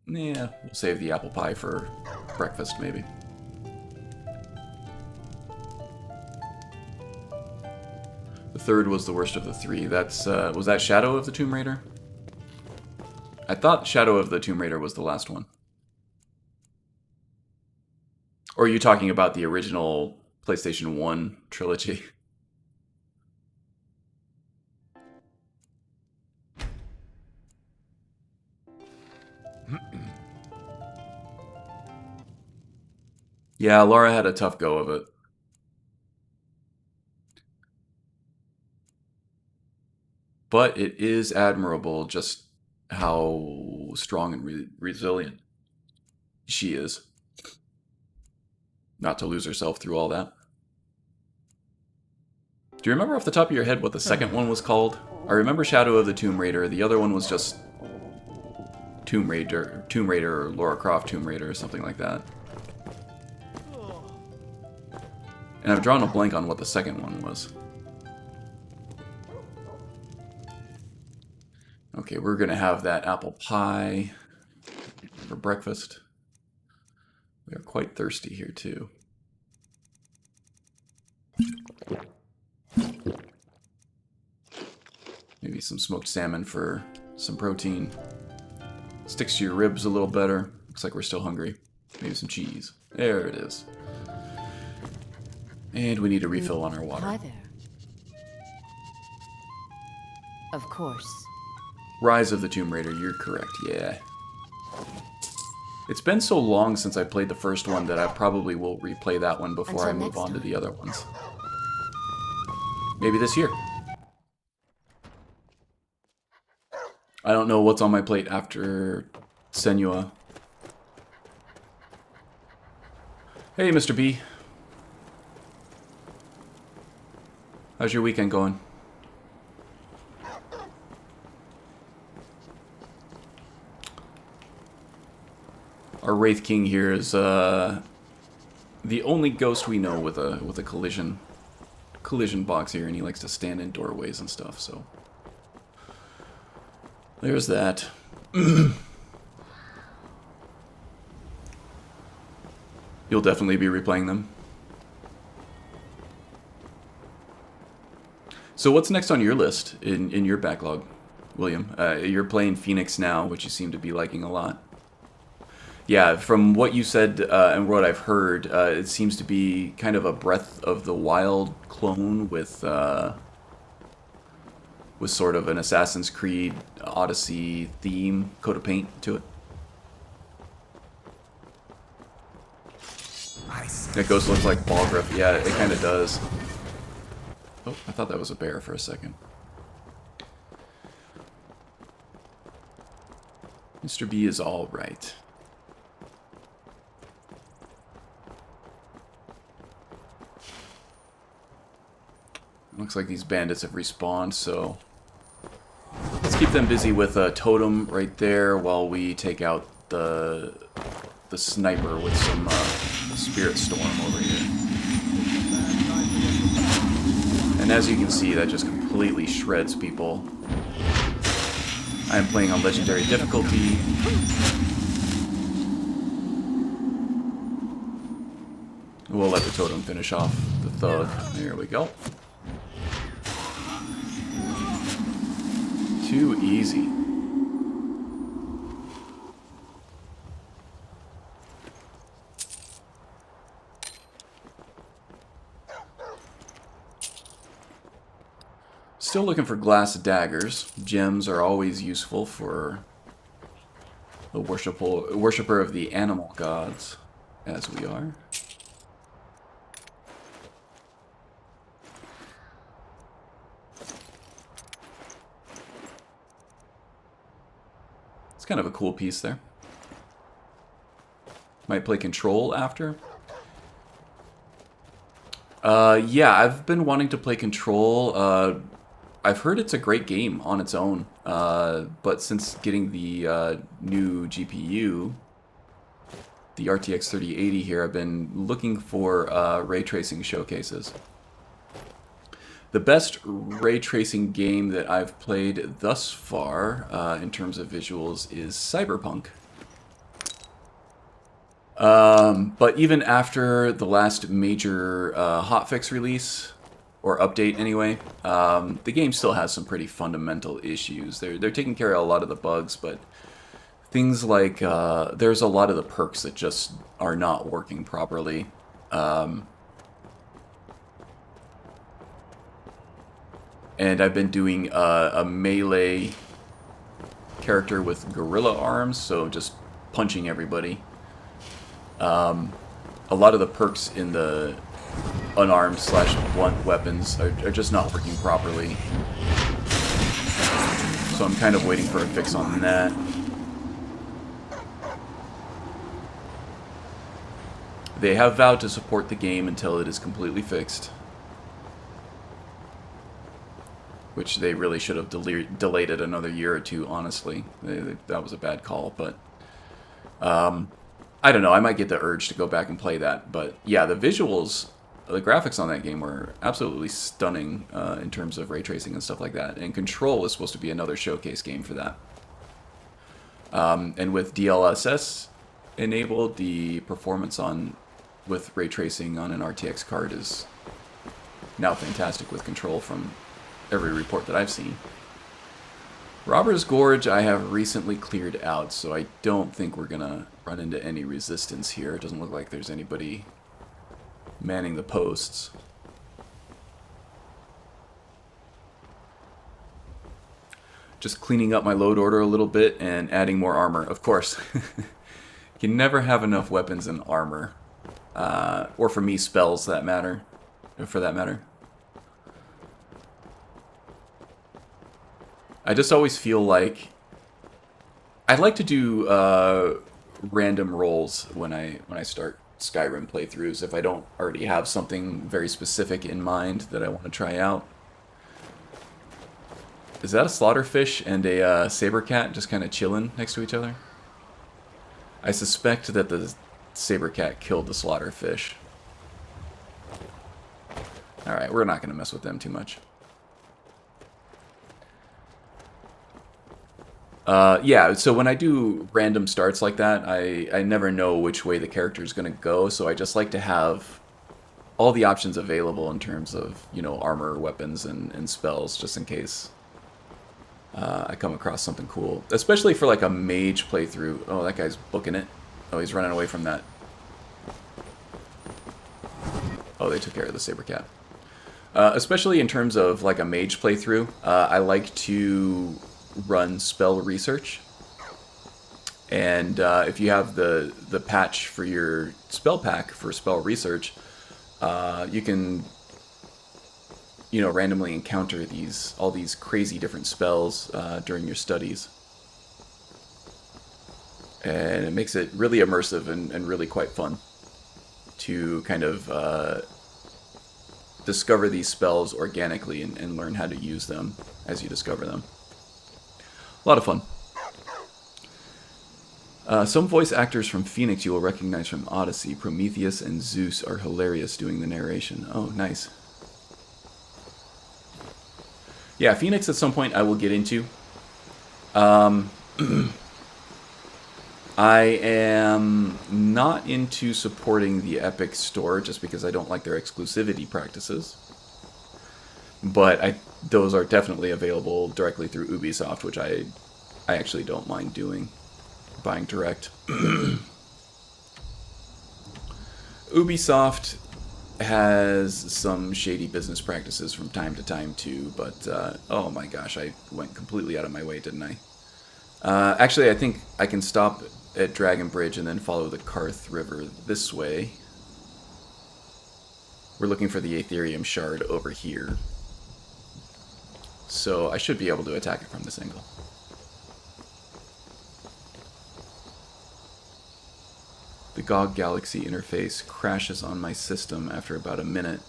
we'll save the apple pie for breakfast, maybe. The third was the worst of the three. That's was that Shadow of the Tomb Raider? I thought Shadow of the Tomb Raider was the last one. Or are you talking about the original PlayStation 1 trilogy? Yeah, Laura had a tough go of it. But it is admirable just how strong and resilient she is. Not to lose herself through all that. Do you remember off the top of your head what the second one was called? I remember Shadow of the Tomb Raider. The other one was just Tomb Raider or Lara Croft Tomb Raider or something like that. And I've drawn a blank on what the second one was. Okay, we're gonna have that apple pie for breakfast. We are quite thirsty here too. Maybe some smoked salmon for some protein. Sticks to your ribs a little better. Looks like we're still hungry. Maybe some cheese. There it is. And we need a refill on our water. Hi there. Of course. Rise of the Tomb Raider, you're correct, yeah. It's been so long since I played the first one that I probably will replay that one before I move on to the other ones. Maybe this year. I don't know what's on my plate after Senua. Hey, Mr. B. How's your weekend going? Our Wraith King here is the only ghost we know with a collision box here, and he likes to stand in doorways and stuff, so there's that. You'll definitely be replaying them. So what's next on your list in your backlog, William? You're playing Phoenix now, which you seem to be liking a lot. Yeah, from what you said and what I've heard, it seems to be kind of a Breath of the Wild clone with sort of an Assassin's Creed Odyssey theme, coat of paint to it. That ghost looks like Balgruuf. Yeah, it kind of does. Oh, I thought that was a bear for a second. Mr. B is all right. Looks like these bandits have respawned, so let's keep them busy with a totem right there while we take out the sniper with some spirit storm over here. And as you can see, that just completely shreds people. I am playing on legendary difficulty. We'll let the totem finish off the thawed. There we go. Too easy. Still looking for glass daggers. Gems are always useful for the worshipper of the animal gods, as we are. It's kind of a cool piece there. Might play Control after. Yeah, I've been wanting to play Control. I've heard it's a great game on its own, but since getting the new GPU, the RTX 3080 here, I've been looking for ray tracing showcases. The best ray tracing game that I've played thus far, in terms of visuals, is Cyberpunk. But even after the last major hotfix release, or update anyway, the game still has some pretty fundamental issues. They're taking care of a lot of the bugs, but things like there's a lot of the perks that just are not working properly. And I've been doing a melee character with gorilla arms, so just punching everybody. A lot of the perks in the unarmed / blunt weapons are just not working properly. So I'm kind of waiting for a fix on that. They have vowed to support the game until it is completely fixed. Which they really should have delayed it another year or two, honestly. That was a bad call, but I don't know, I might get the urge to go back and play that. But yeah, the visuals the graphics on that game were absolutely stunning in terms of ray tracing and stuff like that. And Control is supposed to be another showcase game for that. And with DLSS enabled, the performance with ray tracing on an RTX card is now fantastic with Control from every report that I've seen. Robber's Gorge I have recently cleared out, so I don't think we're gonna run into any resistance here. It doesn't look like there's anybody manning the posts. Just cleaning up my load order a little bit and adding more armor. Of course, you can never have enough weapons and armor. Or for me, spells for that matter. I just always feel like I like to do random rolls when I start Skyrim playthroughs if I don't already have something very specific in mind that I want to try out. Is that a slaughterfish and a saber cat just kind of chilling next to each other? I suspect that the saber cat killed the slaughterfish. Alright, we're not going to mess with them too much. Yeah, so when I do random starts like that, I never know which way the character is going to go, so I just like to have all the options available in terms of, you know, armor, weapons, and spells, just in case I come across something cool. Especially for like a mage playthrough. Oh, that guy's booking it. Oh, he's running away from that. Oh, they took care of the saber cat. Especially in terms of like a mage playthrough, I like to run spell research, and if you have the patch for your spell pack for spell research, you can, you know, randomly encounter all these crazy different spells during your studies, and it makes it really immersive and really quite fun to kind of discover these spells organically and learn how to use them as you discover them. A lot of fun. Some voice actors from Phoenix you will recognize from Odyssey. Prometheus and Zeus are hilarious doing the narration. Oh, nice. Yeah, Phoenix at some point I will get into. I am not into supporting the Epic Store just because I don't like their exclusivity practices. But those are definitely available directly through Ubisoft, which I actually don't mind doing. Buying direct. Ubisoft has some shady business practices from time to time too, but oh my gosh, I went completely out of my way, didn't I? Actually, I think I can stop at Dragon Bridge and then follow the Karth River this way. We're looking for the Aetherium Shard over here. So I should be able to attack it from this angle. The GOG Galaxy interface crashes on my system after about a minute.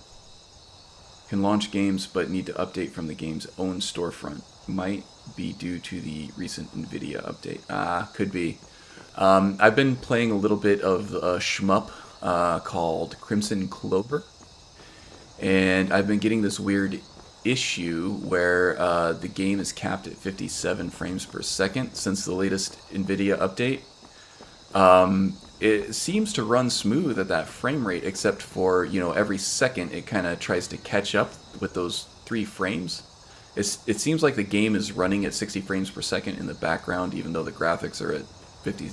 Can launch games but need to update from the game's own storefront. Might be due to the recent NVIDIA update. Could be. I've been playing a little bit of a shmup called Crimson Clover. And I've been getting this weird issue where the game is capped at 57 frames per second since the latest NVIDIA update. It seems to run smooth at that frame rate, except for, you know, every second it kind of tries to catch up with those 3 frames. It seems like the game is running at 60 frames per second in the background, even though the graphics are at 50...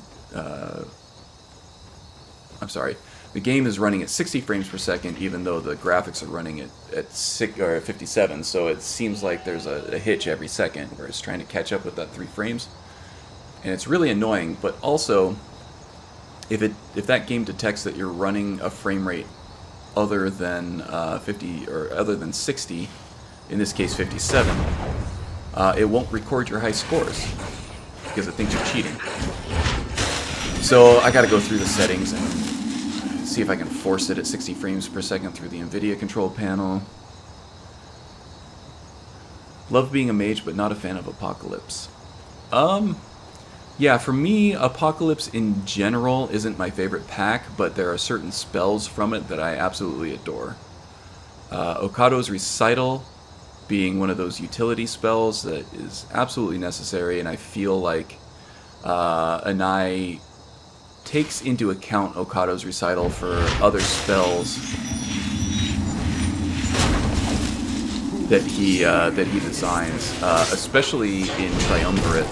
I'm sorry. The game is running at 60 frames per second, even though the graphics are running at 57. So it seems like there's a hitch every second where it's trying to catch up with that 3 frames, and it's really annoying. But also, if that game detects that you're running a frame rate other than 50 or other than 60, in this case 57, it won't record your high scores because it thinks you're cheating. So I got to go through the settings and see if I can force it at 60 frames per second through the NVIDIA control panel. Love being a mage, but not a fan of Apocalypse. Yeah, for me, Apocalypse in general isn't my favorite pack, but there are certain spells from it that I absolutely adore. Okado's Recital being one of those utility spells that is absolutely necessary, and I feel like Anai takes into account Okado's Recital for other spells that he designs, especially in Triumvirate.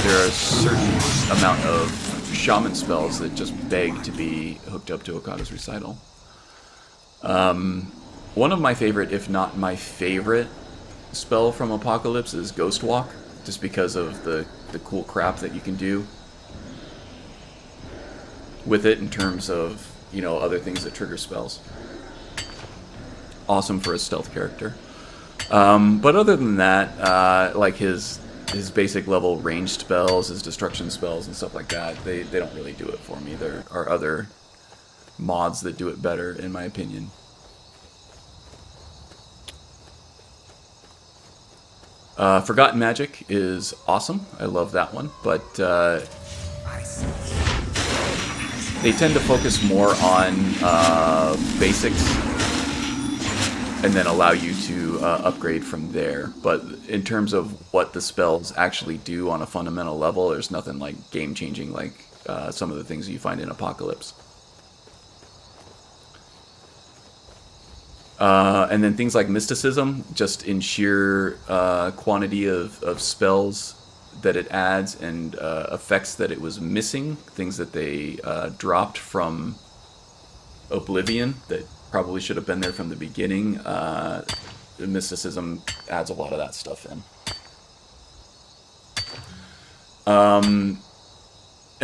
There are a certain amount of shaman spells that just beg to be hooked up to Okado's Recital. One of my favorite, if not my favorite, spell from Apocalypse is Ghost Walk, just because of the cool crap that you can do with it in terms of, you know, other things that trigger spells. Awesome for a stealth character. But other than that, like his basic level ranged spells, his destruction spells and stuff like that, they don't really do it for me. There are other mods that do it better, in my opinion. Forgotten Magic is awesome. I love that one, but they tend to focus more on basics and then allow you to upgrade from there. But in terms of what the spells actually do on a fundamental level, there's nothing like game-changing like some of the things you find in Apocalypse. And then things like Mysticism, just in sheer quantity of spells that it adds and effects that it was missing, things that they dropped from Oblivion that probably should have been there from the beginning. Mysticism adds a lot of that stuff in. And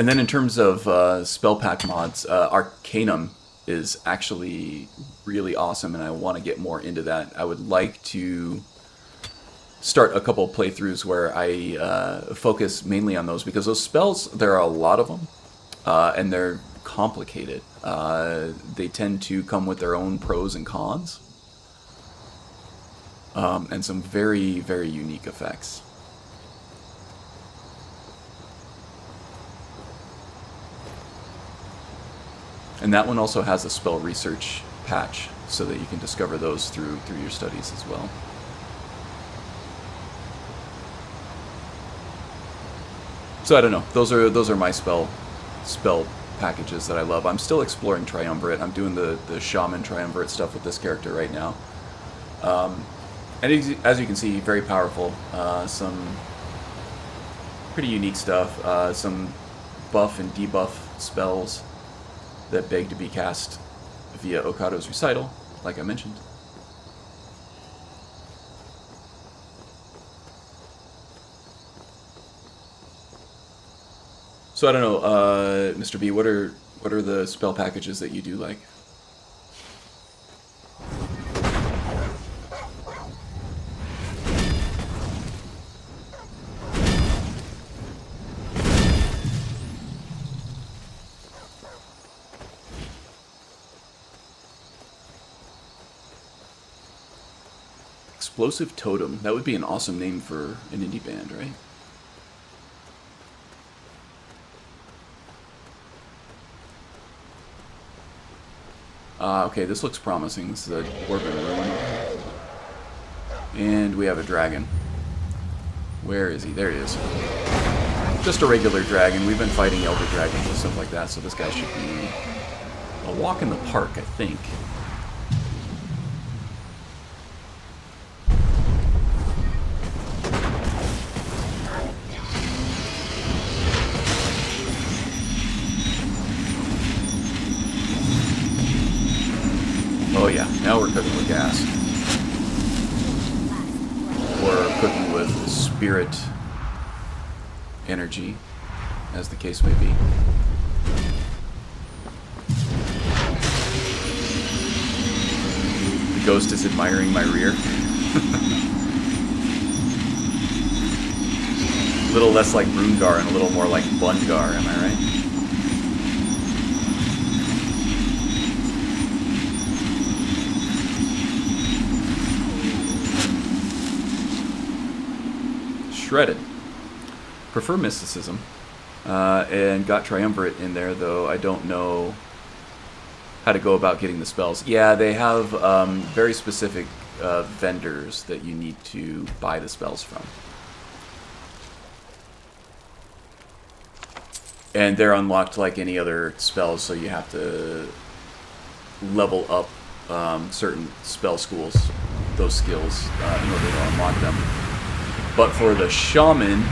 then in terms of spell pack mods, Arcanum is actually really awesome, and I want to get more into that. I would like to start a couple playthroughs where I focus mainly on those, because those spells, there are a lot of them, and they're complicated. They tend to come with their own pros and cons, and some very, very unique effects. And that one also has a spell research patch, so that you can discover those through your studies as well. So I don't know. Those are my spell packages that I love. I'm still exploring Triumvirate. I'm doing the Shaman Triumvirate stuff with this character right now. And as you can see, very powerful. Some pretty unique stuff. Some buff and debuff spells that beg to be cast via Okado's Recital, like I mentioned. So I don't know, Mr. B, what are the spell packages that you do like? Explosive Totem. That would be an awesome name for an indie band, right? Okay, this looks promising. This is a Dwarven Ruin. And we have a dragon. Where is he? There he is. Just a regular dragon. We've been fighting elder dragons and stuff like that, so this guy should be a walk in the park, I think. Oh yeah, now we're cooking with gas. Or cooking with spirit energy, as the case may be. The ghost is admiring my rear. A little less like Brungarr and a little more like Bungar, am I right? Shredded. Prefer Mysticism. And got Triumvirate in there, though I don't know how to go about getting the spells. Yeah, they have very specific vendors that you need to buy the spells from. And they're unlocked like any other spells, so you have to level up certain spell schools, those skills, in order to unlock them. But for the shaman,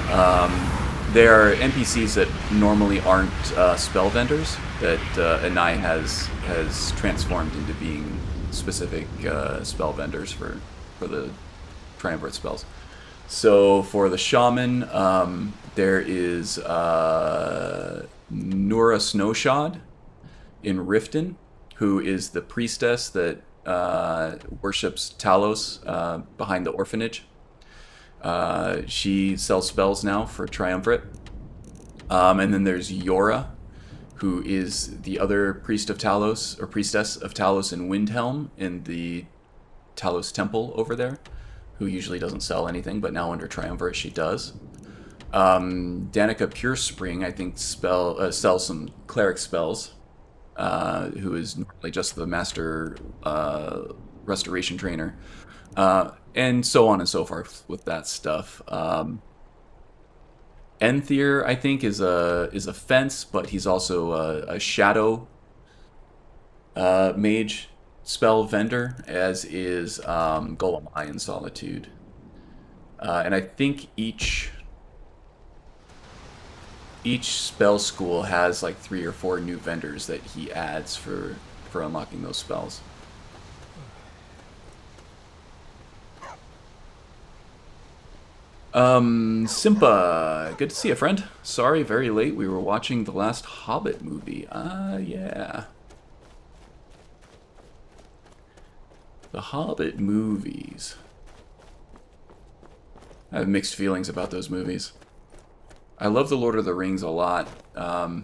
there are NPCs that normally aren't spell vendors that Anai has transformed into being specific spell vendors for the Triumvirate spells. So for the shaman, there is Nura Snowshod in Riften, who is the priestess that worships Talos behind the orphanage. She sells spells now for Triumvirate. And then there's Yora, who is the other priest of Talos, or priestess of Talos in Windhelm in the Talos Temple over there, who usually doesn't sell anything, but now under Triumvirate she does. Danica Purespring, I think, sells some cleric spells, who is normally just the master restoration trainer, and so on and so forth with that stuff. Enthier, I think, is a fence, but he's also a shadow mage spell vendor, as is Golem Eye in Solitude. And I think each spell school has like 3 or 4 new vendors that he adds for unlocking those spells. Simpa, good to see you, friend. Sorry, very late. We were watching the last Hobbit movie. Yeah. The Hobbit movies. I have mixed feelings about those movies. I love The Lord of the Rings a lot. The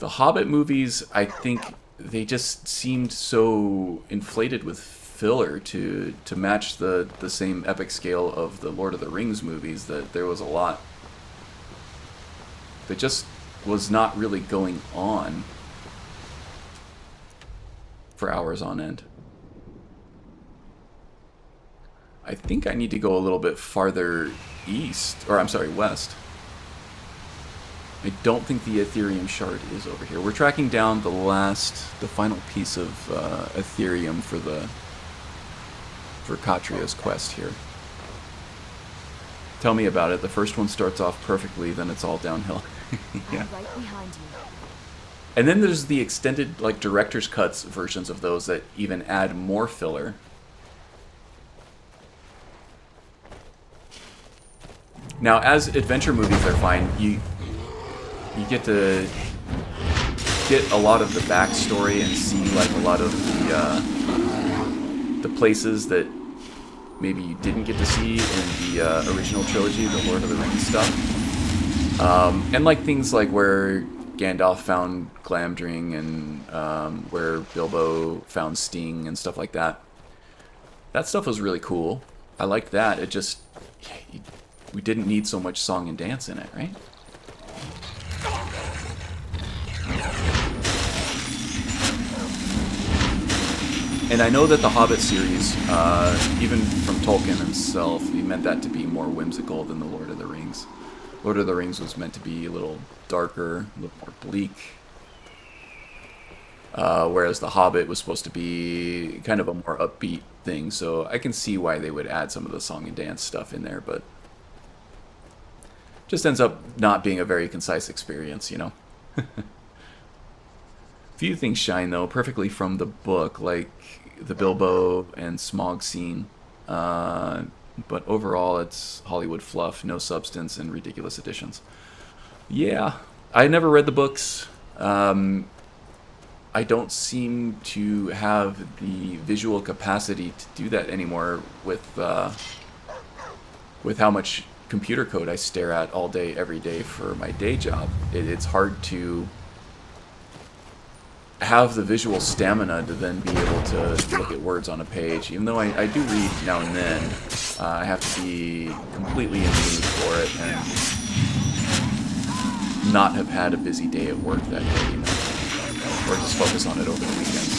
Hobbit movies, I think they just seemed so inflated with filler to match the same epic scale of the Lord of the Rings movies, that there was a lot that just was not really going on for hours on end. I think I need to go a little bit farther east, or I'm sorry, west. I don't think the Ethereum shard is over here. We're tracking down the final piece of Ethereum for Katria's quest here. Tell me about it. The first one starts off perfectly, then it's all downhill. Yeah. I'm right behind you. And then there's the extended, like, director's cuts versions of those that even add more filler. Now, as adventure movies are fine, you get to get a lot of the backstory and see, like, a lot of the places that maybe you didn't get to see in the original trilogy, the Lord of the Rings stuff. And, like, things like where Gandalf found Glamdring and where Bilbo found Sting and stuff like that. That stuff was really cool. I liked that. It just... we didn't need so much song and dance in it, right? And I know that the Hobbit series, even from Tolkien himself, he meant that to be more whimsical than the Lord of the Rings. Lord of the Rings was meant to be a little darker, a little more bleak. Whereas the Hobbit was supposed to be kind of a more upbeat thing, so I can see why they would add some of the song and dance stuff in there, but just ends up not being a very concise experience, you know? Few things shine, though, perfectly from the book, like the Bilbo and Smaug scene. But overall, it's Hollywood fluff, no substance, and ridiculous additions. Yeah, I never read the books. I don't seem to have the visual capacity to do that anymore with how much computer code I stare at all day, every day for my day job. It's hard to have the visual stamina to then be able to look at words on a page. Even though I do read now and then, I have to be completely in the mood for it and not have had a busy day at work that day, you know. or just focus on it over the weekend.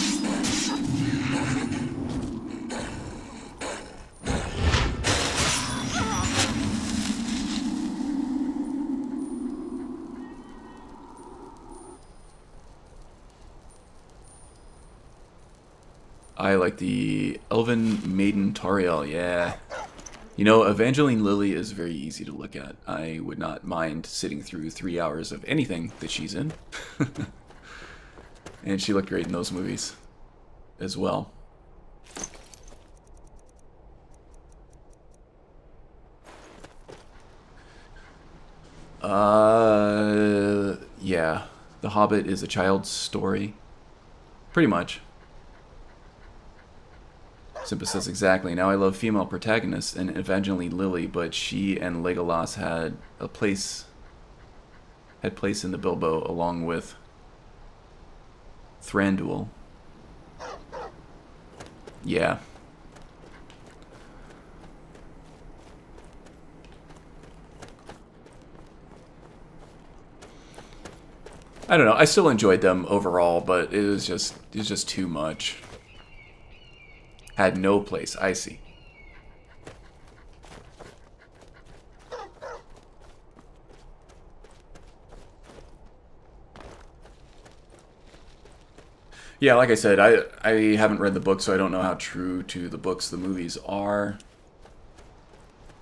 I like the Elven Maiden Tariel, yeah. You know, Evangeline Lilly is very easy to look at. I would not mind sitting through 3 hours of anything that she's in. And she looked great in those movies as well. Yeah. The Hobbit is a child's story. Pretty much. Simpa says exactly. Now I love female protagonists and Evangeline Lilly, but she and Legolas had place in the Bilbo along with Thranduil. Yeah. I don't know. I still enjoyed them overall, but it was just too much. Had no place. I see. Yeah, like I said, I haven't read the book, so I don't know how true to the books the movies are.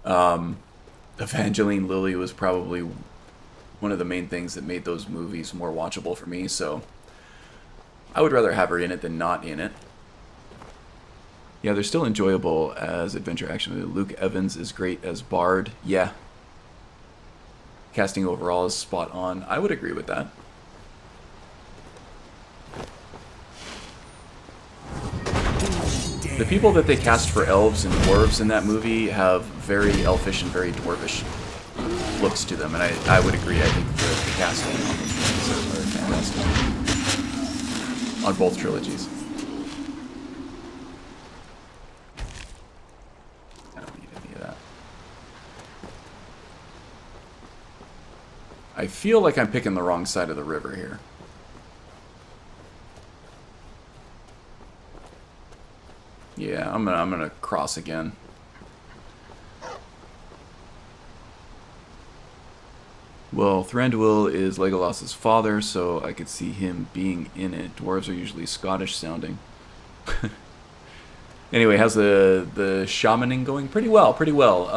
Evangeline Lilly was probably one of the main things that made those movies more watchable for me, so I would rather have her in it than not in it. Yeah, they're still enjoyable as adventure action. Luke Evans is great as Bard. Yeah. Casting overall is spot on. I would agree with that. The people that they cast for elves and dwarves in that movie have very elfish and very dwarvish looks to them, and I would agree. I think the casting on those movies are fantastic. On both trilogies. I don't need any of that. I feel like I'm picking the wrong side of the river here. Yeah, I'm gonna cross again. Well, Thranduil is Legolas's father, so I could see him being in it. Dwarves are usually Scottish sounding. Anyway, how's the shamaning going? Pretty well, pretty well.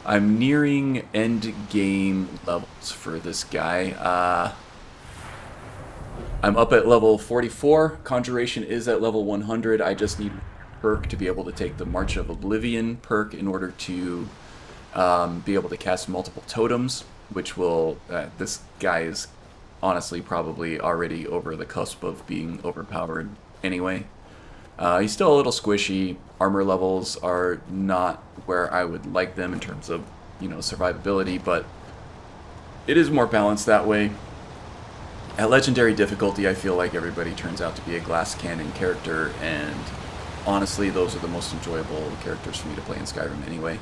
I'm nearing end game levels for this guy. I'm up at level 44. Conjuration is at level 100. I just need perk to be able to take the March of Oblivion perk in order to be able to cast multiple totems, which will... this guy is honestly probably already over the cusp of being overpowered anyway. He's still a little squishy. Armor levels are not where I would like them in terms of, you know, survivability, but it is more balanced that way. At Legendary difficulty, I feel like everybody turns out to be a glass cannon character, and honestly, those are the most enjoyable characters for me to play in Skyrim anyway.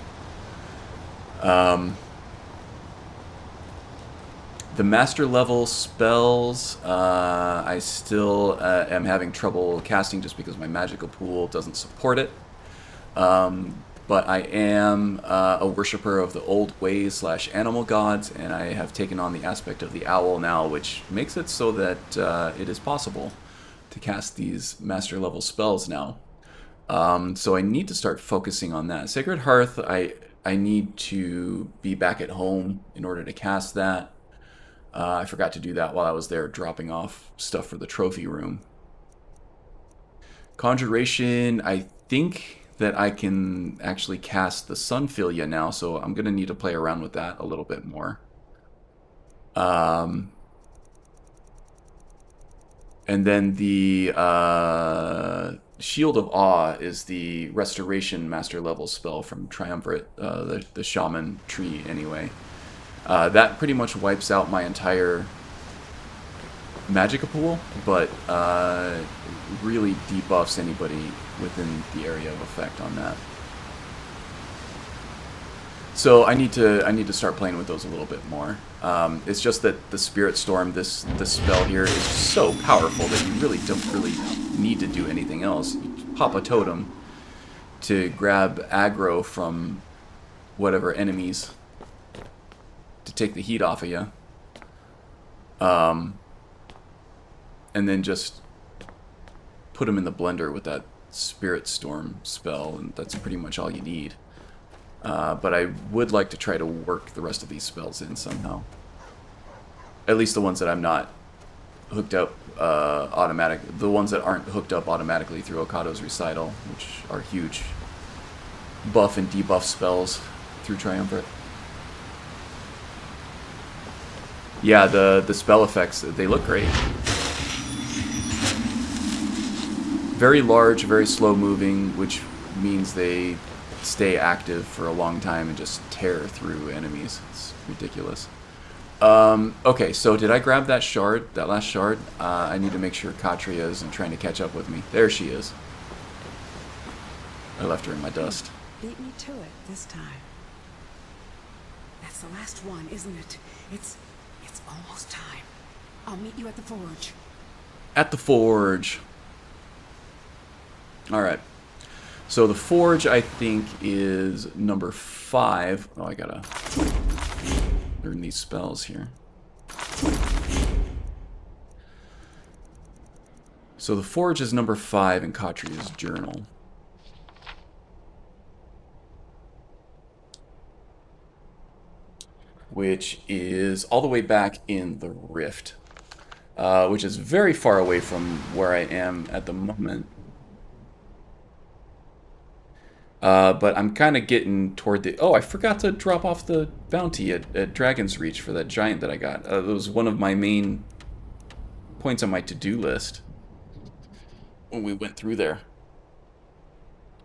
The master level spells, I still am having trouble casting just because my magical pool doesn't support it. But I am a worshiper of the old ways / animal gods, and I have taken on the aspect of the owl now, which makes it so that it is possible to cast these master level spells now. So I need to start focusing on that. Sacred Hearth, I need to be back at home in order to cast that. I forgot to do that while I was there dropping off stuff for the trophy room. Conjuration, I think that I can actually cast the Sunfilia now, so I'm going to need to play around with that a little bit more. And then the Shield of Awe is the Restoration Master level spell from Triumvirate, the Shaman tree anyway. That pretty much wipes out my entire magicka pool, but really debuffs anybody within the area of effect on that. So I need to start playing with those a little bit more. It's just that the Spirit Storm, this spell here, is so powerful that you really don't need to do anything else. You pop a totem to grab aggro from whatever enemies to take the heat off of you. And then just put them in the blender with that Spirit Storm spell, and that's pretty much all you need. But I would like to try to work the rest of these spells in somehow. At least the ones that I'm not hooked up the ones that aren't hooked up automatically through Okado's Recital, which are huge buff and debuff spells through Triumvirate. Yeah, the spell effects, they look great. Very large, very slow moving, which means they stay active for a long time and just tear through enemies. It's ridiculous. Okay, so did I grab that shard, that last shard? I need to make sure Katria isn't trying to catch up with me. There she is. I left her in my dust. Beat me to it this time. That's the last one, isn't it? It's almost time. I'll meet you at the forge. At the forge. Alright. So the forge, I think, is number 5. Oh, I gotta learn these spells here. So the forge is number 5 in Katria's journal. Which is all the way back in the Rift. Which is very far away from where I am at the moment. But I'm kind of getting toward the... Oh, I forgot to drop off the bounty at Dragon's Reach for that giant that I got. That was one of my main points on my to-do list when we went through there.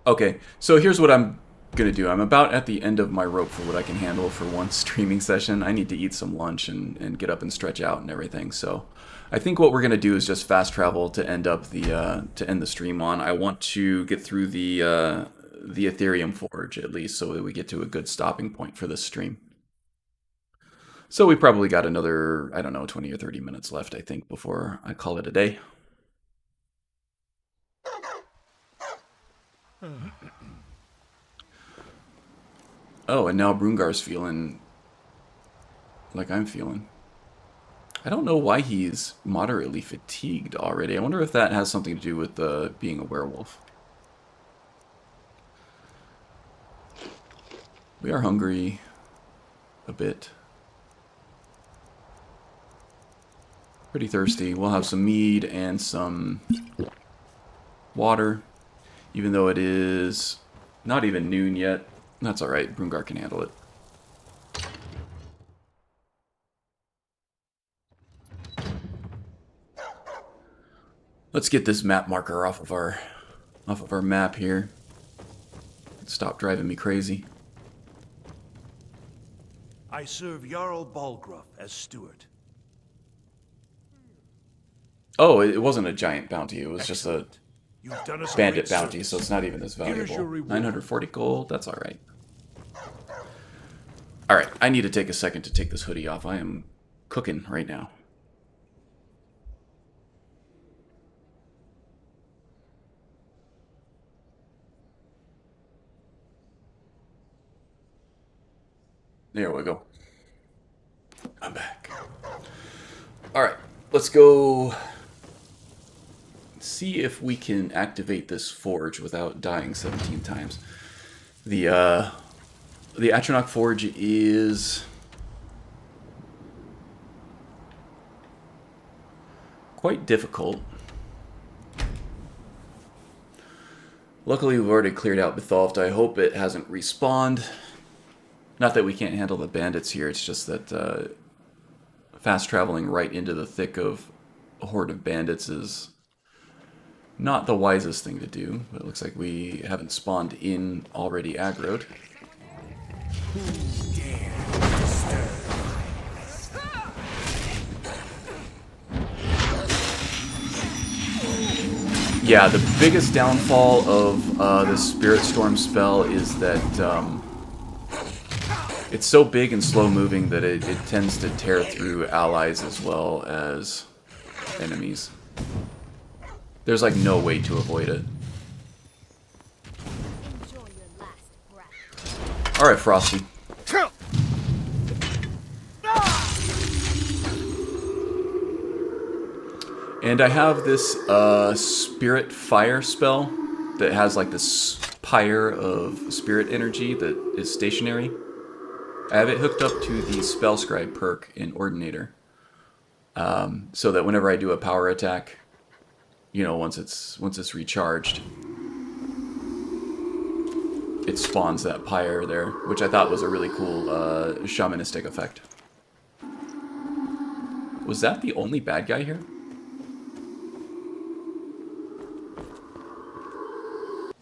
Okay, so here's what I'm going to do. I'm about at the end of my rope for what I can handle for one streaming session. I need to eat some lunch and get up and stretch out and everything. So I think what we're going to do is just fast travel to end up to end the stream on. I want to get through the Ethereum Forge, at least, so that we get to a good stopping point for this stream. So we probably got another, I don't know, 20 or 30 minutes left, I think, before I call it a day. Oh, and now Brungar's feeling like I'm feeling. I don't know why he's moderately fatigued already. I wonder if that has something to do with being a werewolf. We are hungry a bit. Pretty thirsty. We'll have some mead and some water, even though it is not even noon yet. That's alright, Brungarr can handle it. Let's get this map marker off of our map here. Stop driving me crazy. I serve Jarl Balgruuf as steward. Oh, it wasn't a giant bounty. It was Excellent. just You've done us a a bandit great bounty, service. so it's not even as Here is your valuable. reward. 940 gold, that's alright. Alright, I need to take a second to take this hoodie off. I am cooking right now. There we go. I'm back. Alright, let's go see if we can activate this forge without dying 17 times. The Atronach Forge is quite difficult. Luckily, we've already cleared out Bethalft. I hope it hasn't respawned. Not that we can't handle the bandits here, it's just that fast traveling right into the thick of a horde of bandits is not the wisest thing to do. But it looks like we haven't spawned in already aggroed. Yeah, the biggest downfall of the Spirit Storm spell is that It's so big and slow moving that it tends to tear through allies as well as enemies. There's like no way to avoid it. Alright, Frosty. And I have this spirit fire spell that has like this pyre of spirit energy that is stationary. I have it hooked up to the spell scribe perk in Ordinator, so that whenever I do a power attack, you know, once it's recharged, it spawns that pyre there, which I thought was a really cool shamanistic effect. Was that the only bad guy here?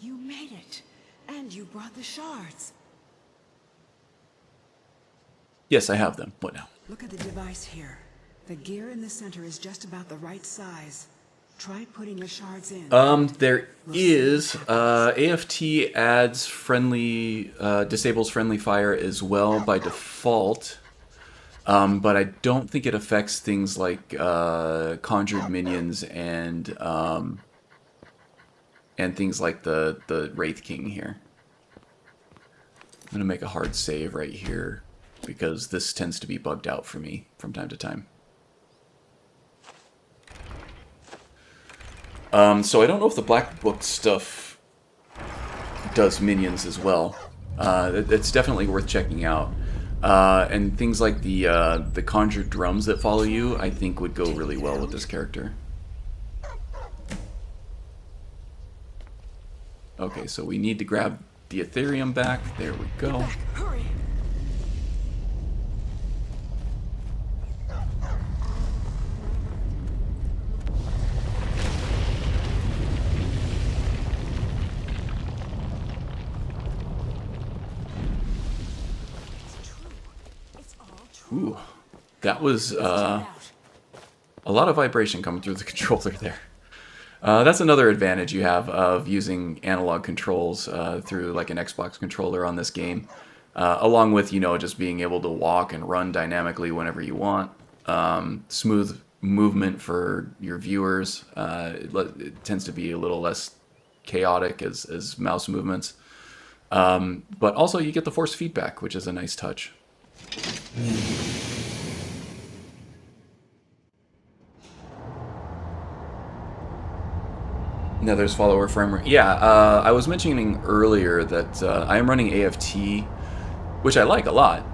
You made it, and you brought the shards. Yes, I have them. What now? Look at the device here. The gear in the center is just about the right size. Try putting your shards in. There is AFT adds friendly, disables friendly fire as well by default, but I don't think it affects things like conjured minions and things like the Wraith King here. I'm gonna make a hard save right here, because this tends to be bugged out for me from time to time. So I don't know if the Black Book stuff does minions as well. It's definitely worth checking out. And things like the conjured drums that follow you, I think would go really well with this character. Okay, so we need to grab the Ethereum back. There we go. Hurry. Ooh, that was a lot of vibration coming through the controller there. That's another advantage you have of using analog controls through like an Xbox controller on this game, along with, you know, just being able to walk and run dynamically whenever you want. Smooth movement for your viewers. It tends to be a little less chaotic as mouse movements. But also you get the force feedback, which is a nice touch. Nether's follower frame rate. Yeah, I was mentioning earlier that I am running AFT, which I like a lot.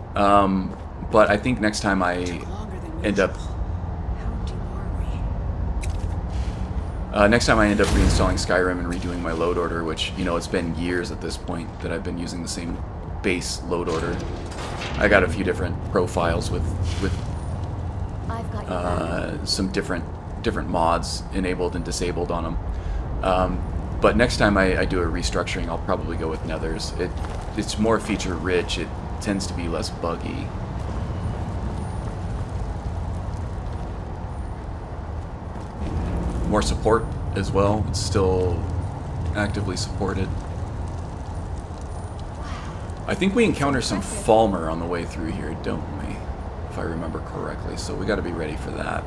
But I think next time I end up reinstalling Skyrim and redoing my load order, which, you know, it's been years at this point that I've been using the same base load order. I got a few different profiles with some different mods enabled and disabled on them. But next time I do a restructuring, I'll probably go with Nether's. It's more feature rich. It tends to be less buggy. More support as well. It's still actively supported. I think we encounter some Falmer on the way through here, don't we? If I remember correctly, so we got to be ready for that.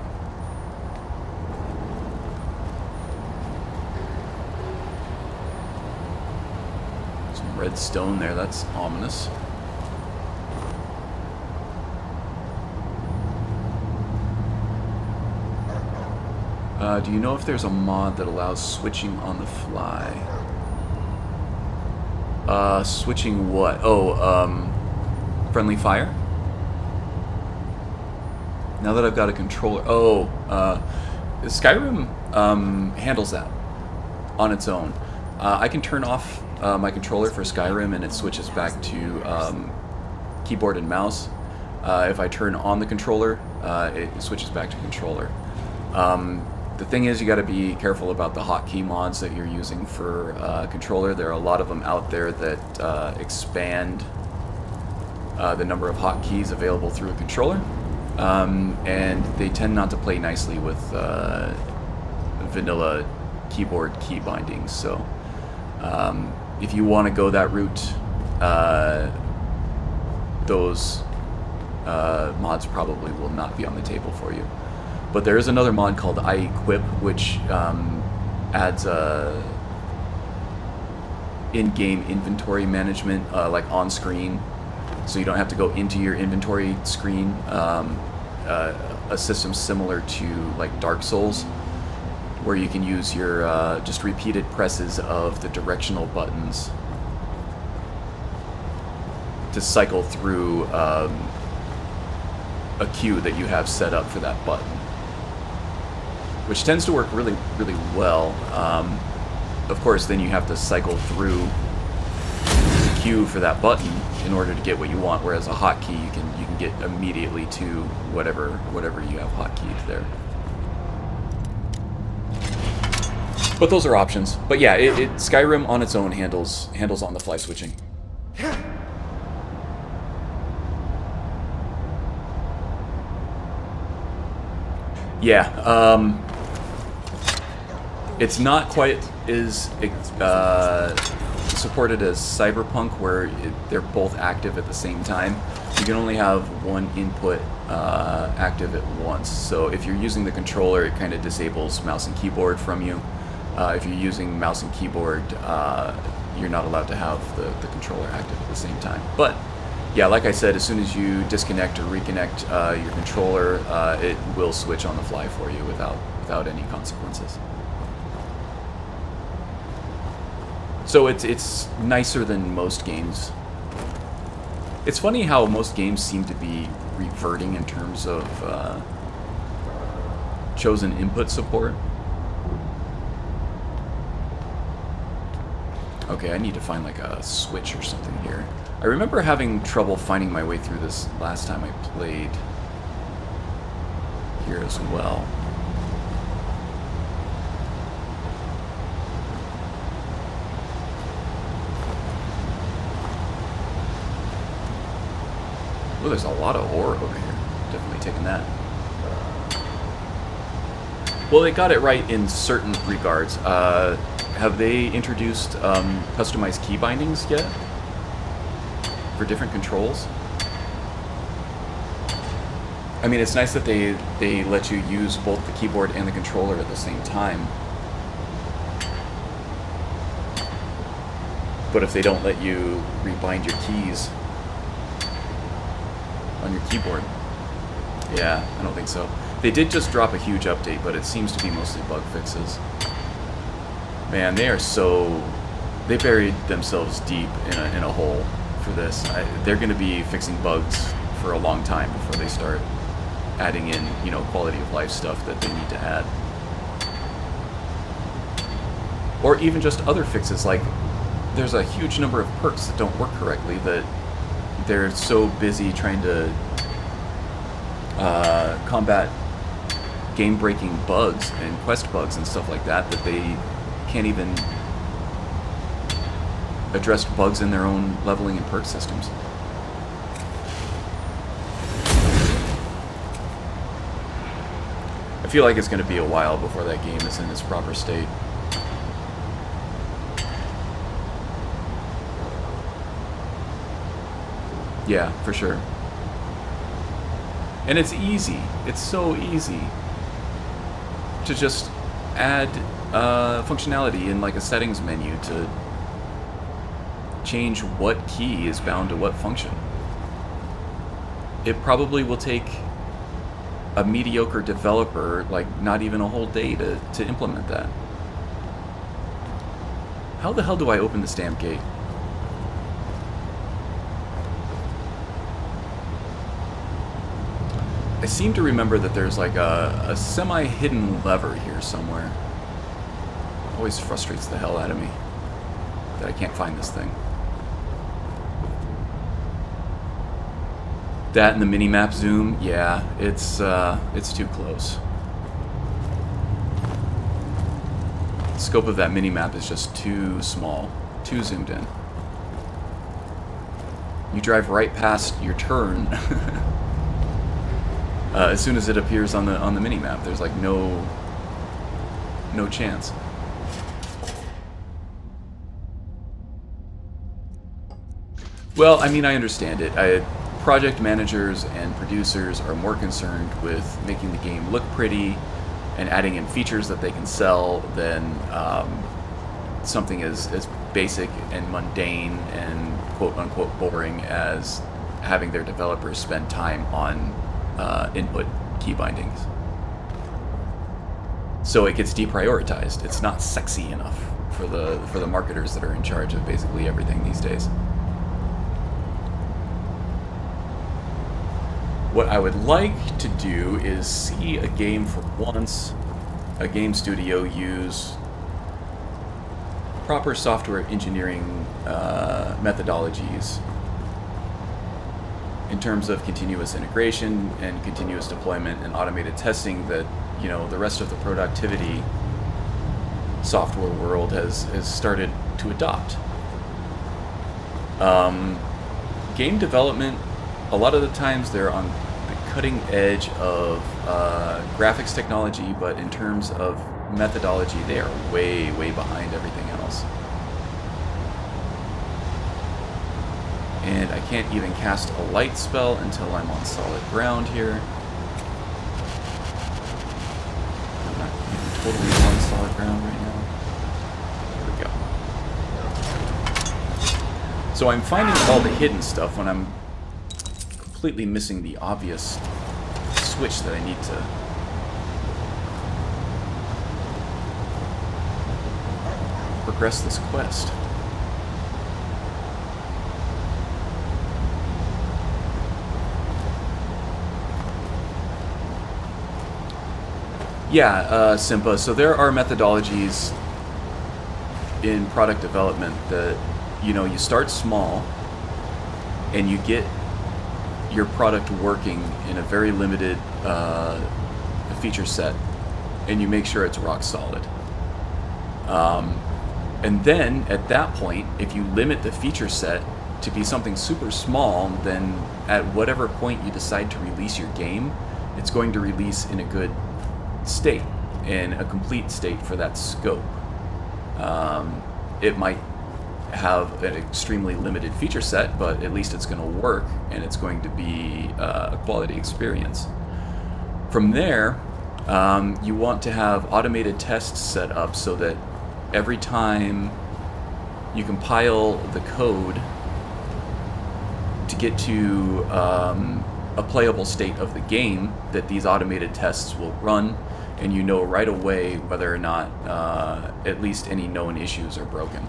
Some red stone there, that's ominous. Do you know if there's a mod that allows switching on the fly? Switching what? Oh, friendly fire? Now that I've got a controller... Oh, Skyrim handles that on its own. I can turn off my controller for Skyrim and it switches back to keyboard and mouse. If I turn on the controller, it switches back to controller. The thing is, you got to be careful about the hotkey mods that you're using for controller. There are a lot of them out there that expand the number of hotkeys available through a controller, and they tend not to play nicely with vanilla keyboard key bindings. So if you want to go that route, those mods probably will not be on the table for you. But there is another mod called I Equip, which adds in-game inventory management, like on screen, so you don't have to go into your inventory screen. A system similar to like Dark Souls, where you can use your just repeated presses of the directional buttons to cycle through a queue that you have set up for that button, which tends to work really, really well. Of course, then you have to cycle through the queue for that button in order to get what you want, whereas a hotkey you can get immediately to whatever you have hotkeyed there. But those are options. But yeah, Skyrim on its own handles on-the-fly switching. Yeah, it's not quite as supported as Cyberpunk, where they're both active at the same time. You can only have one input active at once. So if you're using the controller, it kind of disables mouse and keyboard from you. If you're using mouse and keyboard, you're not allowed to have the controller active at the same time. But yeah, like I said, as soon as you disconnect or reconnect your controller, it will switch on the fly for you without any consequences. So it's nicer than most games. It's funny how most games seem to be reverting in terms of chosen input support. Okay, I need to find like a switch or something here. I remember having trouble finding my way through this last time I played here as well. Oh, there's a lot of ore over here. Definitely taking that. Well, they got it right in certain regards. Have they introduced customized key bindings yet? For different controls? I mean, it's nice that they let you use both the keyboard and the controller at the same time. But if they don't let you rebind your keys on your keyboard, yeah, I don't think so. They did just drop a huge update, but it seems to be mostly bug fixes. Man, they buried themselves deep in a hole for this. They're going to be fixing bugs for a long time before they start adding in, you know, quality of life stuff that they need to add. Or even just other fixes, like there's a huge number of perks that don't work correctly that they're so busy trying to combat game-breaking bugs and quest bugs and stuff like that that they can't even address bugs in their own leveling and perk systems. I feel like it's going to be a while before that game is in its proper state. Yeah, for sure. And it's easy. It's so easy to just add functionality in like a settings menu to change what key is bound to what function. It probably will take a mediocre developer like not even a whole day to implement that. How the hell do I open this damn gate? I seem to remember that there's like a semi-hidden lever here somewhere. Always frustrates the hell out of me that I can't find this thing. That and the mini-map zoom, yeah, it's too close. The scope of that mini-map is just too small, too zoomed in. You drive right past your turn as soon as it appears on the mini-map. There's like no chance. Well, I mean, I understand it. project managers and producers are more concerned with making the game look pretty and adding in features that they can sell than something as basic and mundane and quote-unquote boring as having their developers spend time on input key bindings. So it gets deprioritized. It's not sexy enough for the marketers that are in charge of basically everything these days. What I would like to do is see a game for once, a game studio use proper software engineering methodologies in terms of continuous integration and continuous deployment and automated testing that, you know, the rest of the productivity software world has started to adopt. Game development, a lot of the times they're on the cutting edge of graphics technology, but in terms of methodology, they are way, way behind everything else. And I can't even cast a light spell until I'm on solid ground here. I'm not even totally on solid ground right now. There we go. So I'm finding all the hidden stuff when I'm completely missing the obvious switch that I need to progress this quest. Yeah, Simpa, so there are methodologies in product development that, you know, you start small and you get your product working in a very limited feature set, and you make sure it's rock solid. And then, at that point, if you limit the feature set to be something super small, then at whatever point you decide to release your game, it's going to release in a good state, in a complete state for that scope. It might have an extremely limited feature set, but at least it's going to work, and it's going to be a quality experience. From there, you want to have automated tests set up so that every time you compile the code to get to a playable state of the game, that these automated tests will run, and you know right away whether or not at least any known issues are broken.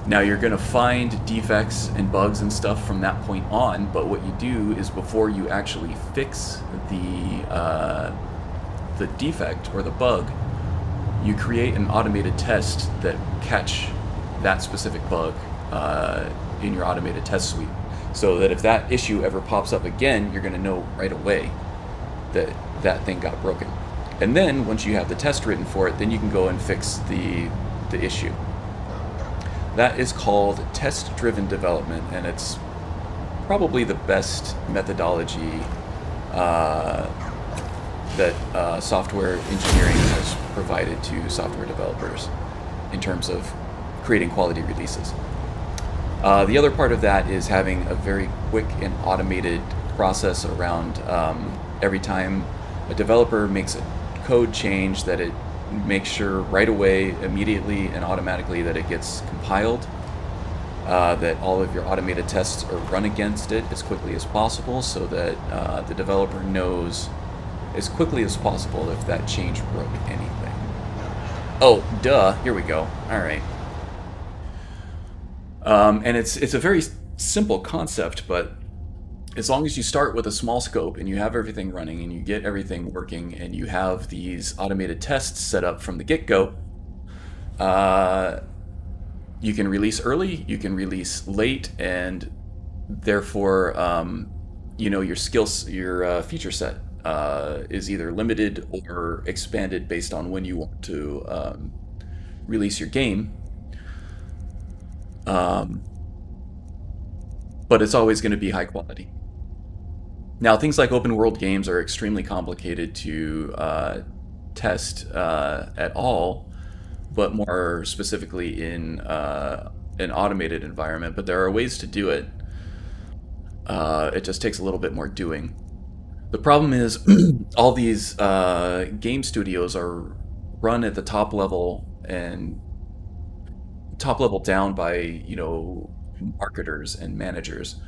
Now you're going to find defects and bugs and stuff from that point on, but what you do is before you actually fix the defect or the bug, you create an automated test that catch that specific bug in your automated test suite, so that if that issue ever pops up again, you're going to know right away that that thing got broken. And then once you have the test written for it, then you can go and fix the issue. That is called test-driven development, and it's probably the best methodology that software engineering has provided to software developers in terms of creating quality releases. The other part of that is having a very quick and automated process around every time a developer makes a code change, that it makes sure right away, immediately and automatically, that it gets compiled, that all of your automated tests are run against it as quickly as possible, so that the developer knows as quickly as possible if that change broke anything. Oh, duh, here we go. Alright. And it's a very simple concept, but as long as you start with a small scope and you have everything running and you get everything working and you have these automated tests set up from the get-go, you can release early, you can release late, and therefore, you know, your feature set is either limited or expanded based on when you want to release your game. But it's always going to be high quality. Now, things like open world games are extremely complicated to test at all, but more specifically in an automated environment. But there are ways to do it. It just takes a little bit more doing. The problem is all these game studios are run at the top level and top level down by, you know, marketers and managers,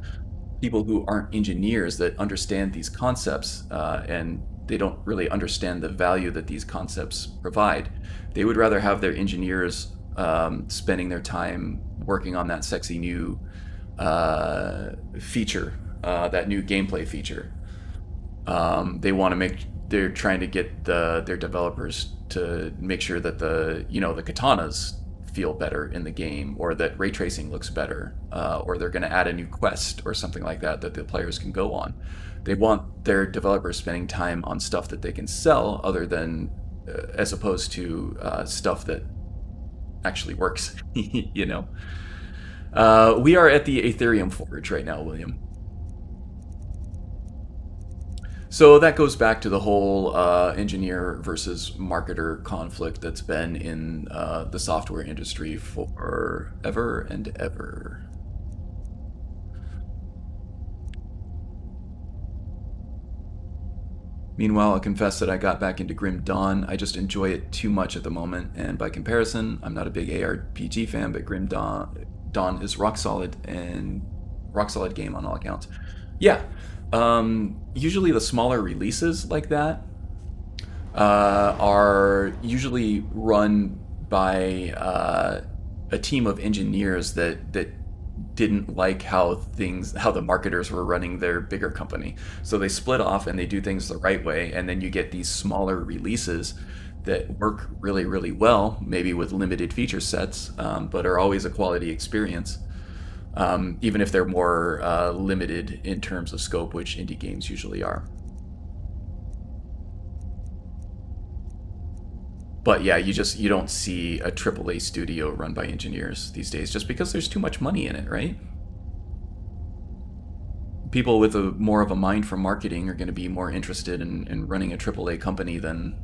people who aren't engineers that understand these concepts, and they don't really understand the value that these concepts provide. They would rather have their engineers spending their time working on that sexy new feature, that new gameplay feature. They're trying to get their developers to make sure that the katanas feel better in the game, or that ray tracing looks better, or they're going to add a new quest or something like that that the players can go on. They want their developers spending time on stuff that they can sell, other than as opposed to stuff that actually works. You know, we are at the Aetherium Forge right now, William. So that goes back to the whole engineer versus marketer conflict that's been in the software industry for ever and ever. Meanwhile, I confess that I got back into Grim Dawn. I just enjoy it too much at the moment, and by comparison, I'm not a big ARPG fan, but Grim Dawn is rock solid game on all accounts. Yeah. Usually the smaller releases like that are usually run by a team of engineers that didn't like how the marketers were running their bigger company. So they split off and they do things the right way, and then you get these smaller releases that work really, really well, maybe with limited feature sets, but are always a quality experience. Even if they're more limited in terms of scope, which indie games usually are. But yeah, you don't see a AAA studio run by engineers these days, just because there's too much money in it, right? People with more of a mind for marketing are going to be more interested in running a AAA company than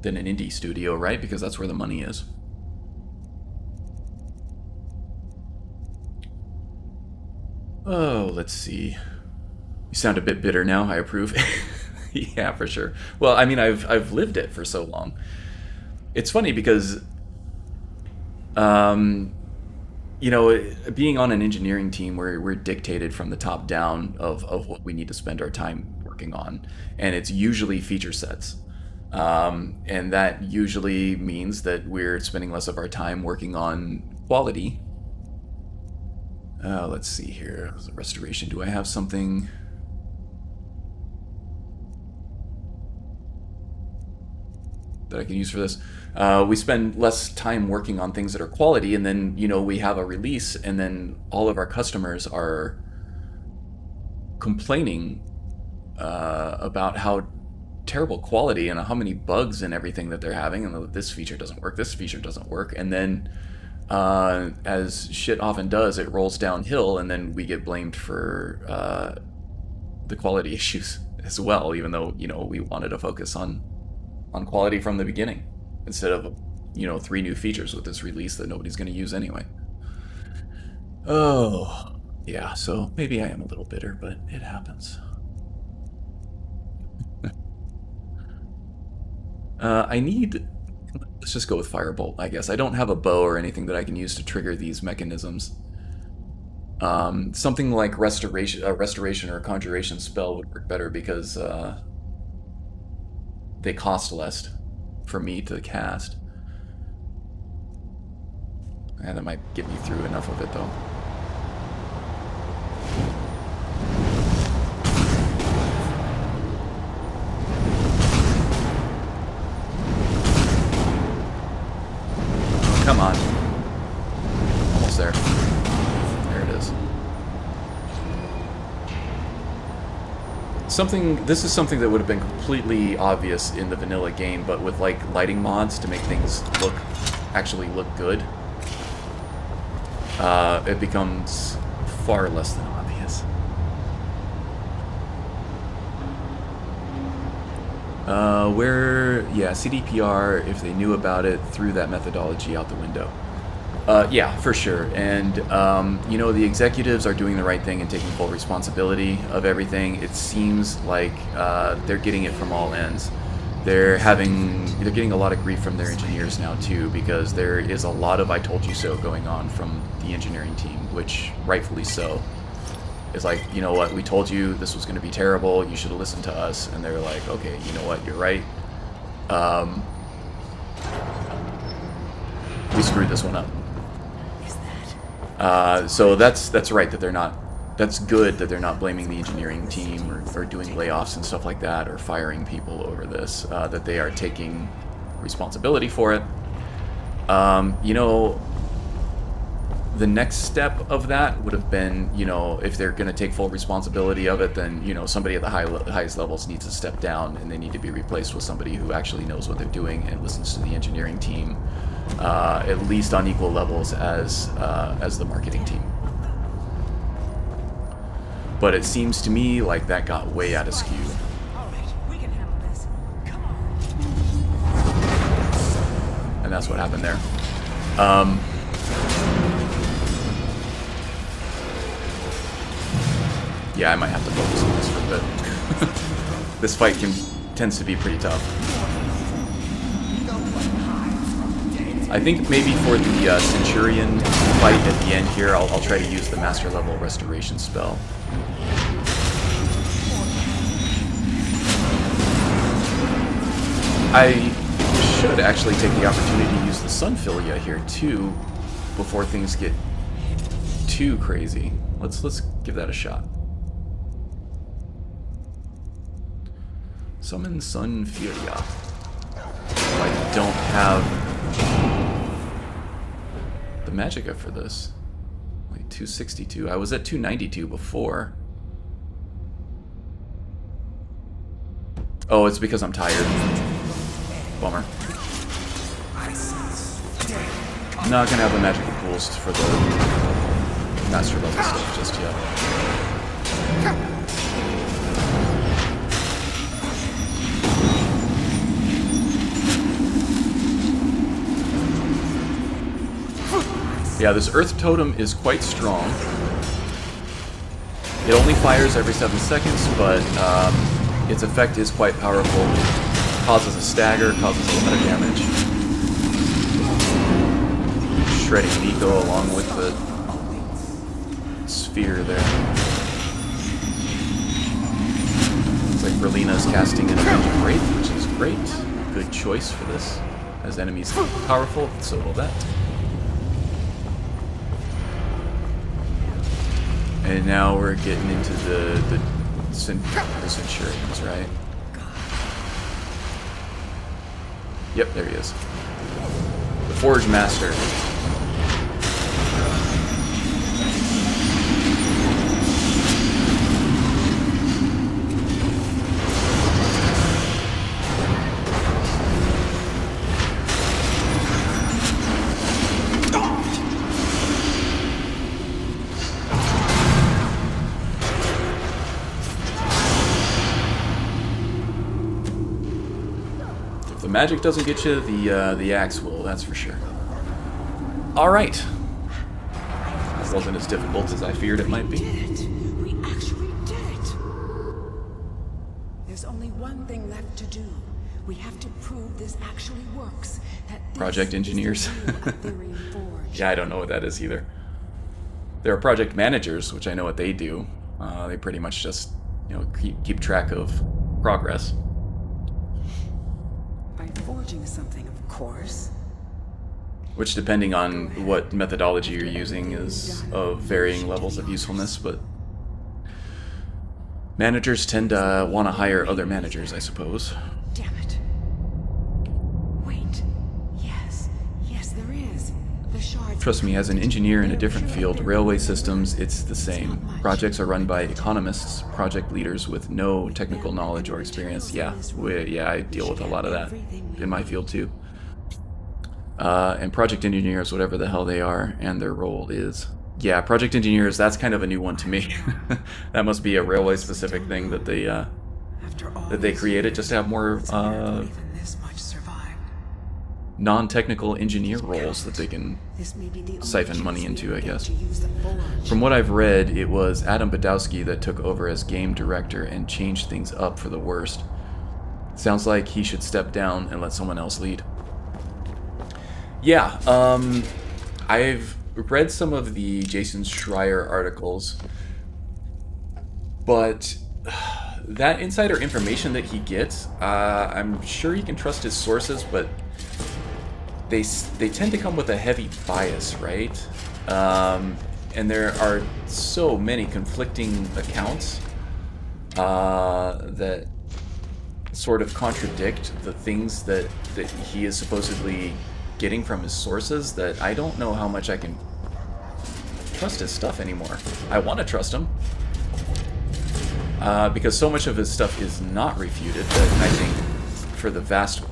an indie studio, right? Because that's where the money is. Oh, let's see. You sound a bit bitter now. I approve. Yeah, for sure. Well, I mean, I've lived it for so long. It's funny because, you know, being on an engineering team where we're dictated from the top down of what we need to spend our time working on, and it's usually feature sets. And that usually means that we're spending less of our time working on quality. Let's see here. Restoration. Do I have something? That I can use for this? We spend less time working on things that are quality, and then, you know, we have a release, and then all of our customers are complaining about how terrible quality and how many bugs and everything that they're having, and this feature doesn't work, this feature doesn't work, and then as shit often does, it rolls downhill, and then we get blamed for the quality issues as well, even though, you know, we wanted to focus on quality from the beginning instead of, you know, 3 new features with this release that nobody's going to use anyway. Oh, yeah, so maybe I am a little bitter, but it happens. Let's just go with Firebolt, I guess. I don't have a bow or anything that I can use to trigger these mechanisms. Something like a restoration or a conjuration spell would work better because they cost less for me to cast. And that might get me through enough of it, though. Come on. Almost there. There it is. This is something that would have been completely obvious in the vanilla game, but with like lighting mods to make things actually look good, it becomes far less than obvious. CDPR, if they knew about it, threw that methodology out the window. Yeah, for sure. And, you know, the executives are doing the right thing and taking full responsibility of everything. It seems like they're getting it from all ends. They're getting a lot of grief from their engineers now, too, because there is a lot of I told you so going on from the engineering team, which rightfully so. It's like, you know what, we told you this was going to be terrible, you should have listened to us. And they're like, okay, you know what, you're right. We screwed this one up. So that's right that they're not. That's good that they're not blaming the engineering team or doing layoffs and stuff like that or firing people over this. That they are taking responsibility for it. You know, the next step of that would have been, you know, if they're going to take full responsibility of it, then, you know, somebody at the highest levels needs to step down and they need to be replaced with somebody who actually knows what they're doing and listens to the engineering team. At least on equal levels as the marketing team. But it seems to me like that got way out of skew. And that's what happened there. Yeah, I might have to focus on this for a bit. This fight tends to be pretty tough. I think maybe for the Centurion fight at the end here, I'll try to use the Master Level Restoration spell. I should actually take the opportunity to use the Sunfilia here too, before things get too crazy. Let's give that a shot. Summon Sunfilia. I don't have the magicka for this. Like 262. I was at 292 before. Oh, it's because I'm tired. Bummer. I'm not gonna have the magical pools for the master level stuff just yet. Yeah, this Earth Totem is quite strong. It only fires every 7 seconds, but its effect is quite powerful. Causes a stagger, causes a lot of damage. Shredding Mikko along with the sphere there. Looks like Berlina's casting an Avenging Wraith, which is great. Good choice for this. As enemies get powerful, so will that. And now we're getting into the Centurions, right? Yep, there he is. The Forge Master. Magic doesn't get you, the axe will, that's for sure. Alright. This wasn't as difficult as I feared it might be. We actually did it! There's only one thing left to do. We have to prove this actually works. That project engineers. Yeah, I don't know what that is either. There are project managers, which I know what they do. They pretty much just, you know, keep track of progress. By forging something, of course. Which, depending on what methodology you're using, is of varying levels of usefulness, but managers tend to want to hire other managers, I suppose. Damn it. Wait. Yes, there is. The shards. Trust me, as an engineer in a different field, railway systems, it's the same. Projects are run by economists, project leaders with no technical knowledge or experience. Yeah, I deal with a lot of that in my field too. And project engineers, whatever the hell they are, and their role is. Yeah, project engineers, that's kind of a new one to me. That must be a railway-specific thing that they created just to have more non-technical engineer roles that they can This may be the only siphon chance money we into, ever I get guess. to use the full From what I've read, it was Adam Badowski that took over as game director and changed things up for the worst. Sounds like he should step down and let someone else lead. Yeah, I've read some of the Jason Schreier articles, but that insider information that he gets, I'm sure he can trust his sources, but they tend to come with a heavy bias, right? And there are so many conflicting accounts that sort of contradict the things that he is supposedly getting from his sources, that I don't know how much I can trust his stuff anymore. I want to trust him, because so much of his stuff is not refuted that I think for the vast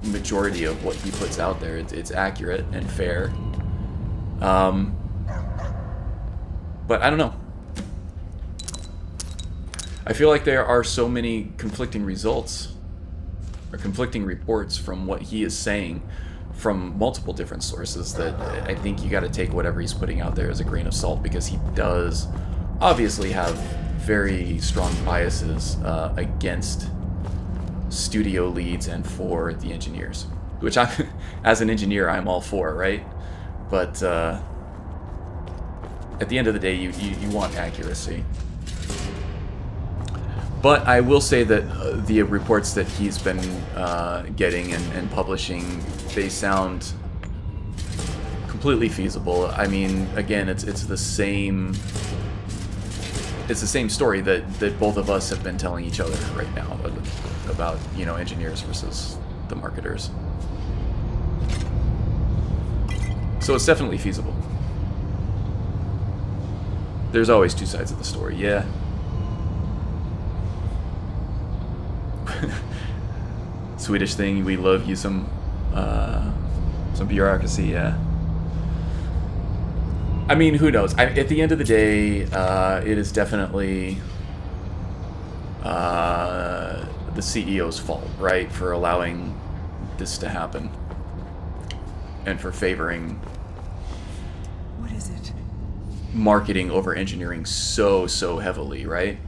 majority of what he puts out there, it's accurate and fair. But I don't know. I feel like there are so many conflicting results or conflicting reports from what he is saying from multiple different sources that I think you got to take whatever he's putting out there as a grain of salt, because he does obviously have very strong biases against studio leads and for the engineers, which I, as an engineer, I'm all for, right? But at the end of the day, you want accuracy. But I will say that the reports that he's been getting and publishing, they sound completely feasible. I mean, again, it's the same story that both of us have been telling each other right now about, you know, engineers versus the marketers. So it's definitely feasible. There's always two sides of the story, yeah. Swedish thing, we love you some bureaucracy, yeah. I mean, who knows? At the end of the day, it is definitely the CEO's fault, right, for allowing this to happen and for favoring What is it? marketing over engineering so heavily, right?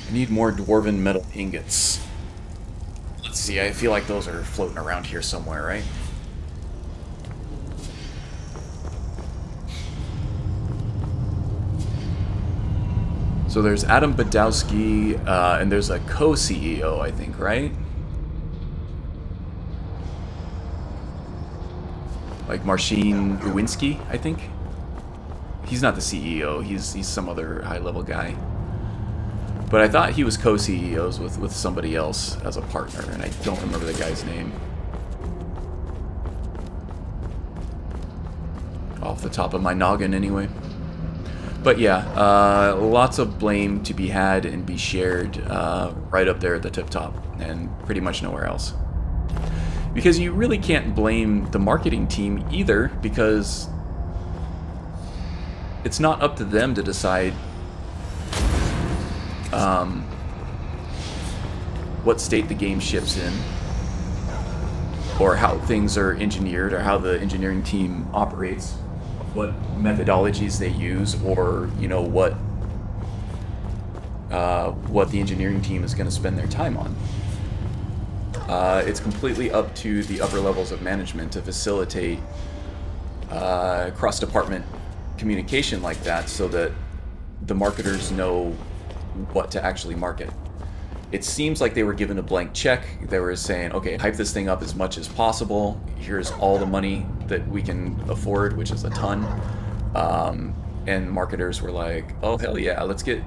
I need more dwarven metal ingots. Let's see, I feel like those are floating around here somewhere, right? So there's Adam Badowski, and there's a co-CEO, I think, right? Like Marcin Uwinski, I think? He's not the CEO, he's some other high-level guy. But I thought he was co-CEOs with somebody else as a partner, and I don't remember the guy's name. Off the top of my noggin, anyway. But yeah, lots of blame to be had and be shared right up there at the tip top, and pretty much nowhere else. Because you really can't blame the marketing team either, because it's not up to them to decide what state the game ships in, or how things are engineered, or how the engineering team operates, what methodologies they use, or, you know, what the engineering team is going to spend their time on. It's completely up to the upper levels of management to facilitate cross-department communication like that, so that the marketers know what to actually market. It seems like they were given a blank check. They were saying, okay, hype this thing up as much as possible. Here's all the money that we can afford, which is a ton. And marketers were like, oh, hell yeah, let's get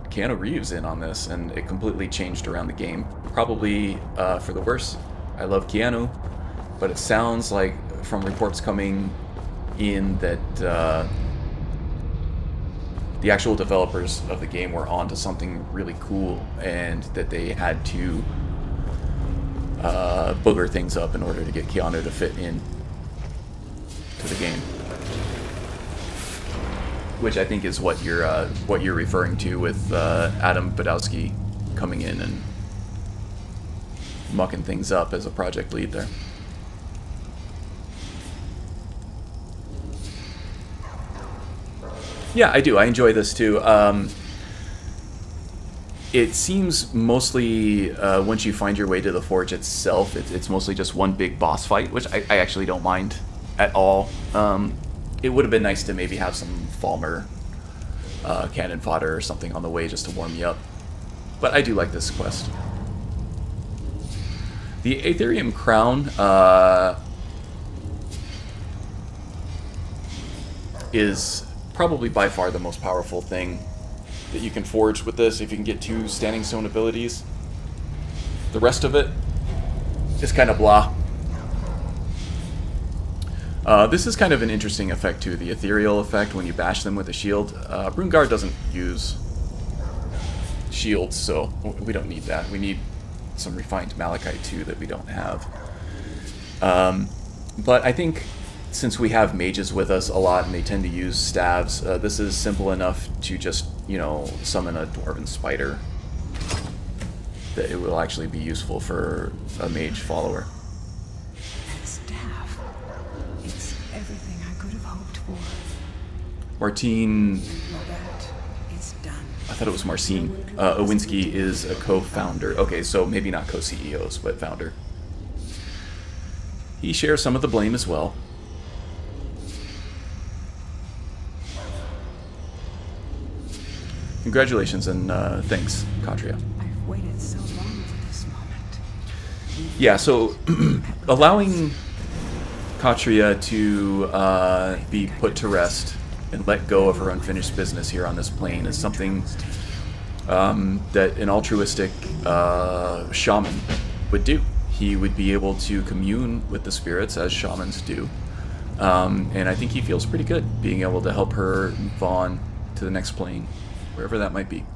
Keanu Reeves in on this. And it completely changed around the game. Probably for the worse. I love Keanu, but it sounds like from reports coming in that the actual developers of the game were onto something really cool, and that they had to booger things up in order to get Keanu to fit in to the game. Which I think is what you're referring to with Adam Badowski coming in and mucking things up as a project lead there. Yeah, I do. I enjoy this too. It seems mostly, once you find your way to the forge itself, it's mostly just one big boss fight, which I actually don't mind at all. It would have been nice to maybe have some Falmer cannon fodder or something on the way just to warm you up. But I do like this quest. The Aetherium Crown is probably by far the most powerful thing that you can forge with this if you can get 2 Standing Stone abilities. The rest of it is kind of blah. This is kind of an interesting effect too, the ethereal effect when you bash them with a shield. Brungarr doesn't use shields, so we don't need that. We need some refined malachite too that we don't have. But I think since we have mages with us a lot and they tend to use staves, this is simple enough to just, you know, summon a dwarven spider that it will actually be useful for a mage follower. Staff. It's everything I could have hoped for. Martine... It's done. I thought it was Marcin. Owinski is a co-founder. Okay, so maybe not co-CEOs, but founder. He shares some of the blame as well. Congratulations and thanks, Katria. I've waited so long for this moment. Yeah, so allowing Katria to be put to rest and let go of her unfinished business here on this plane is something that an altruistic shaman would do. He would be able to commune with the spirits as shamans do. And I think he feels pretty good being able to help her move on to the next plane, wherever that might be.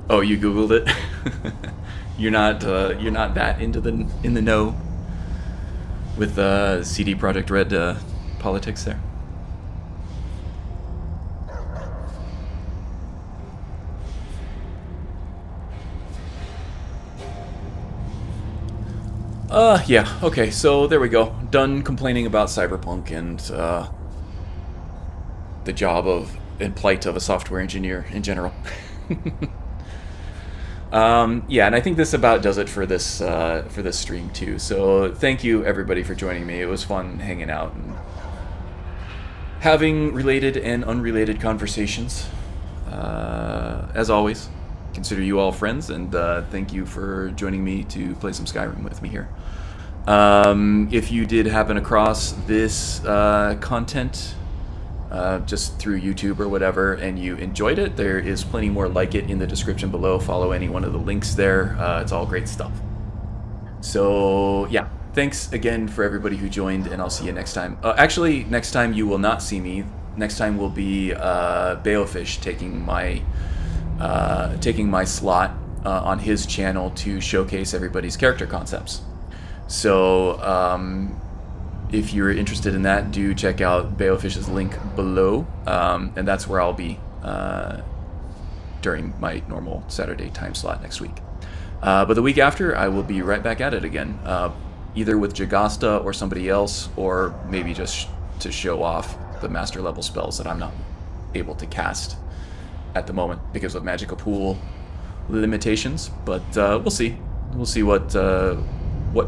Oh, you Googled it? You're not that in the know with CD Projekt Red politics there. Yeah, okay, so there we go. Done complaining about Cyberpunk and the job of and plight of a software engineer in general. Yeah, and I think this about does it for this stream too. So thank you everybody for joining me. It was fun hanging out and having related and unrelated conversations. As always, consider you all friends, and thank you for joining me to play some Skyrim with me here. If you did happen across this content just through YouTube or whatever, and you enjoyed it, there is plenty more like it in the description below. Follow any one of the links there. It's all great stuff. So yeah, thanks again for everybody who joined, and I'll see you next time. Actually, next time you will not see me. Next time will be Baofish taking my slot on his channel to showcase everybody's character concepts. So if you're interested in that, do check out Baofish's link below, and that's where I'll be during my normal Saturday time slot next week. But the week after, I will be right back at it again, either with Jagasta or somebody else, or maybe just to show off the master level spells that I'm not able to cast at the moment because of magicka pool limitations. But we'll see. We'll see what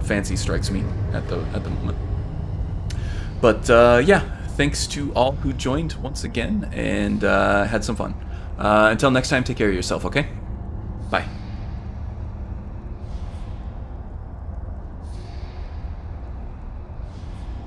fancy strikes me at the moment. But yeah, thanks to all who joined once again and had some fun. Until next time, take care of yourself, okay?